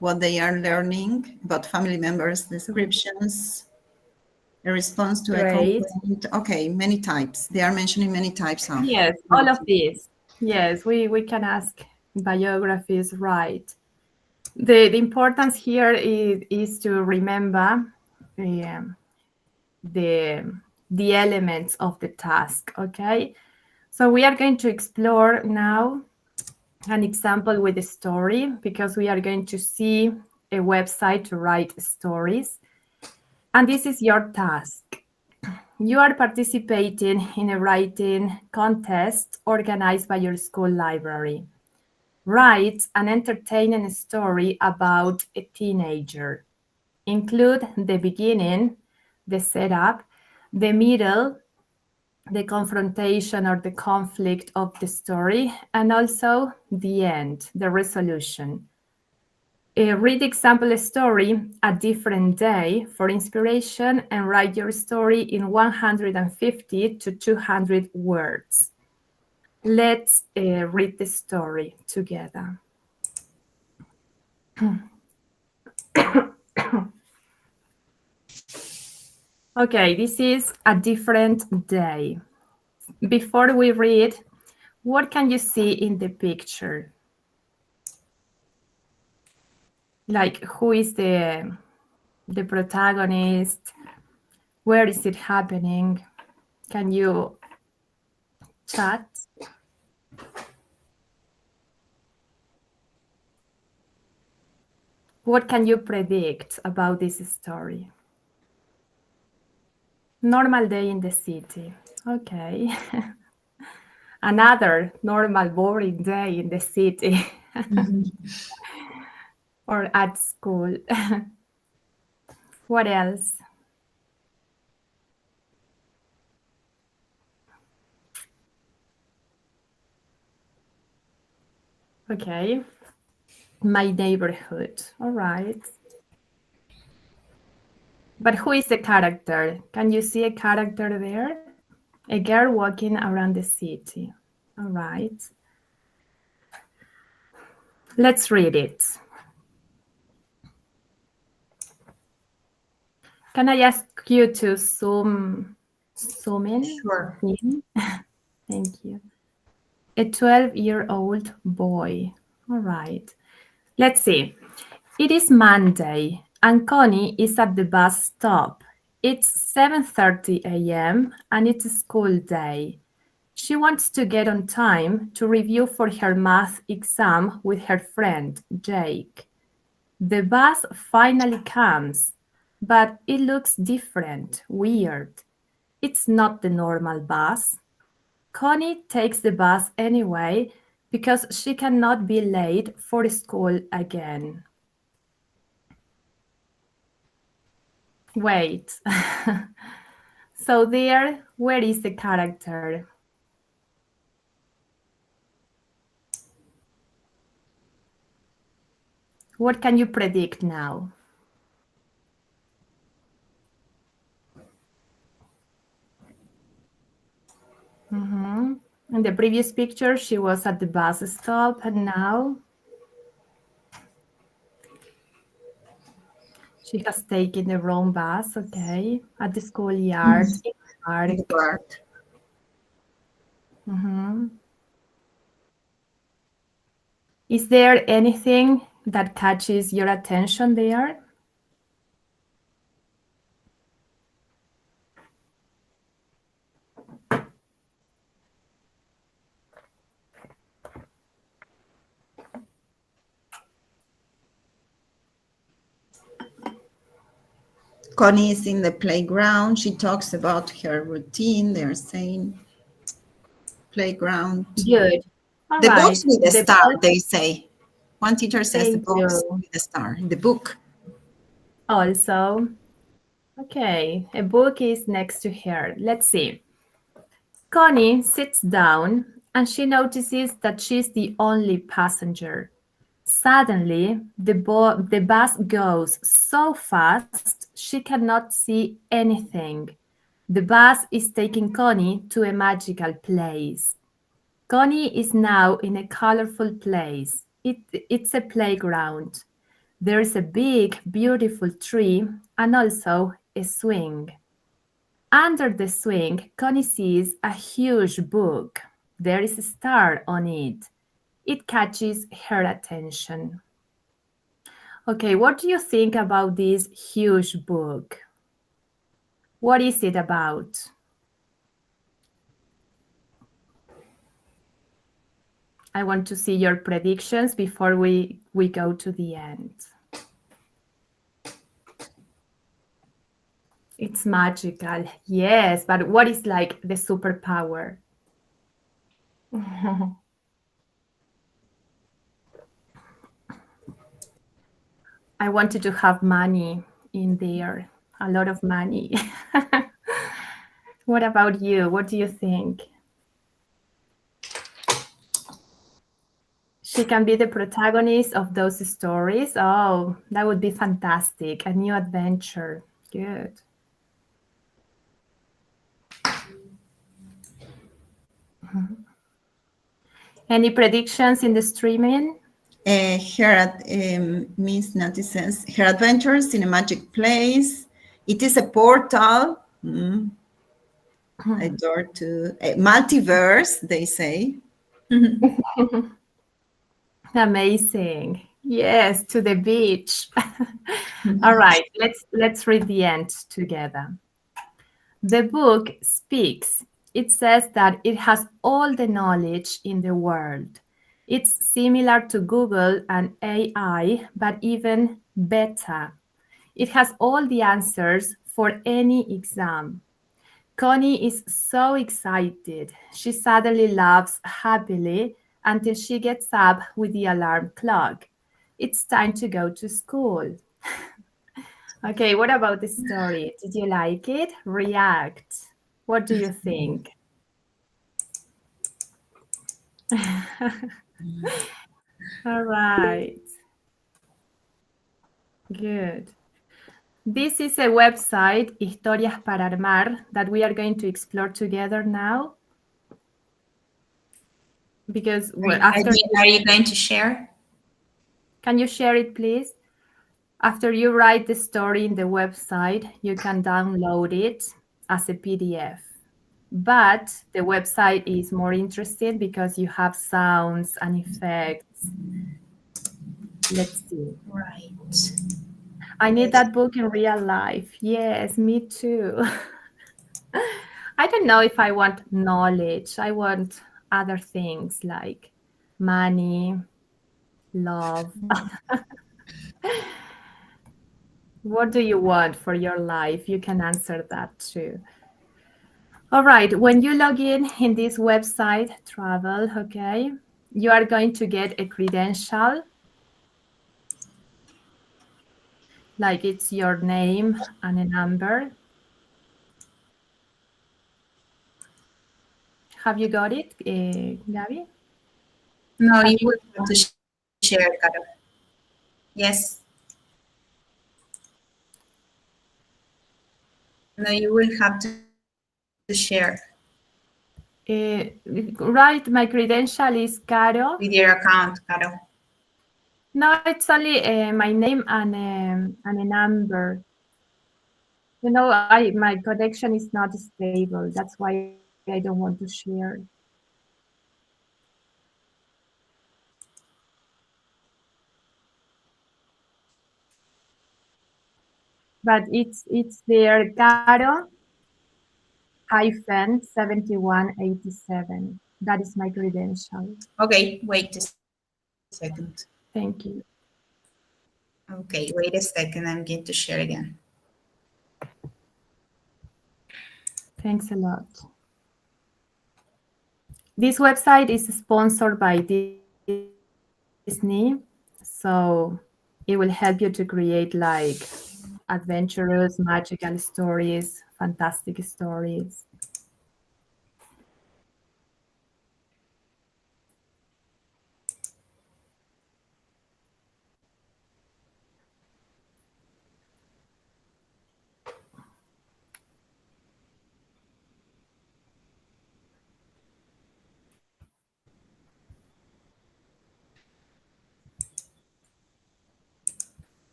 what they are learning about family members, descriptions, a response to a Great. complaint. Okay, many types. They are mentioning many types of Yes, all of these. Yes, we can ask biographies, right? The importance here is to remember um, the, the elements of the task, okay? So we are going to explore now an example with a story because we are going to see a website to write stories. And this is your task. You are participating in a writing contest organized by your school library. Write an entertaining story about a teenager. Include the beginning, the setup, the middle, the confrontation or the conflict of the story, and also the end, the resolution. Read example story a different day for inspiration and write your story in 150 to 200 words. Let's read the story together. Okay, this is a different day. Before we read, what can you see in the picture? Like who is the protagonist? Where is it happening? Can you chat? What can you predict about this story? Normal day in the city. Okay. Another normal boring day in the city or at school. What else? Okay. My neighborhood. All right. But who is the character? Can you see a character there? A girl walking around the city. All right. Let's read it. Can I ask you to zoom in? Sure. Thank you. A 12-year-old boy. All right. Let's see. It is Monday and Connie is at the bus stop. It's 7:30 a.m. and it's a school day. She wants to get on time to review for her math exam with her friend, Jake. The bus finally comes, but it looks different, weird. It's not the normal bus. Connie takes the bus anyway because she cannot be late for school again. Wait. So there, where is the character? What can you predict now? In the previous picture, she was at the bus stop, and now she has taken the wrong bus, okay, at the schoolyard, in the park. in the park. Mhm. Is there anything that catches your attention there? Connie is in the playground. She talks about her routine. They're saying playground. Good. All The box right. with the The star, book, they say. One teacher says the they box do. with the star, the book. Also, okay, a book is next to her. Let's see. Connie sits down and she notices that she's the only passenger. Suddenly, the bus goes so fast she cannot see anything. The bus is taking Connie to a magical place. Connie is now in a colorful place. It's a playground. There is a big, beautiful tree and also a swing. Under the swing, Connie sees a huge book. There is a star on it. It catches her attention. Okay, what do you think about this huge book? What is it about? I want to see your predictions before we go to the end. It's magical, yes, but what is like the superpower? I wanted to have money in there, a lot of money. What about you? What do you think? She can be the protagonist of those stories. Oh, that would be fantastic. A new adventure. Good. Any predictions in the streaming? Miss Nati says, her adventures in a magic place. It is a portal. A door to a multiverse, they say. Amazing. Yes, to the beach. All right, let's read the end together. The book speaks. It says that it has all the knowledge in the world. It's similar to Google and AI, but even better. It has all the answers for any exam. Connie is so excited. She suddenly laughs happily until she gets up with the alarm clock. It's time to go to school. Okay, what about the story? Did you like it? React. What do you think? All right. Good. This is a website, Historias para Armar, that we are going to explore together now. Because after Are you going to share? Can you share it, please? After you write the story in the website, you can download it as a PDF. But the website is more interesting because you have sounds and effects. Let's see. Right. I need that book in real life. Yes, me too. I don't know if I want knowledge. I want other things like money, love. What do you want for your life? You can answer that too. All right, when you log in this website, travel, okay, you are going to get a credential, like it's your name and a number. Have you got it, Gabby? No, Have you you? will have to share, Caro. Yes. No, you will have to share Right, my credential is Caro. with your account, Caro. No, it's only my name and a number. You know, my connection is not stable. That's why I don't want to share. but it's there, Caro hyphen 7187. That is my credential. Okay, wait a second. Thank you. Okay, wait a second. I'm going to share again. Thanks a lot. This website is sponsored by Disney, so it will help you to create like adventurous, magical stories, fantastic stories.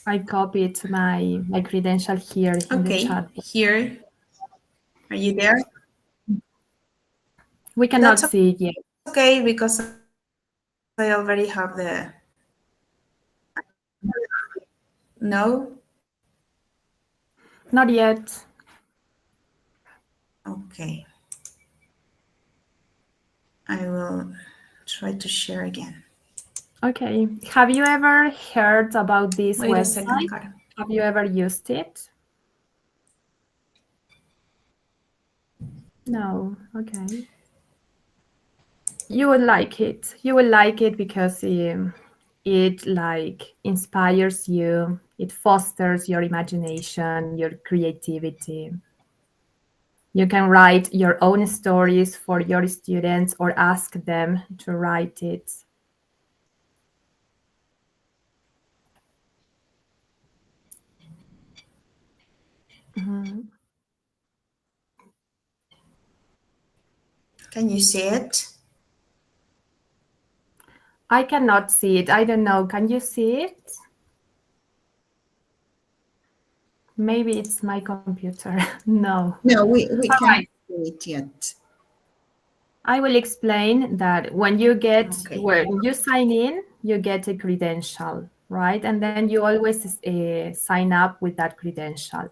I copied my credential here in the Okay, chat. here. Are you there? We cannot That's see it yet. okay because I already have the. No? Not yet. Okay. I will try to share again. Okay. Have you ever heard about this Wait a second, website? Caro. Have you ever used it? No. Okay. You would like it. You will like it because it like inspires you. It fosters your imagination, your creativity. You can write your own stories for your students or ask them to write it. Mhm. Can you see it? I cannot see it. I don't know. Can you see it? Maybe it's my computer. No. No, we All can't right. do it yet. I will explain that when you Okay. when you sign in, you get a credential, right? And then you always sign up with that credential.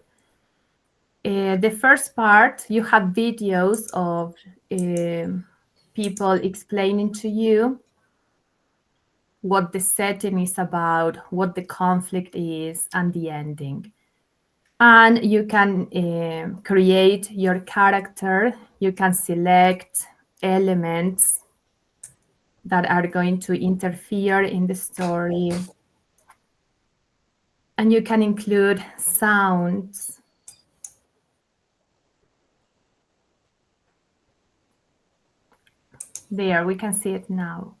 The first part, you have videos of people explaining to you what the setting is about, what the conflict is, and the ending. And you can create your character. You can select elements that are going to interfere in the story. And you can include sounds. There, we can see it now.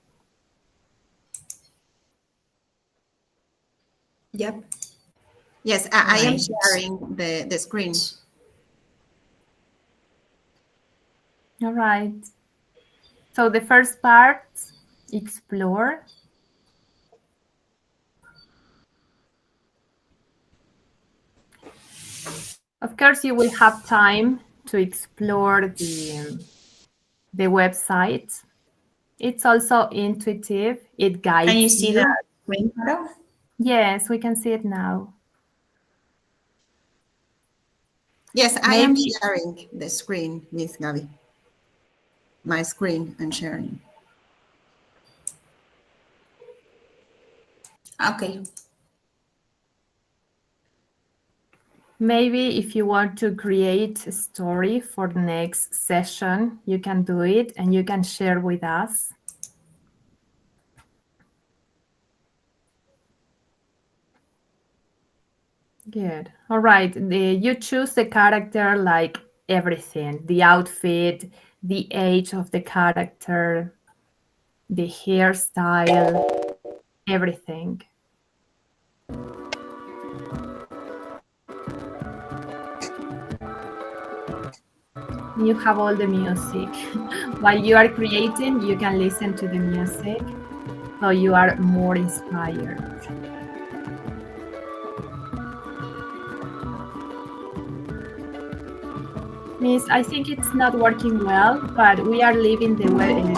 Yep. Yes, I am Right. sharing the screen. All right. So the first part, explore. Of course, you will have time to explore the website. It's also intuitive. It Can you guides see the you. screen, Caro? Yes, we can see it now. Yes, I am Maybe sharing the screen, Miss Gabi. My screen and sharing. Okay. Maybe if you want to create a story for the next session, you can do it and you can share with us. Good. All right. You choose the character like everything, the outfit, the age of the character, the hairstyle, everything. You have all the music. While you are creating, you can listen to the music, so you are more inspired. Miss, I think it's not working well, but we are leaving the link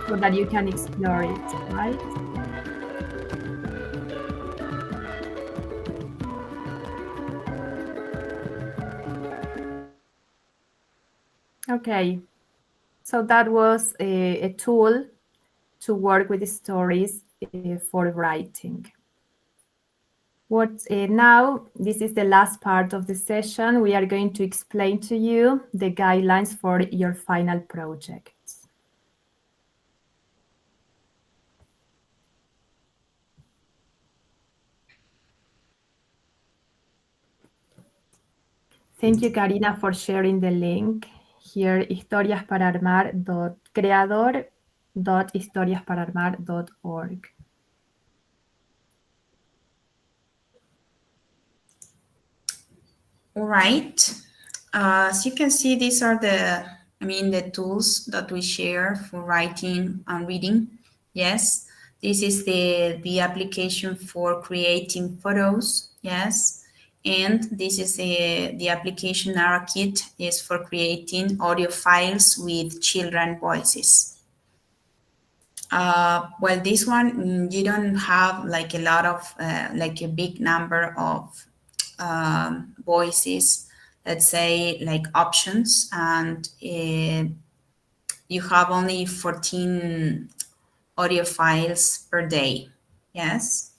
so that you can explore it, right? Okay, so that was a tool to work with stories for writing. Now, this is the last part of the session. We are going to explain to you the guidelines for your final projects. Thank you, Karina, for sharing the link here, creador.historiasparaarmar.org. All right. As you can see, these are the tools that we share for writing and reading. Yes, this is the application for creating photos. Yes, and this is the application AraKit is for creating audio files with children voices. Well, this one, you don't have like a lot of, like a big number of voices, let's say like options, and you have only 14 audio files per day. Yes.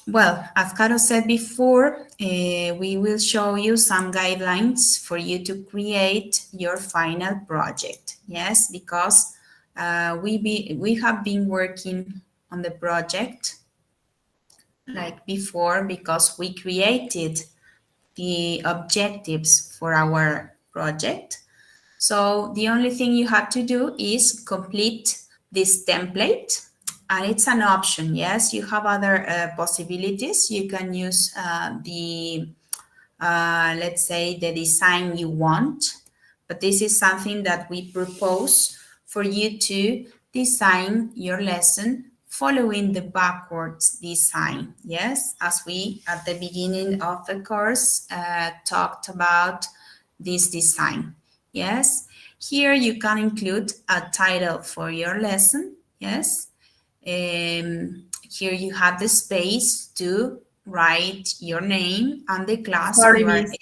Well, as Caro said before, we will show you some guidelines for you to create your final project. Yes, because we have been working on the project like before, because we created the objectives for our project. So the only thing you have to do is complete this template, and it's an option. Yes, you have other possibilities. You can use let's say the design you want, but this is something that we propose for you to design your lesson following the backwards design. Yes, as we at the beginning of the course talked about this design. Yes, here you can include a title for your lesson. Yes, here you have the space to write your name and the class Sorry, you are. Miss.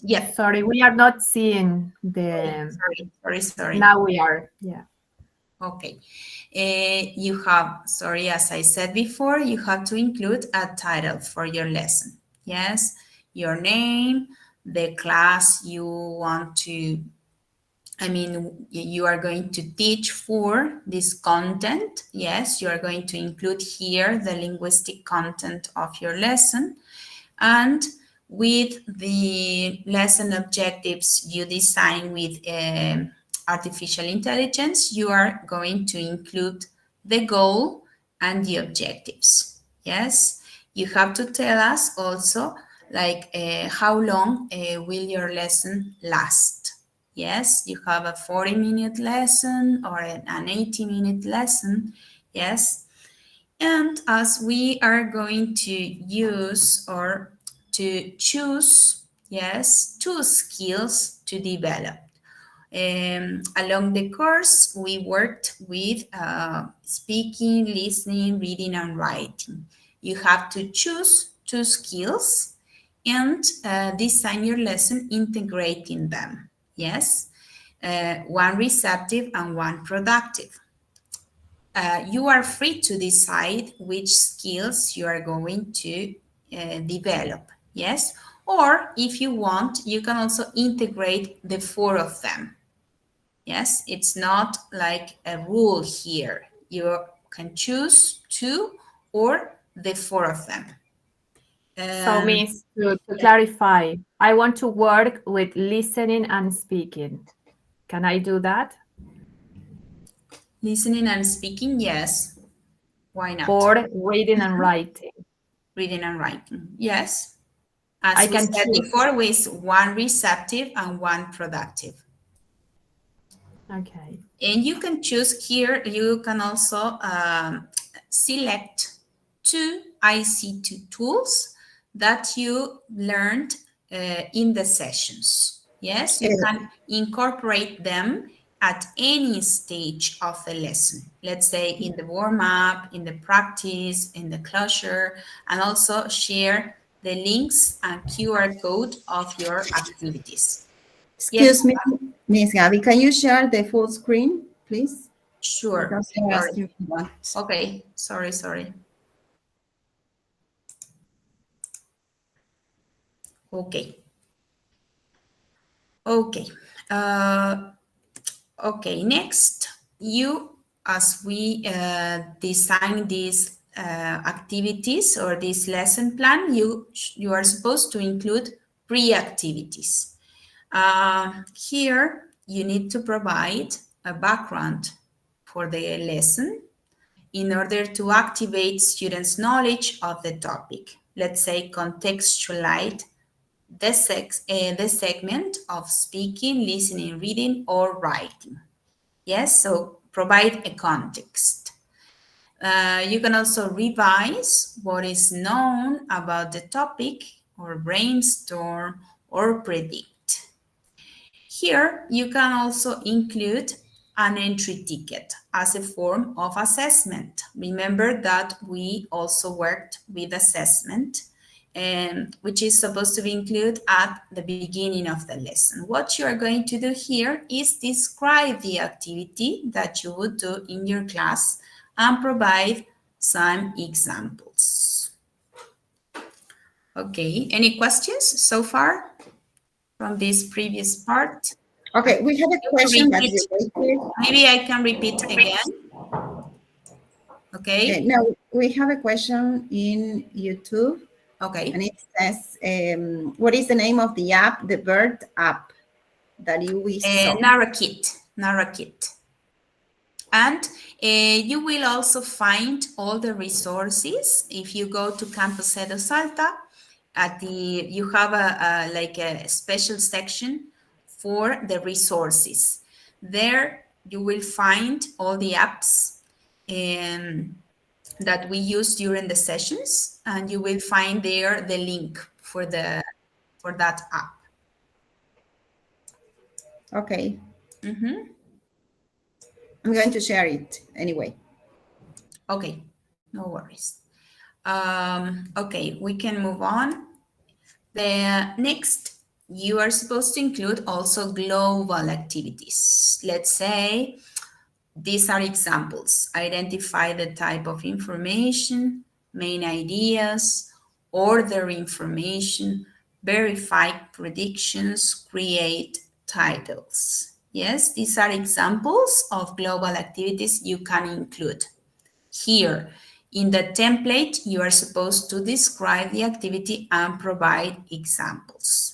Yeah. Sorry, we are not seeing the. Sorry. Now we are. Yeah. Okay. You have, sorry, as I said before, you have to include a title for your lesson. Yes, your name, the class you want to, you are going to teach for this content. Yes, you are going to include here the linguistic content of your lesson. And with the lesson objectives you design with artificial intelligence, you are going to include the goal and the objectives. Yes, you have to tell us also like how long will your lesson last. Yes, you have a 40-minute lesson or an 80-minute lesson. Yes, and as we are going to use or to choose, yes, 2 skills to develop. Along the course, we worked with speaking, listening, reading, and writing. You have to choose 2 skills and design your lesson integrating them. Yes, one receptive and one productive. You are free to decide which skills you are going to develop. Yes, or if you want, you can also integrate the 4 of them. Yes, it's not like a rule here. You can choose 2 or the 4 of them. So, Miss, to clarify, I want to work with listening and speaking. Can I do that? Listening and speaking, yes. Why not? Or reading and writing? Reading and writing, yes. As I we can said choose. before, with one receptive and one productive. Okay. And you can choose here, you can also select 2 ICT tools that you learned in the sessions. Yes, you can incorporate them at any stage of the lesson. Let's say in the warm-up, in the practice, in the closure, and also share the links and QR code of your activities. Yes, Excuse me, Miss Gabby, can you share the full screen, please? sure. Because they're Sorry. asking for that. Okay, sorry. Okay. Okay. Okay, next, as we design these activities or this lesson plan, you are supposed to include pre-activities. Here, you need to provide a background for the lesson in order to activate students' knowledge of the topic. Let's say contextualize the segment of speaking, listening, reading, or writing. Yes, so provide a context. You can also revise what is known about the topic or brainstorm or predict. Here, you can also include an entry ticket as a form of assessment. Remember that we also worked with assessment, which is supposed to be included at the beginning of the lesson. What you are going to do here is describe the activity that you would do in your class and provide some examples. Okay, any questions so far from this previous part? Okay, we have a question that you raised. Maybe I can repeat again. Okay. Now, we have a question in YouTube. Okay. And it says, what is the name of the app, the bird app that we saw? NaraKit. And you will also find all the resources. If you go to Campus Edu Salta, you have a special section for the resources. There you will find all the apps that we use during the sessions, and you will find there the link for that app. Okay. I'm going to share it anyway. Okay, no worries. Okay, we can move on. The next, you are supposed to include also global activities. Let's say these are examples. Identify the type of information, main ideas, order information, verify predictions, create titles. Yes, these are examples of global activities you can include. Here, in the template, you are supposed to describe the activity and provide examples.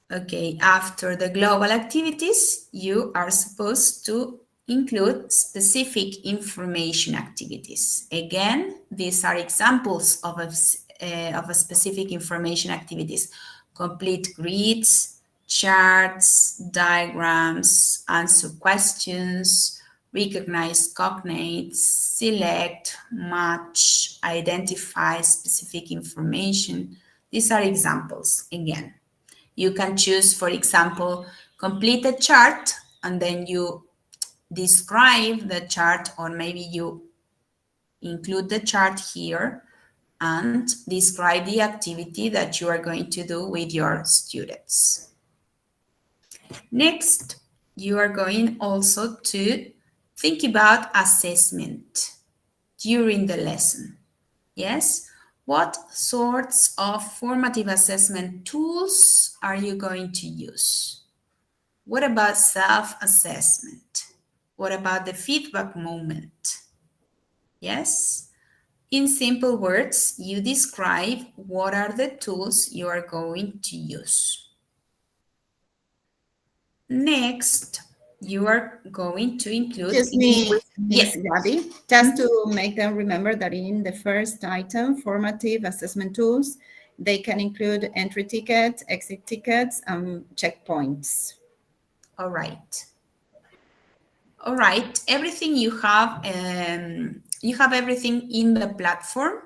Okay, after the global activities, you are supposed to include specific information activities. Again, these are examples of a specific information activities. Complete grids, charts, diagrams, answer questions, recognize cognates, select, match, identify specific information. These are examples again. You can choose, for example, complete a chart and then you describe the chart, or maybe you include the chart here and describe the activity that you are going to do with your students. Next, you are going also to think about assessment during the lesson. Yes? What sorts of formative assessment tools are you going to use? What about self-assessment? What about the feedback moment? Yes? In simple words, you describe what are the tools you are going to use. Next, you are going to include... Excuse me, Yes. Ms. Gabby, just to make them remember that in the first item, formative assessment tools, they can include entry tickets, exit tickets, and checkpoints. All right. All right. Everything you have everything in the platform,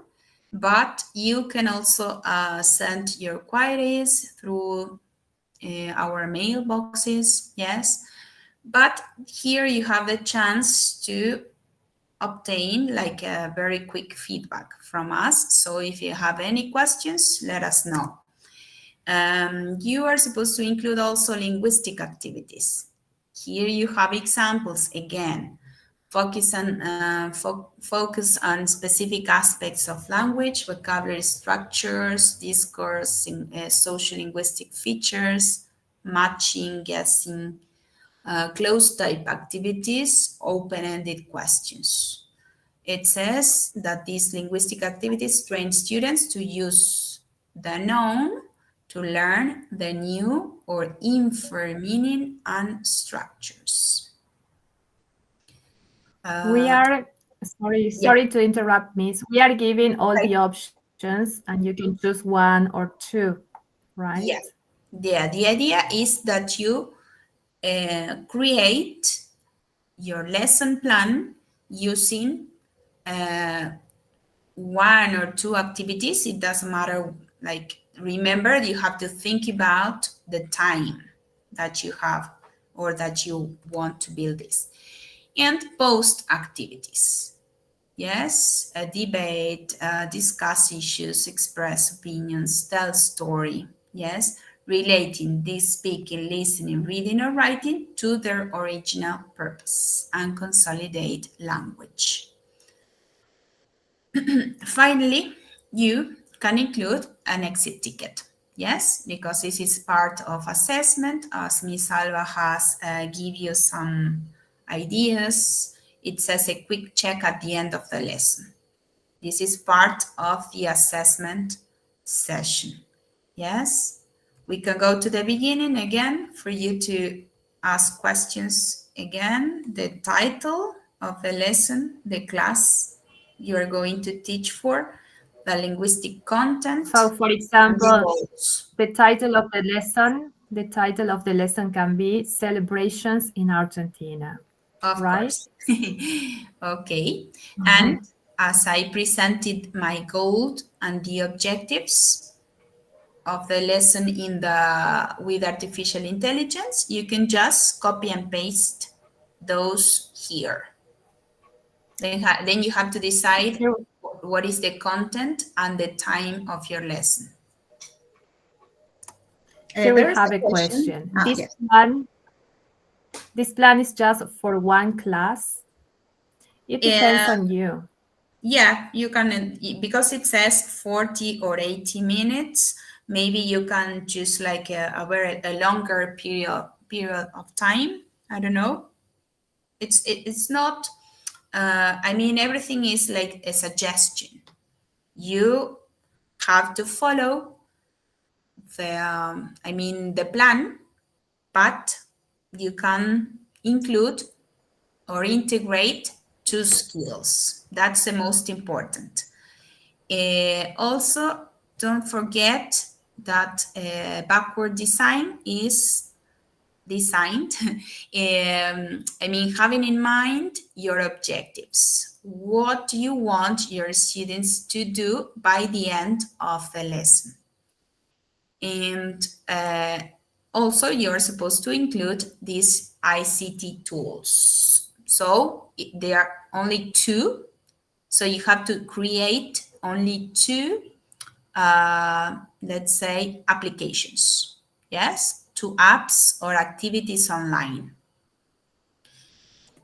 but you can also send your queries through our mailboxes, yes. But here you have the chance to obtain like a very quick feedback from us. So if you have any questions, let us know. You are supposed to include also linguistic activities. Here you have examples again. Focus on specific aspects of language, vocabulary structures, discourse, social linguistic features, matching, guessing, closed type activities, open-ended questions. It says that these linguistic activities train students to use the known to learn the new or infer meaning and structures. We are, Yeah, sorry to interrupt, Miss. We are giving all right. the options and you can choose one or two, right? Yeah. The idea is that you create your lesson plan using one or two activities. It doesn't matter. Like, remember, you have to think about the time that you have or that you want to build this. And post activities. Yes, a debate, discuss issues, express opinions, tell story. Yes, relating this speaking, listening, reading, or writing to their original purpose and consolidate language. Finally, you can include an exit ticket. Yes, because this is part of assessment, as Ms. Alba has give you some ideas. It says a quick check at the end of the lesson. This is part of the assessment session. Yes, we can go to the beginning again for you to ask questions again. The title of the lesson, the class you are going to teach for, the linguistic content, So, for and the example, goals. the title of the lesson can be Celebrations in Argentina, Of right? course. Okay. Mhm. And as I presented my goal and the objectives of the lesson in the with artificial intelligence, you can just copy and paste those here. Then you have to decide Here, what is the content and the time of your lesson. here we There is have a a question. question. Yes. This plan is just for one class. It depends Yeah, on you. yeah, you can, because it says 40 or 80 minutes, maybe you can choose like a longer period of time. I don't know. It's not, I mean, everything is like a suggestion. You have to follow the plan, but you can include or integrate two skills. That's the most important. Also, don't forget that backward design is designed. Having in mind your objectives. What do you want your students to do by the end of the lesson? And also, you're supposed to include these ICT tools. So there are only two. So you have to create only two, let's say, applications. Yes, two apps or activities online.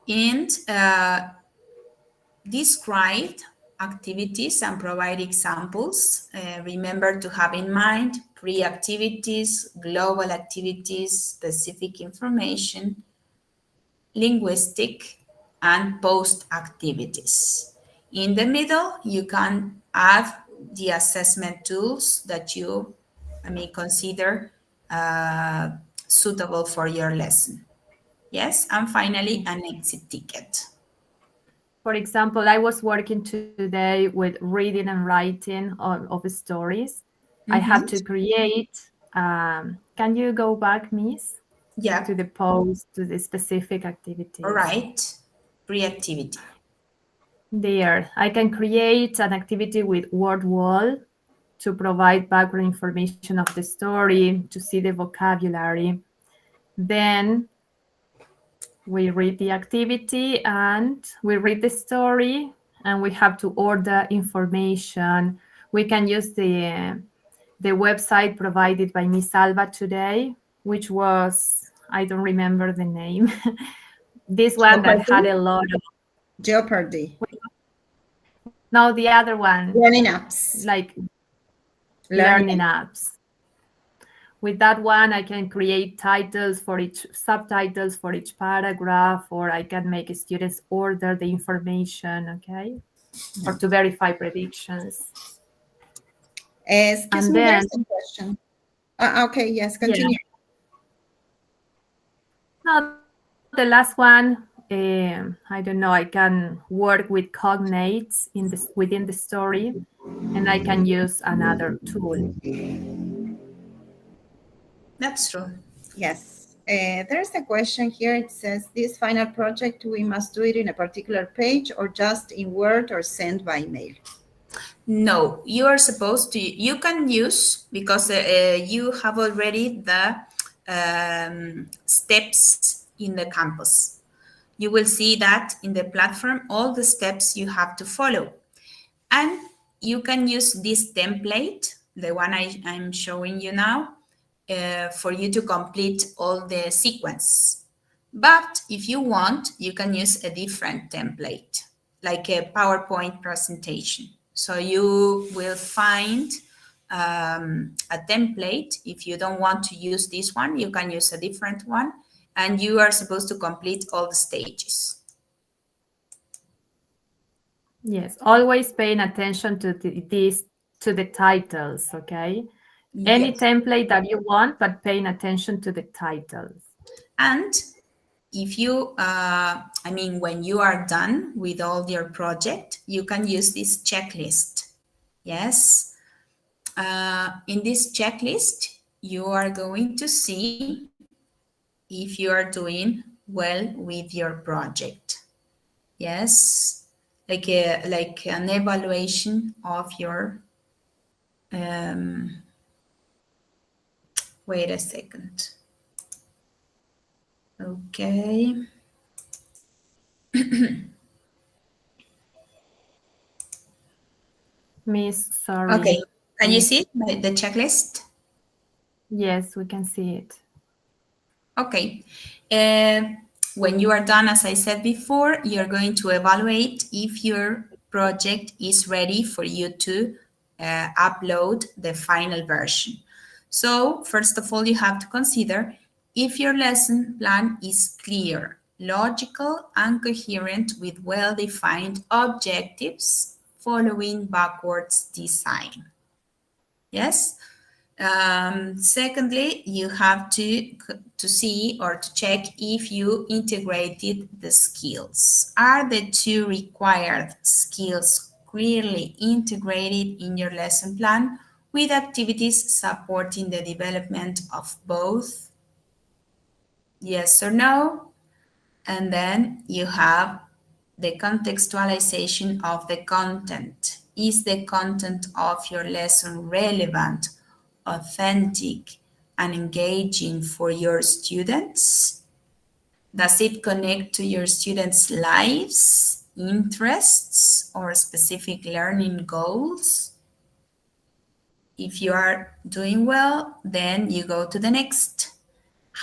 And describe activities and provide examples. Remember to have in mind pre-activities, global activities, specific information, linguistic, and post-activities. In the middle, you can add the assessment tools that you consider suitable for your lesson. Yes, and finally, an exit ticket. For example, I was working today with reading and writing of stories. I have Mhm. to create. Can you go back, Miss, Yeah, to the post, to the specific all activities? right. Pre-activity. There, I can create an activity with word wall. to provide background information of the story, to see the vocabulary. Then we read the activity and we read the story, and we have to order information. We can use the website provided by Miss Alba today, which was, I don't remember the name. This one that had a lot of Jeopardy. no, the other one, Learning apps. like learning apps. With that one, I can create titles for each, subtitles for each paragraph, or I can make students order the information, okay? Or to verify predictions. Excuse And me, then, there's a question. Okay, yes, continue. no, the last one, I don't know, I can work with cognates in this, within the story, and I can use another tool. That's true. Yes. There's a question here. It says, this final project, we must do it in a particular page or just in Word or send by email? No, you are supposed to, you can use, because you have already the steps in the campus. You will see that in the platform, all the steps you have to follow. And you can use this template, the one I'm showing you now, for you to complete all the sequence. But if you want, you can use a different template, like a PowerPoint presentation. So you will find a template. If you don't want to use this one, you can use a different one, and you are supposed to complete all the stages. Yes, always paying attention to the titles, okay? Any Yes. template that you want, but paying attention to the titles. And if you, when you are done with all your project, you can use this checklist. Yes. In this checklist, you are going to see if you are doing well with your project. Yes. Like an evaluation of your, wait a second. Okay. Miss, sorry. Okay. Can you see the checklist? Yes, we can see it. Okay. When you are done, as I said before, you're going to evaluate if your project is ready for you to upload the final version. So first of all, you have to consider if your lesson plan is clear, logical, and coherent with well-defined objectives following backwards design. Yes? Secondly, you have to see or to check if you integrated the skills. Are the two required skills clearly integrated in your lesson plan with activities supporting the development of both? Yes or no? And then you have the contextualization of the content. Is the content of your lesson relevant, authentic, and engaging for your students? Does it connect to your students' lives, interests, or specific learning goals? If you are doing well, then you go to the next.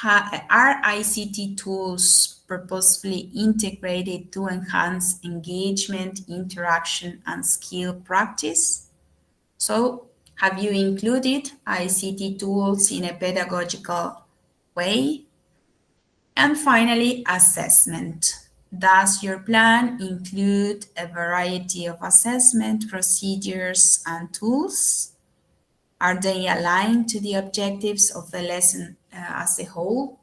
Are ICT tools purposefully integrated to enhance engagement, interaction, and skill practice? So, have you included ICT tools in a pedagogical way? And finally, assessment. Does your plan include a variety of assessment procedures and tools? Are they aligned to the objectives of the lesson as a whole?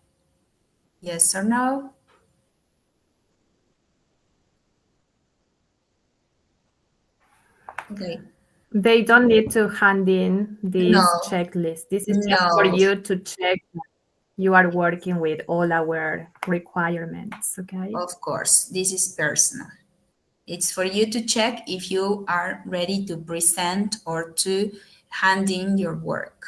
Yes or no? Okay. They don't need to hand in this No, checklist. This is just for no, you to check that you are working with all our requirements, okay? of course, this is personal. It's for you to check if you are ready to present or to handing your work?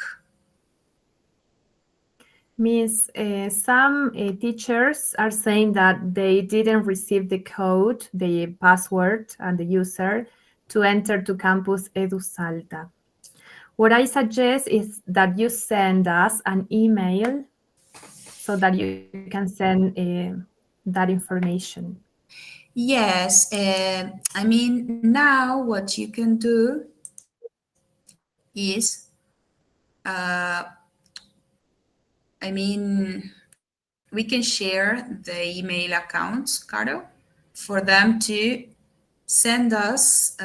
Means some teachers are saying that they didn't receive the code, the password, and the user to enter to Campus EduSalta. What I suggest is that you send us an email so that you can send that information. Yes, I mean, now what you can do is, uh, I mean, we can share the email accounts, Caro, for them to send us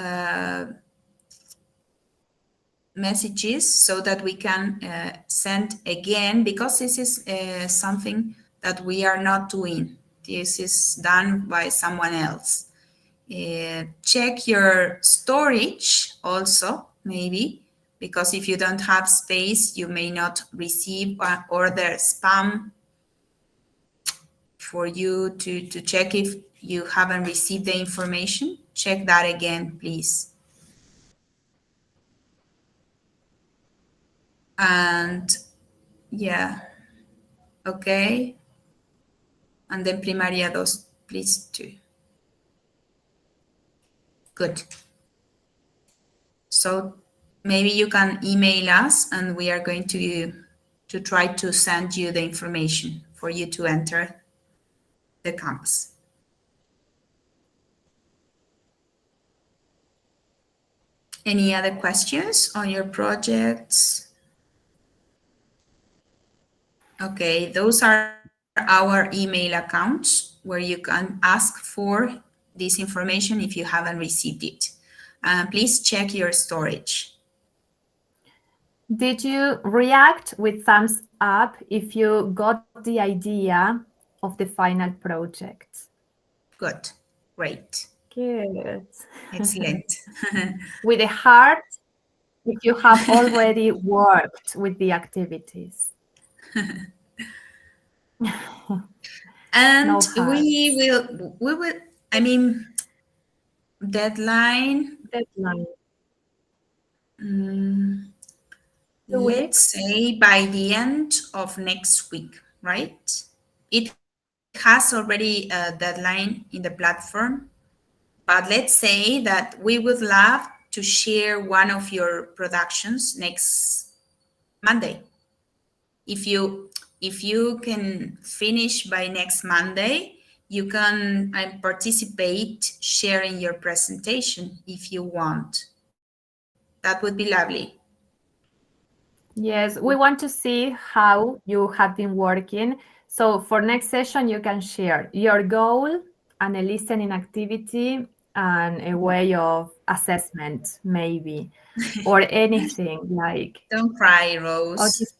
messages so that we can send again, because this is something that we are not doing. This is done by someone else. Check your storage also, maybe, because if you don't have space, you may not receive or the spam for you to check if you haven't received the information. Check that again, please. And yeah, okay. And then primaria dos, please, too. Good. So maybe you can email us and we are going to try to send you the information for you to enter the campus. Any other questions on your projects? Okay, those are our email accounts where you can ask for this information if you haven't received it. Please check your storage. Did you react with thumbs up if you got the idea of the final project? Good, great, Good. excellent. With a heart if you have already worked with the activities. And No we hearts. will, I mean, deadline, Deadline. mm, 2 weeks. let's say by the end of next week, right? It has already a deadline in the platform, but let's say that we would love to share one of your productions next Monday. If you can finish by next Monday, you can participate sharing your presentation if you want. That would be lovely. Yes, we want to see how you have been working. So for next session, you can share your goal and a listening activity and a way of assessment, maybe, or anything like. Don't cry, Okay. Rose.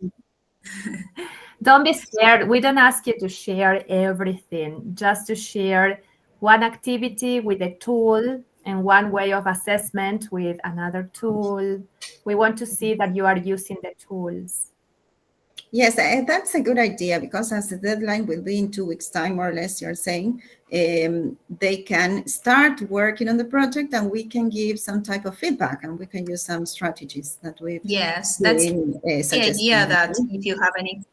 Don't be scared. We don't ask you to share everything, just to share one activity with a tool and one way of assessment with another tool. We want to see that you are using the tools. Yes, that's a good idea, because as the deadline will be in 2 weeks' time, more or less, you're saying, they can start working on the project and we can give some type of feedback and we can use some strategies that we've Yes, that's been the idea suggesting. that if you have any,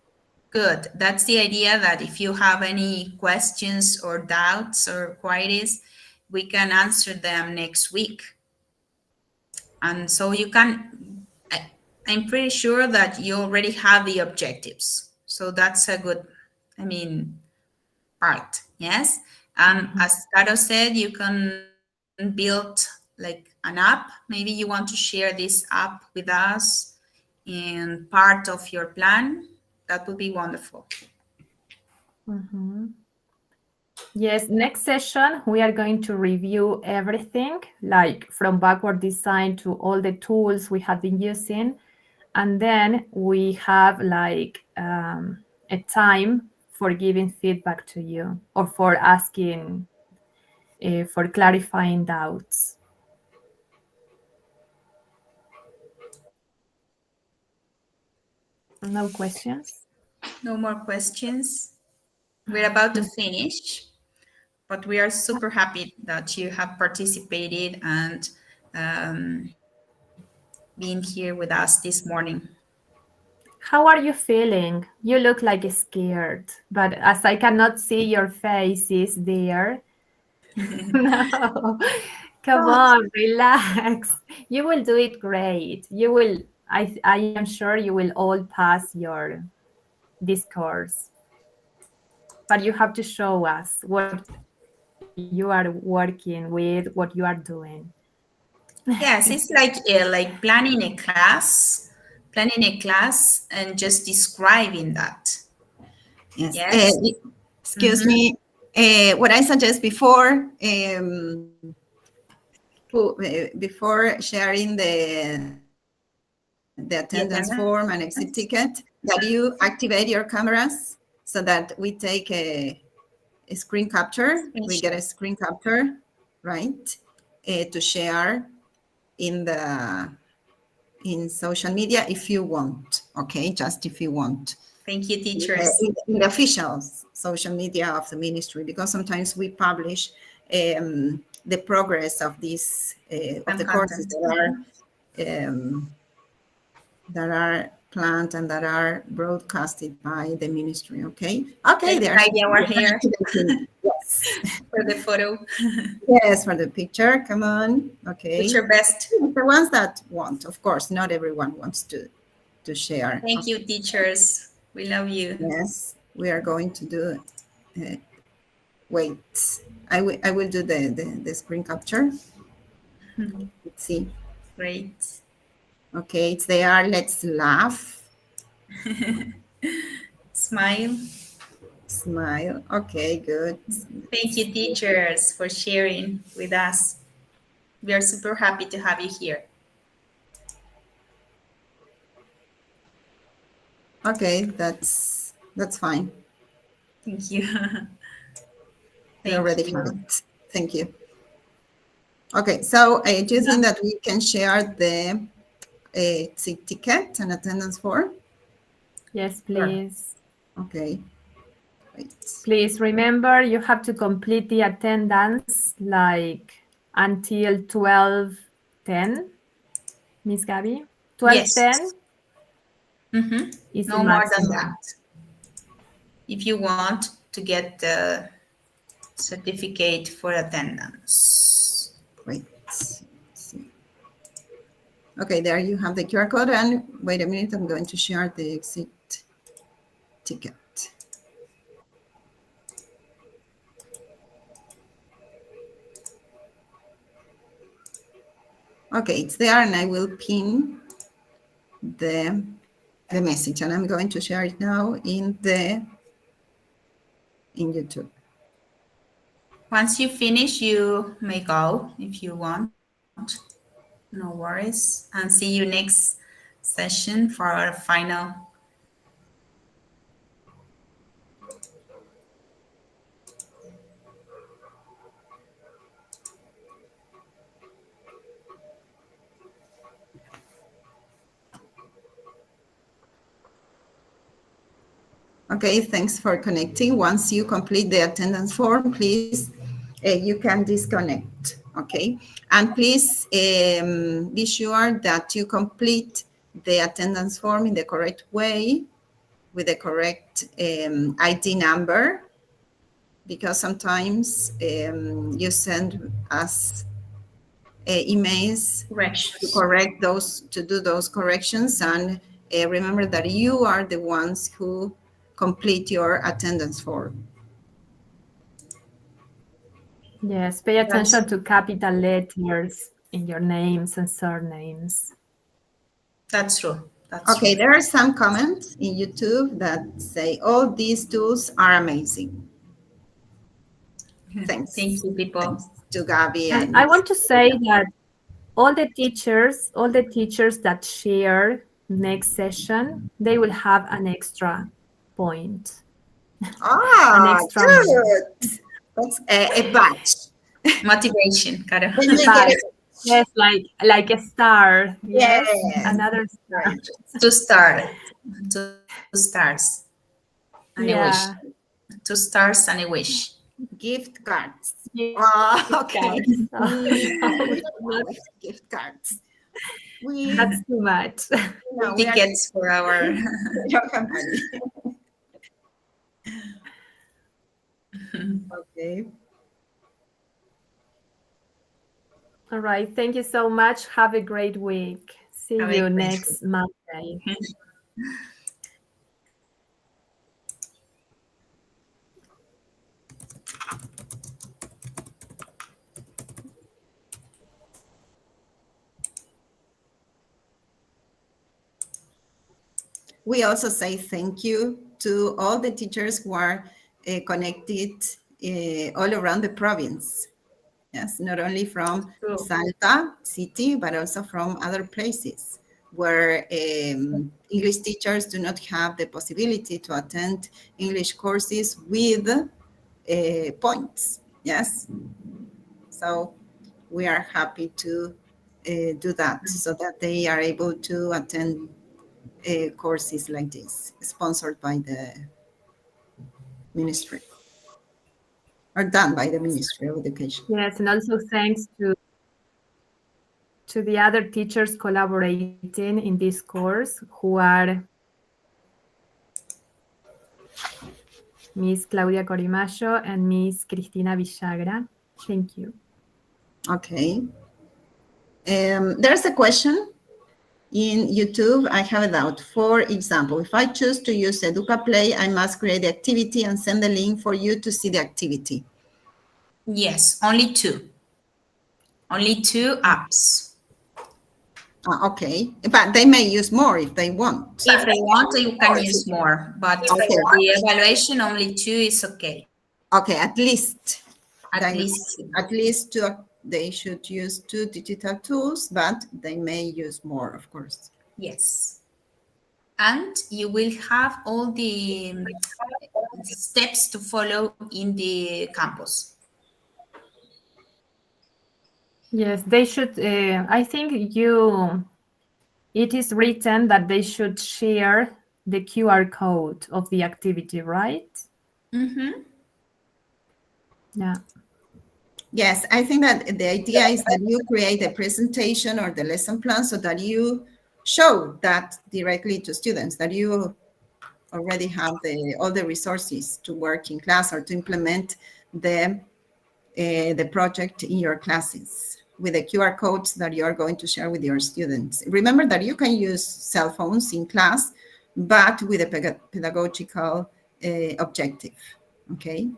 good. That's the idea that if you have any questions or doubts or queries, we can answer them next week. And so you can, I'm pretty sure that you already have the objectives. So that's a good, I mean, part, yes? And as Caro said, you can build like an app. Maybe you want to share this app with us in part of your plan. That would be wonderful. Mhm. Yes, next session, we are going to review everything, like from backward design to all the tools we have been using. And then we have like a time for giving feedback to you or for asking, for clarifying doubts. No questions? No more questions. We're about to finish, but we are super happy that you have participated and being here with us this morning. How are you feeling? You look like scared, but as I cannot see your faces there, no, come on, relax. You will do it great. You will, I am sure you will all pass this course. But you have to show us what you are working with, what you are doing. Yes, it's like planning a class and just describing that. Yes. Yes. Excuse Mm-hmm. me. What I suggest before, before sharing the attendance form and The exit ticket, attendance. that you activate your cameras so that we take a screen capture. We get a Screenshot. screen capture, right, to share in the in social media if you want. Okay, just if you want. Thank you, teachers. In the official social media of the ministry, because sometimes we publish the progress of these of And the courses content. Mm-hmm. that are planned and that are broadcasted by the ministry. Okay, Like there's Heidi, our hair yes. for the photo. Yes, for the picture. Come on. Put Okay, your best. the ones that want, of course, not everyone wants to share. Thank you, teachers. We love you. Yes, we are going to do. Uh, wait, I will do the screen capture. Let's see. Great. Okay, it's there. Let's laugh, Smile. smile. Okay, good. Thank you, teachers, for sharing with us. We are super happy to have you here. Okay, that's fine. Thank you. We Thank already have you. it. Thank you. Okay, so do you think that we can share the ticket and attendance form? Yes, Sure. please. Okay. Wait. Please remember you have to complete the attendance like until 12:10, Miss Gabby. 12:10 Yes. Mm-hmm. is the No more than maximum. that. If you want to get the certificate for attendance. Wait. Let's see. Okay, there you have the QR code. And wait a minute, I'm going to share the exit ticket. Okay, it's there, and I will pin the message, and I'm going to share it now in YouTube. Once you finish, you may go if you want. No worries. And see you next session for our final. Okay, thanks for connecting. Once you complete the attendance form, please, you can disconnect, okay? And please be sure that you complete the attendance form in the correct way with the correct ID number, because sometimes you send us emails to Corrections. correct those, to do those corrections. And remember that you are the ones who complete your attendance form. Yes, pay That's attention to capital letters in your names and surnames. that's true. That's Okay, true. there are some comments in YouTube that say, all these tools are amazing. Thank Thanks. you, people. Thanks to Gabby And and I want to say that all the teachers that share next session, they will have an extra point, an extra mark. good. That's a badge. Motivation, Caro. Then we get But it. yes, like a star. Yes, Yes. another star. Great. To start. 2 stars. And a wish. Yeah. 2 stars and a wish. Gift cards. Gift Oh, cards. okay. Oh, We don't not know gift cards. We, That's too much. no, we are Tickets for our. your company. Okay. All right. Thank you so much. Have a great week. See Have a you great next Monday. We also say thank you to all the teachers who are connected all around the province. Yes, not only from True. Salta city, but also from other places where English teachers do not have the possibility to attend English courses with points. Yes, so we are happy to do that so that they are able to attend courses like this, sponsored by the ministry or done by the Ministry of Education. Yes, and also thanks to the other teachers collaborating in this course who are Miss Claudia Corimayo and Miss Cristina Villagra. Thank you. Okay. There's a question in YouTube. I have a doubt. For example, if I choose to use Educa Play, I must create the activity and send the link for you to see the activity. Yes, only two. Only two apps. Okay, but they may use more if they want. If they want, you can use more, but for the evaluation, only two is okay. Okay, at least. At least two. At least two, they should use two digital tools, but they may use more, of course. Yes. And you will have all the steps to follow in the campus. Yes, they should. I think it is written that they should share the QR code of the activity, right? Mm-hmm. Yeah. Yes, I think that the idea is that you create a presentation or the lesson plan so that you show that directly to students, that you already have all the resources to work in class or to implement the project in your classes with the QR codes that you are going to share with your students. Remember that you can use cell phones in class, but with a pedagogical objective, okay?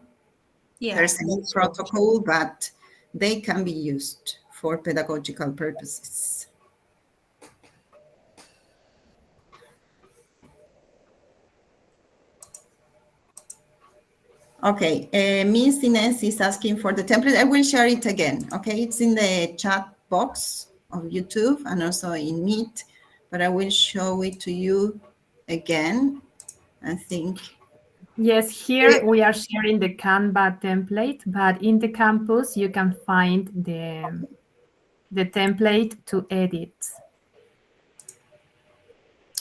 Yeah, There's a protocol, but they can be used for pedagogical purposes. Okay, Miss Ines is asking for the template. I will share it again, okay? It's in the chat box of YouTube and also in Meet, but I will show it to you again, I think. Yes, here we are sharing the Canva template, but in the campus you can find the template to edit.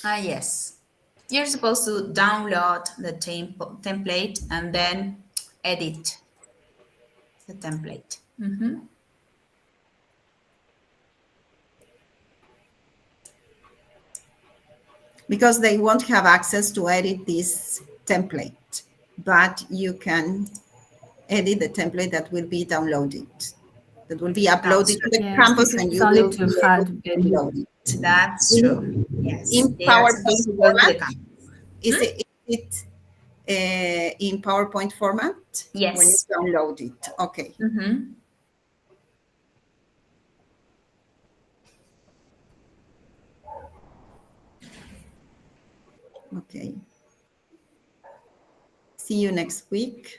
Yes. You're supposed to download the template and then edit the template. Mm-hmm. Because they won't have access to edit this template, but you can edit the template that will be downloaded, that will be uploaded to the Yes, campus, this and is you only will to be able have to edit. download it. That's true. Yes. In They are supposed to PowerPoint go to the format, campus. is it in PowerPoint format? When you Yes. download it, okay. Mm-hmm. Okay. See you next week.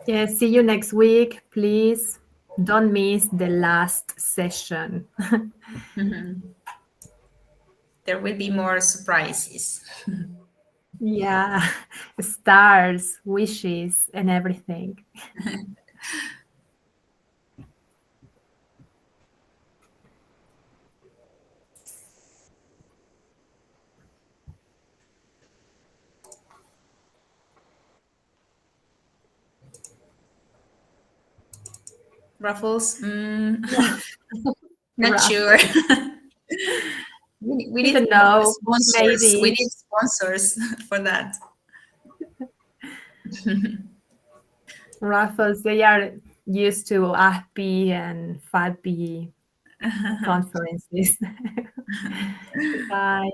Yes, see you next week. Please don't miss the last session. Mm-hmm. There will be more surprises. Yeah, stars, wishes, and everything. Raffles? Not Raffles. sure. we I need don't know. sponsors. We Maybe need sponsors for that. Raffles, they are used to AHP and FADP conferences. Bye.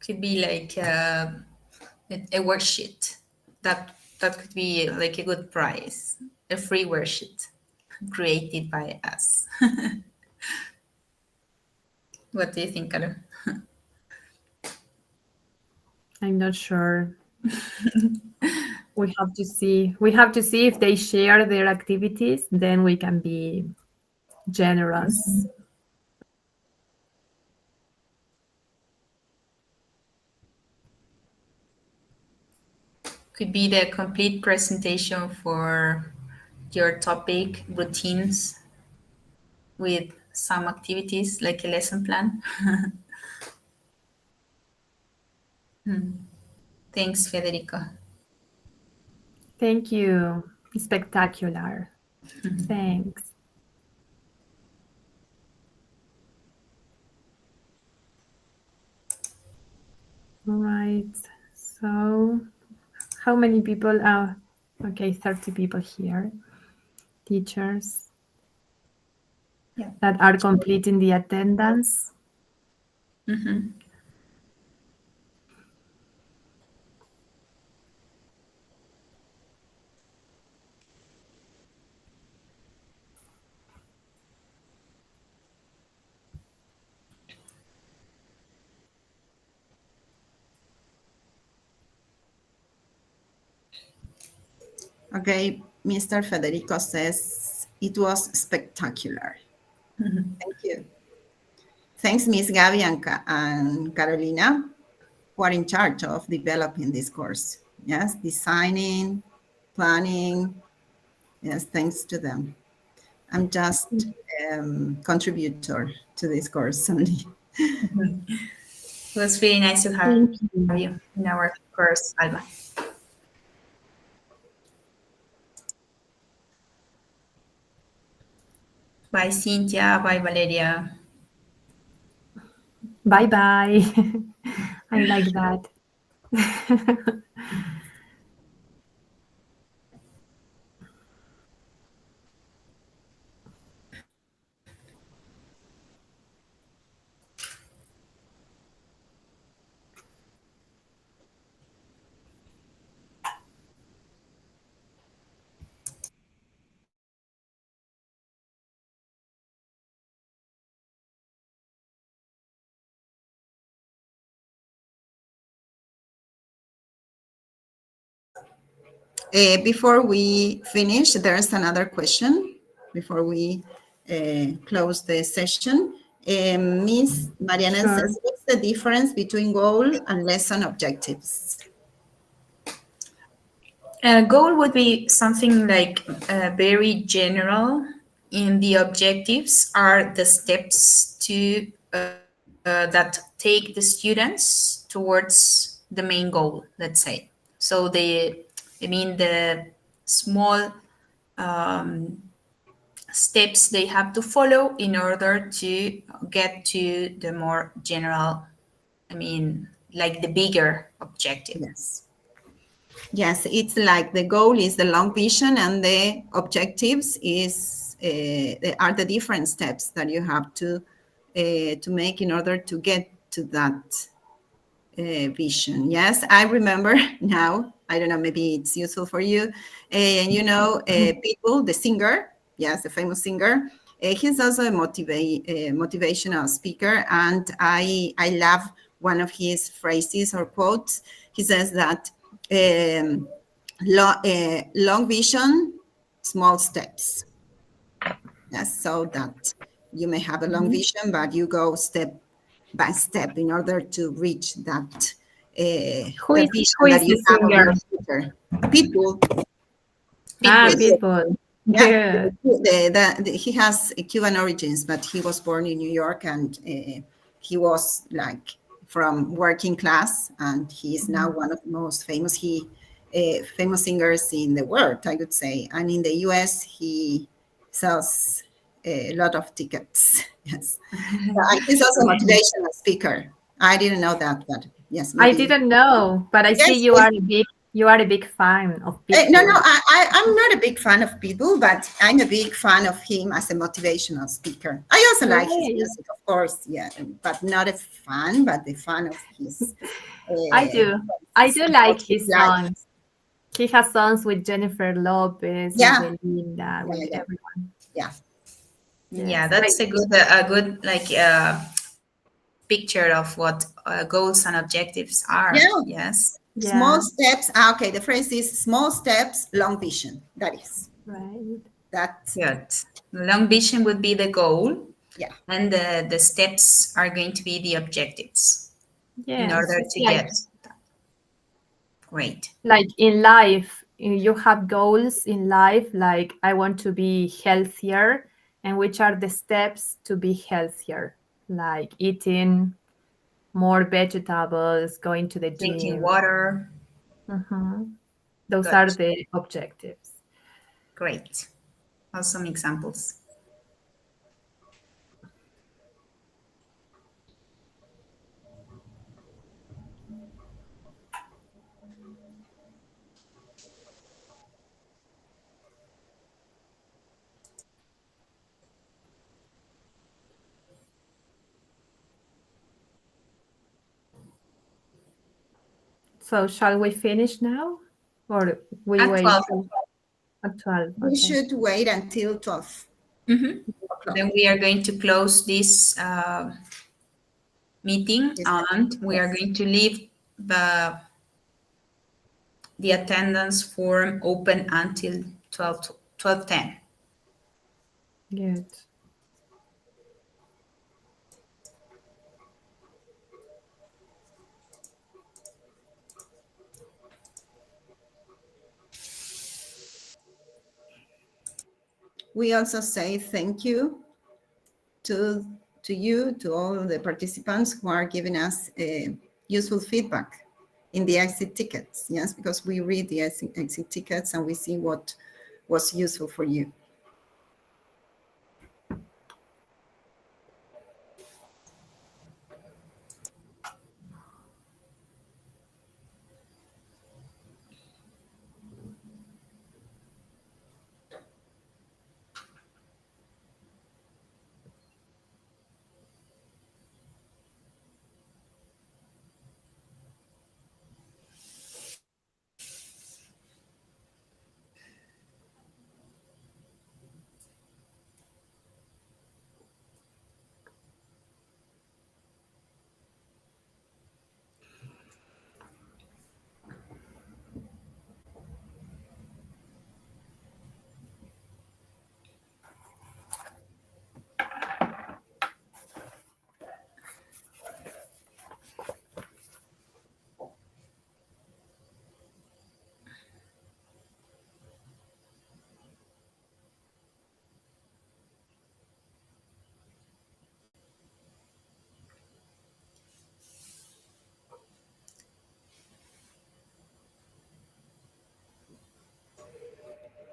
Could be like a worksheet. That could be like a good prize. A free worksheet created by us. What do you think, Carol? I'm not sure. We have to see. We have to see if they share their activities, then we can be generous. Could be the complete presentation for your topic routines with some activities like a lesson plan. Thanks, Federico. Thank you. Spectacular. Thanks. All right. So, how many people are? Okay, 30 people here. Teachers Yeah. that are completing the attendance. Mm-hmm. Okay, Mr. Federico says it was spectacular. Thank you. Thanks, Miss Gabby and Carolina, who are in charge of developing this course. Yes, designing, planning. Yes, thanks to them. I'm just contributor to this course only. It was really nice to have Thank you. you in our course, Alba. Bye, Cynthia. Bye, Valeria. Bye bye. I like that. Before we finish, there's another question before we close the session. Miss Mariana Sure. says, what's the difference between goal and lesson objectives? Goal would be something like very general, and the objectives are the steps to that take the students towards the main goal. Let's say so. The small steps they have to follow in order to get to the more general. Like the bigger objective. Yes. Yes, it's like the goal is the long vision and the objectives are the different steps that you have to make in order to get to that vision. Yes, I remember now. I don't know, maybe it's useful for you. Pitbull, the singer, yes, the famous singer. He's also a motivational speaker, and I love one of his phrases or quotes. He says that long vision, small steps. Yes, so that you may have a long vision, but you go step by step in order to reach that Who that is vision that you the have of singer? your future. People, Pitbull. yeah, Good. he has Cuban origins, but he was born in New York, and he was like from working class, and he is now one of the most famous famous singers in the world, I would say. And in the US, he sells a lot of tickets. Yes, he's also a motivational speaker. I didn't know that, but yes, I maybe. didn't know, but I see Yes, you are a big fan of no, people. I'm not a big fan of people, but I'm a big fan of him as a motivational speaker. I also like his Great. music, of course, yeah, but not a fan, but the fan of his. I do. I do about like his his life. songs. He has songs with Jennifer Lopez, with Yeah, Belinda, with yeah, everyone. yeah. Yeah, Yes. that's a good like picture of what goals and objectives are. Yeah. Yes. Small Yeah. steps. Okay, the phrase is small steps, long vision. That is Right. that. Good. Long vision would be the goal, Yeah, and the steps are going to be the objectives in Yes. order It's to get that. Great. like in life, you have goals in life, like I want to be healthier, and which are the steps to be healthier, like eating more vegetables, going to the Drinking gym. water. Those Good. are the objectives. Great. Awesome examples. So shall we finish now, or we At wait 12. at 12? we Okay. should wait until 12 o'clock. Then we are going to close this meeting, Yes. and we are going to leave the attendance form open until 12:10. Good. We also say thank you to you, to all the participants who are giving us useful feedback in the exit tickets. Yes, because we read the exit tickets and we see what was useful for you.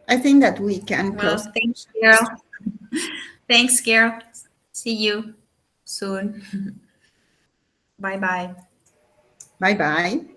I think that we can Well, close. thanks, Carol. Thanks, Carol. See you soon. Bye-bye. Bye-bye.